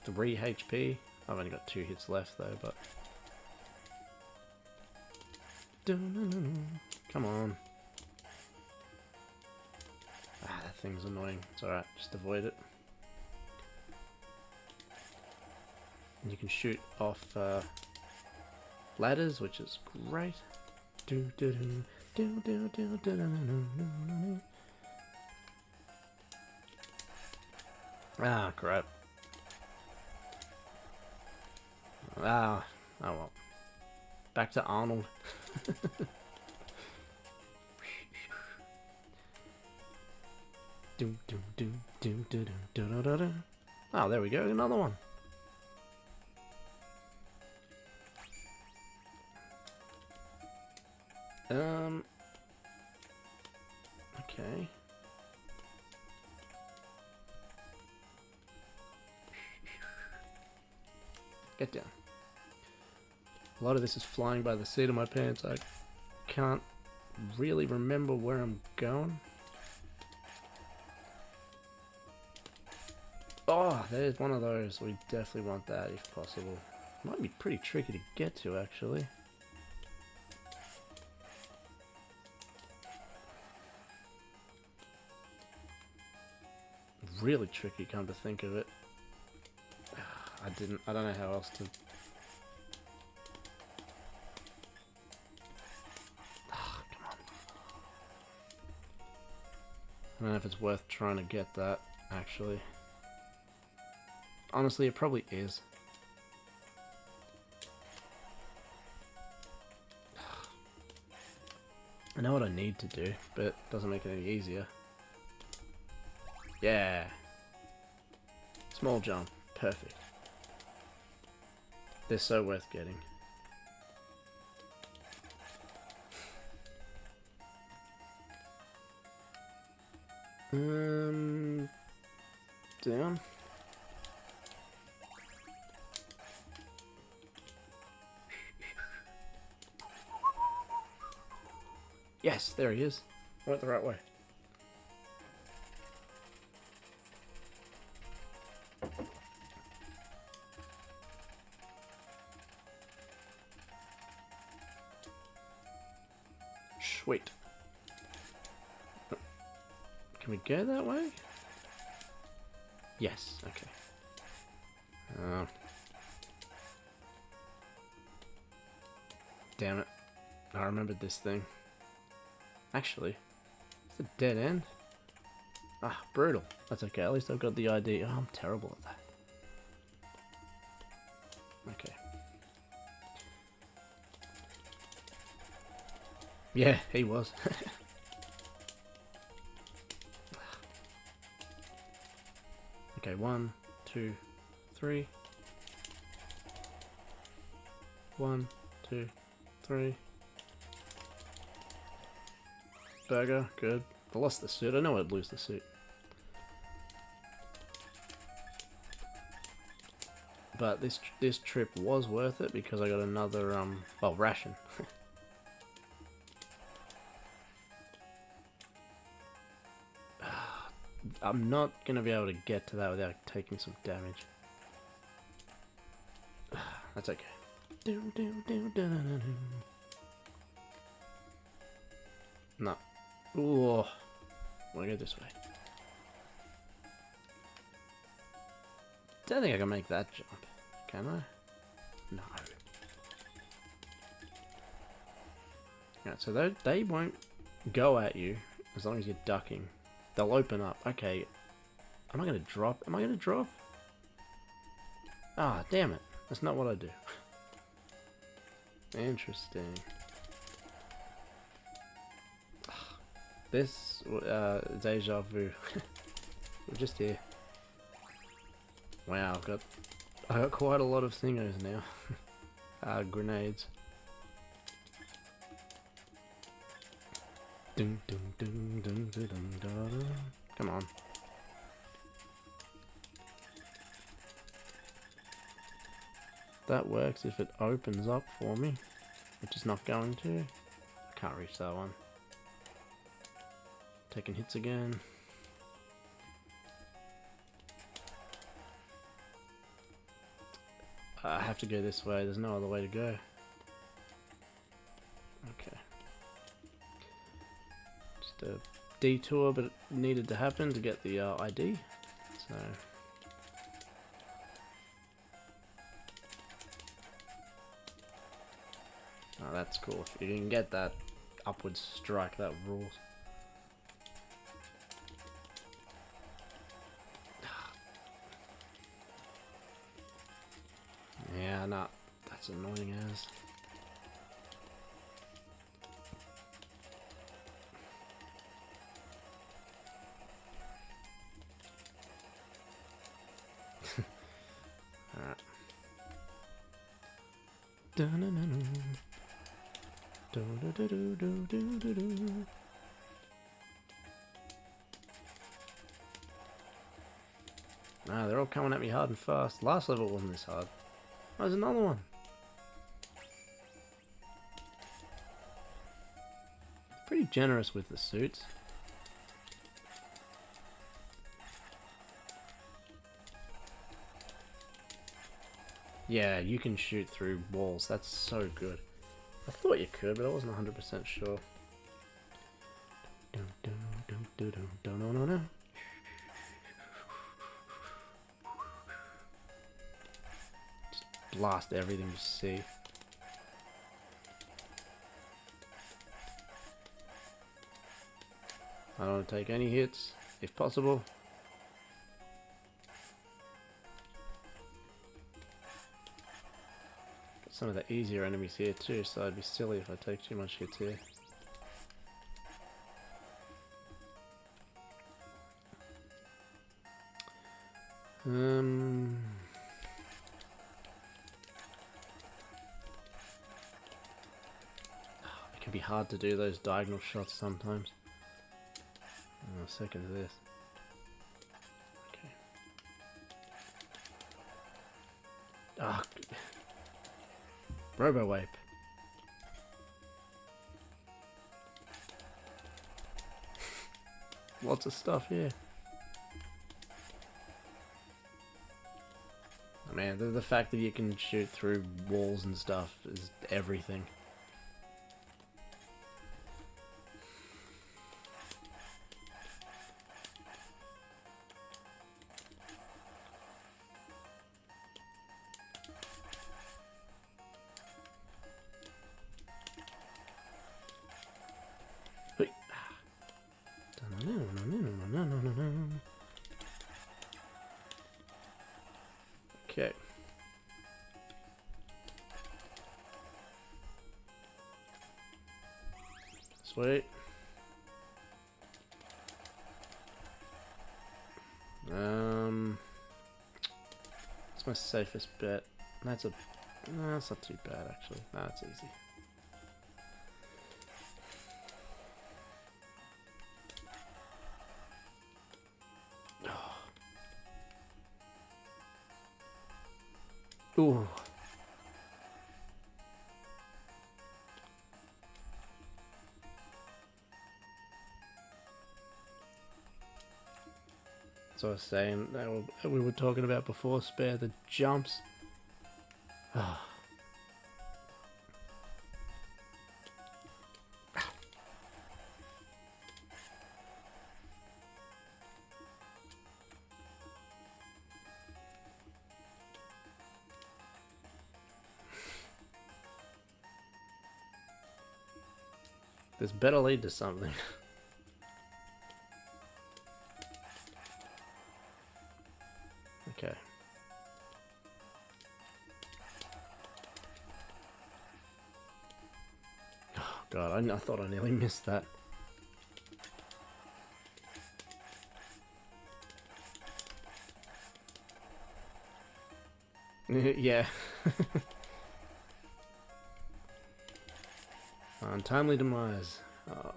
3 HP, I've only got 2 hits left though, but... Come on. Ah, that thing's annoying. It's alright, just avoid it. And you can shoot off ladders, which is great. Ah, crap. Ah, oh well. Back to Arnold. Oh, there we go, another one. Okay. Get down. A lot of this is flying by the seat of my pants. I can't really remember where I'm going. Oh, there's one of those. We definitely want that if possible. Might be pretty tricky to get to, actually. Really tricky, come to think of it. I don't know how else to... Oh, come on. I don't know if it's worth trying to get that, actually. Honestly, it probably is. I know what I need to do, but it doesn't make it any easier. Yeah. Small jump. Perfect. They're so worth getting. Down. Yes, there he is. I went the right way. Sweet. Can we go that way? Yes, okay. Damn it. I remembered this thing. Actually, it's a dead end. Ah, brutal. That's okay, at least I've got the ID. Oh, I'm terrible at that. Okay. Yeah, he was. Okay, 1, 2, 3. 1, 2, 3. Burger, good. I lost the suit. I know I'd lose the suit. But this trip was worth it because I got another well, ration. I'm not gonna be able to get to that without taking some damage. That's okay. No. Ooh. Wanna go this way. Don't think I can make that jump. Can I? No. Alright, so they won't go at you as long as you're ducking. They'll open up. Okay. Am I gonna drop? Am I gonna drop? Ah, damn it. That's not what I do. Interesting. This, deja vu. We're just here. Wow, I got quite a lot of thingos now. Grenades. Dun, dun, dun, dun, dun, dun, dun, dun. Come on. That works if it opens up for me, which is not going to. I can't reach that one. Taking hits again. I have to go this way. There's no other way to go. Okay. Just a detour, but it needed to happen to get the ID. So. Oh, that's cool. If you can get that upward strike, that rules. Yeah, nah, that's annoying as. Alright. Ah, they're all coming at me hard and fast. Last level wasn't this hard. Oh, there's another one. Pretty generous with the suits. Yeah, you can shoot through walls. That's so good. I thought you could, but I wasn't 100% sure. Just blast everything you see. I don't want to take any hits, if possible. Got some of the easier enemies here too, so I'd be silly if I take too much hits here. It can be hard to do those diagonal shots sometimes. Oh, second to this. Okay. Ah, Robo-Wipe. Lots of stuff here. Oh, man, the fact that you can shoot through walls and stuff is everything. Okay. Sweet. It's my safest bet. That's a. No, that's not too bad actually. No, it's easy. Ooh. So I was saying, we were talking about before, spare the jumps. This better lead to something. Okay. Oh god, I thought I nearly missed that. Yeah. Untimely demise. Oh.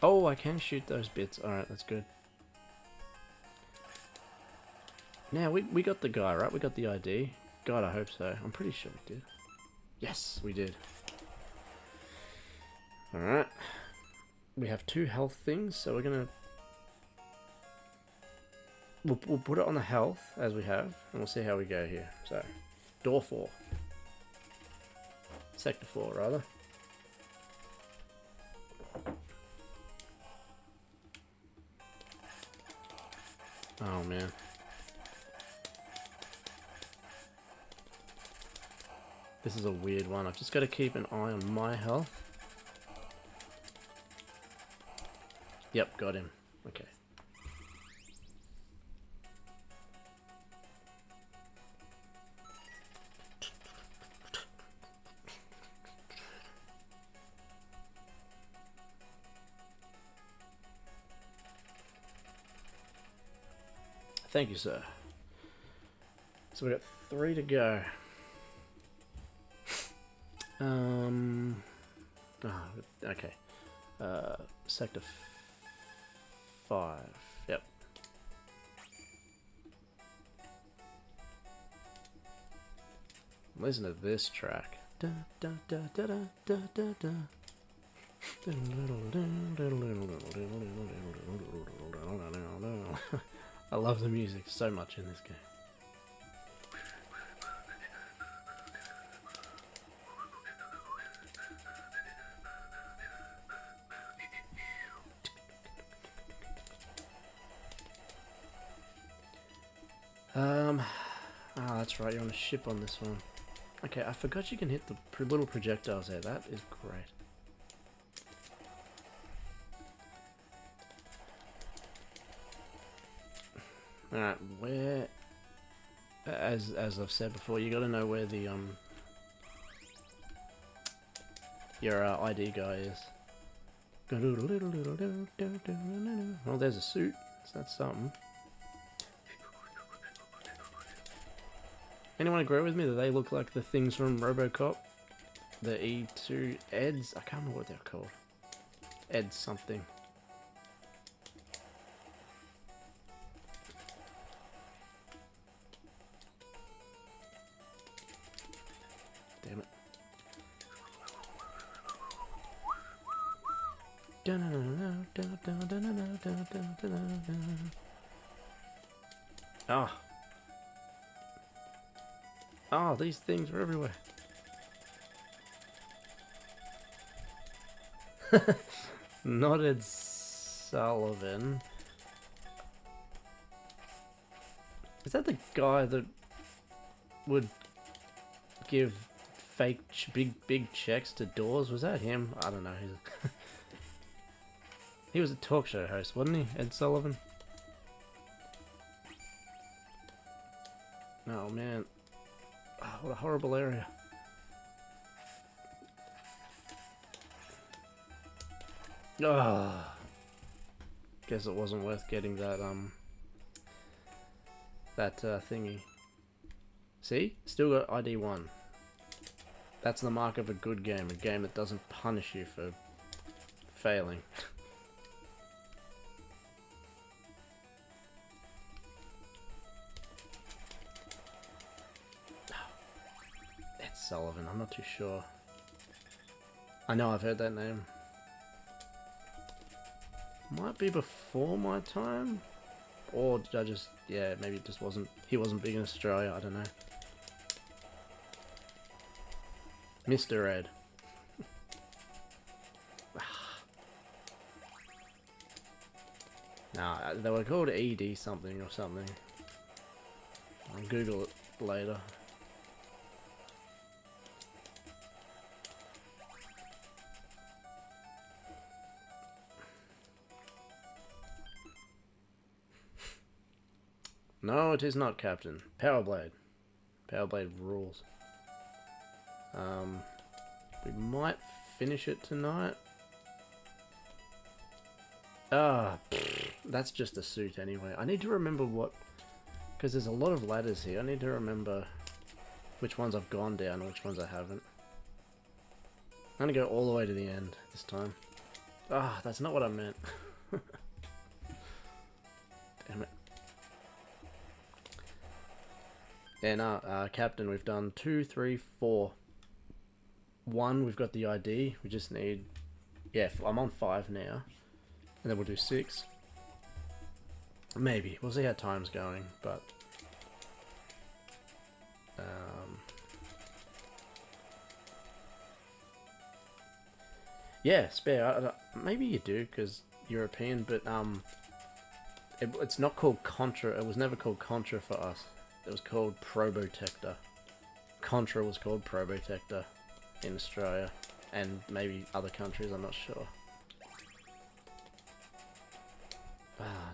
Oh, I can shoot those bits. Alright, that's good. Now, we got the guy, right? We got the ID. God, I hope so. I'm pretty sure we did. Yes, we did. Alright. We have 2 health things, so we're gonna we'll put it on the health as we have, and we'll see how we go here. So, door 4. Sector 4, rather. Oh, man. This is a weird one. I've just got to keep an eye on my health. Yep, got him. Okay. Thank you, sir. So we got 3 to go. Okay. Sector 5. Yep. Listen to this track. Da, da, da, da, da, da, da. I love the music so much in this game. That's right, you're on a ship on this one. Okay, I forgot you can hit the little projectiles there. That is great. Alright, where... As I've said before, you gotta know where the, your ID guy is. Oh, there's a suit. So that's something. Anyone agree with me that they look like the things from RoboCop? The E2 Eds? I can't remember what they're called. Eds something. Damn it. Ah. Oh, these things are everywhere. Not Ed Sullivan. Is that the guy that would give fake big checks to doors? Was that him? I don't know. He was a talk show host, wasn't he? Ed Sullivan. Oh man. Oh, what a horrible area. Ah, guess it wasn't worth getting that thingy. See, still got ID 1. That's the mark of a good game, a game that doesn't punish you for failing. Sullivan, I'm not too sure. I know I've heard that name. Might be before my time? Or did I just, yeah, maybe it just wasn't, he wasn't big in Australia, I don't know. Mr. Ed. Nah, they were called ED something or something. I'll Google it later. No, it is not, Captain. Powerblade. Powerblade rules. We might finish it tonight. That's just a suit anyway. I need to remember what... Because there's a lot of ladders here. I need to remember which ones I've gone down and which ones I haven't. I'm going to go all the way to the end this time. That's not what I meant. Damn it. Yeah, no, Captain, we've done 2, 3, 4. 1, we've got the ID. We just need... Yeah, I'm on 5 now. And then we'll do 6. Maybe. We'll see how time's going, but... yeah, spare. Maybe you do, because European, but it's not called Contra. It was never called Contra for us. It was called Probotector. Contra was called Probotector in Australia, and maybe other countries, I'm not sure. Ah,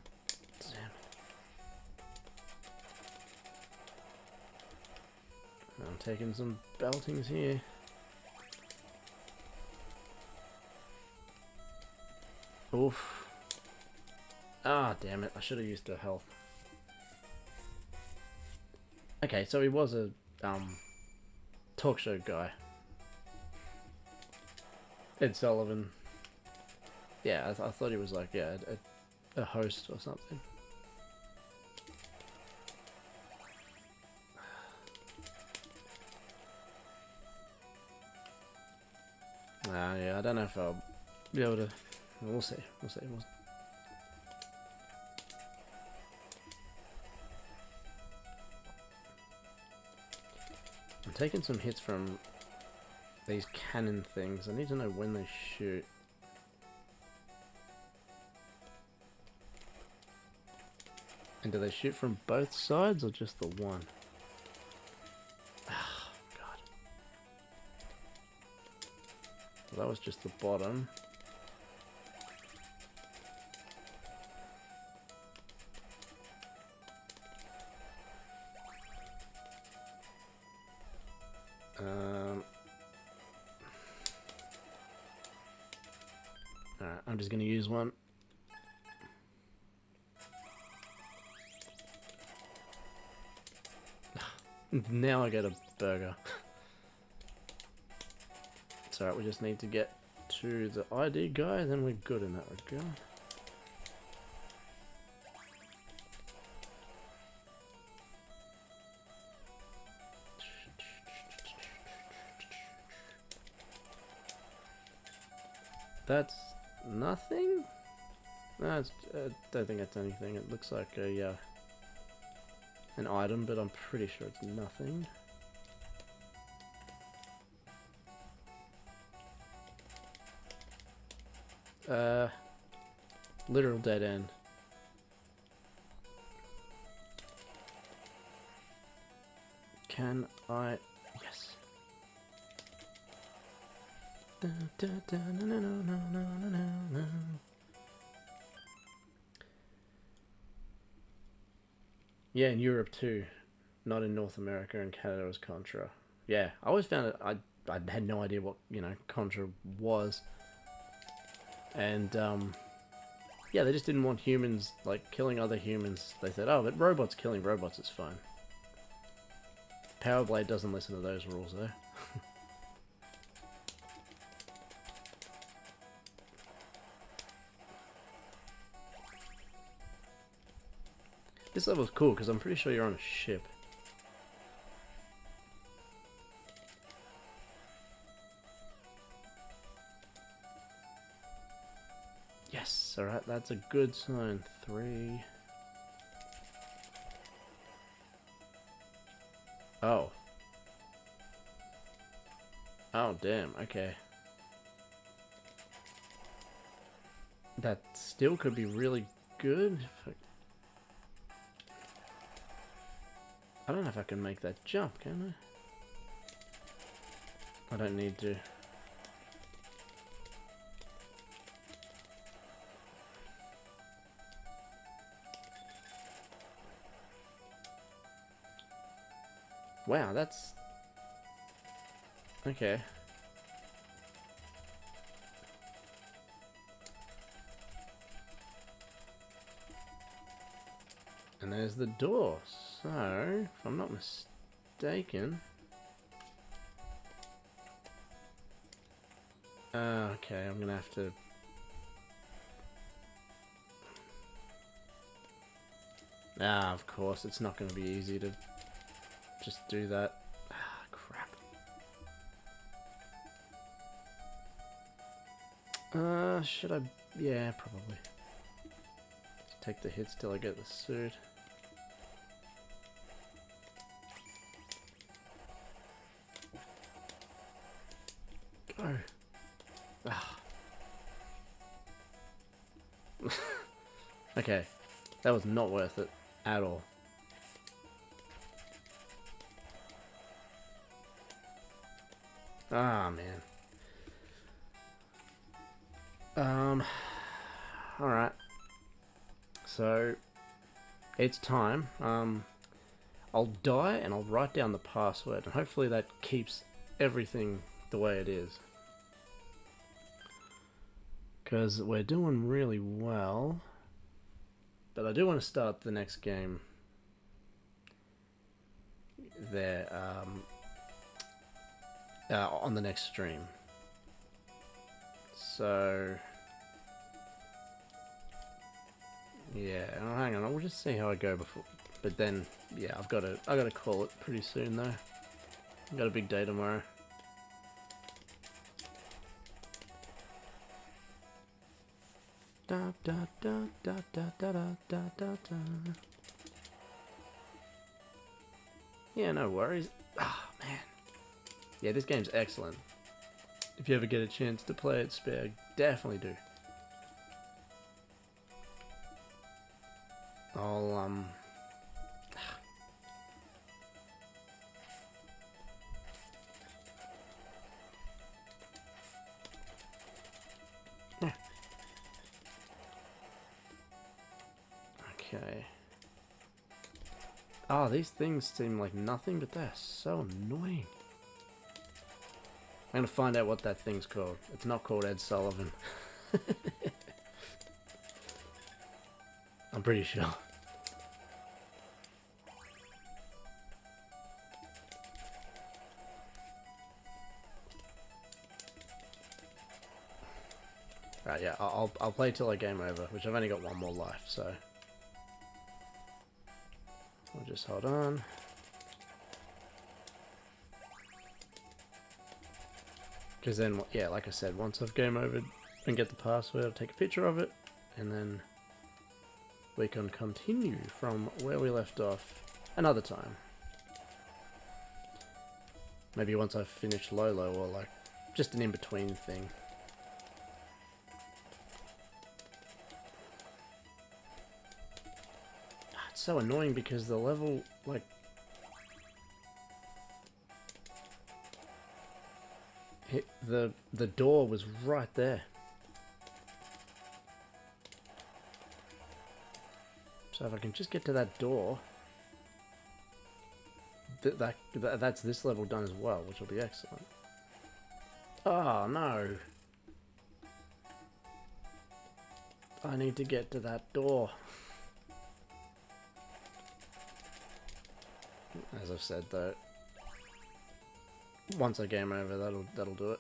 damn. I'm taking some beltings here. Oof. Ah, damn it. I should have used the health. Okay, so he was a talk show guy. Ed Sullivan. Yeah, I thought he was like, yeah, a host or something. Yeah, I don't know if I'll be able to. We'll see. We'll see. I'm taking some hits from these cannon things. I need to know when they shoot. And do they shoot from both sides or just the one? Oh, God. Well, that was just the bottom. Alright, I'm just going to use one. Now I get a burger. It's alright, we just need to get to the ID guy, then we're good in that regard. That's nothing? No, I don't think that's anything. It looks like a an item, but I'm pretty sure it's nothing. Literal dead end. Can I? Yes. Yeah, in Europe too, not in North America and Canada was Contra. Yeah, I always found it. I had no idea what Contra was, and yeah, they just didn't want humans like killing other humans. They said, oh, but robots killing robots is fine. Power Blade doesn't listen to those rules though. This level's cool because I'm pretty sure you're on a ship. Yes, alright, that's a good sign. 3. Oh. Oh, damn, okay. That still could be really good. I don't know if I can make that jump, can I? I don't need to. Wow, that's... okay. And there's the door. So, if I'm not mistaken... okay, I'm gonna have to... of course, it's not gonna be easy to just do that. Crap. Should I... yeah, probably. Let's take the hits till I get the suit. Go. Ah. Okay, that was not worth it at all. Ah, man. Alright. So, it's time. I'll die and I'll write down the password, and hopefully that keeps everything the way it is. Because we're doing really well. But I do want to start the next game there, on the next stream. So, yeah, hang on, I'll just see how I go before. But then, yeah, I gotta call it pretty soon though. I've got a big day tomorrow. Da da da da da da da da da. Yeah, no worries. Ah, man. Yeah, this game's excellent. If you ever get a chance to play it, Spare, definitely do. I'll, Okay. Oh, these things seem like nothing, but they're so annoying. I'm gonna find out what that thing's called. It's not called Ed Sullivan. I'm pretty sure. Right, yeah, I'll play till I game over, which I've only got one more life, so we'll just hold on. Because then, yeah, like I said, once I've game over and get the password, I'll take a picture of it, and then we can continue from where we left off another time. Maybe once I've finished Lolo, or like just an in-between thing. It's so annoying because the level, like, the door was right there. So if I can just get to that door, that's this level done as well, which will be excellent. Oh no! I need to get to that door. As I've said though, once I game over, that'll do it.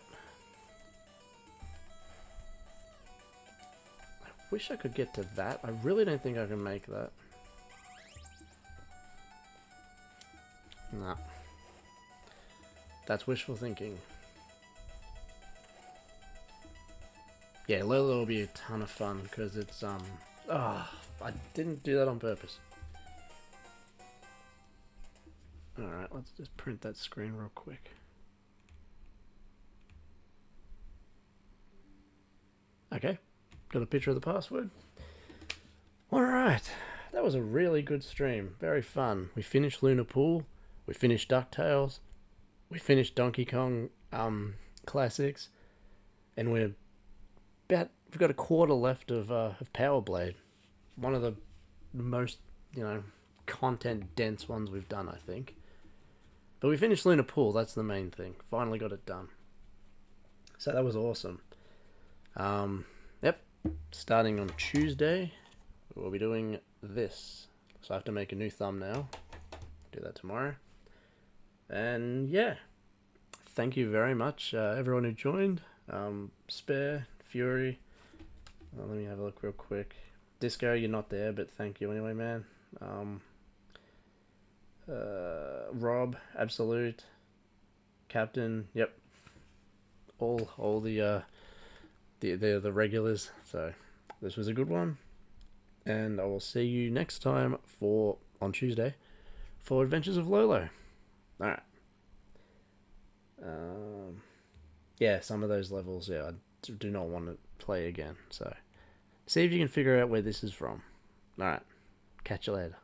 I wish I could get to that. I really don't think I can make that. Nah. That's wishful thinking. Yeah, Lolo will be a ton of fun because it's I didn't do that on purpose. Alright, let's just print that screen real quick. Okay, got a picture of the password. Alright, that was a really good stream. Very fun. We finished Lunar Pool, we finished DuckTales, we finished Donkey Kong Classics, and we've got a quarter left of Power Blade. One of the most, content dense ones we've done, I think. But we finished Lunar Pool, that's the main thing. Finally got it done. So that was awesome. Yep, starting on Tuesday, we'll be doing this. So I have to make a new thumbnail. Do that tomorrow. And yeah, thank you very much, everyone who joined. Spare, Fury. Let me have a look real quick. Disco, you're not there, but thank you anyway, man. Rob, Absolute, Captain, yep, all the regulars. So this was a good one. And I will see you next time on Tuesday for Adventures of Lolo. Alright. Yeah, some of those levels, I do not want to play again. So, see if you can figure out where this is from. Alright. Catch you later.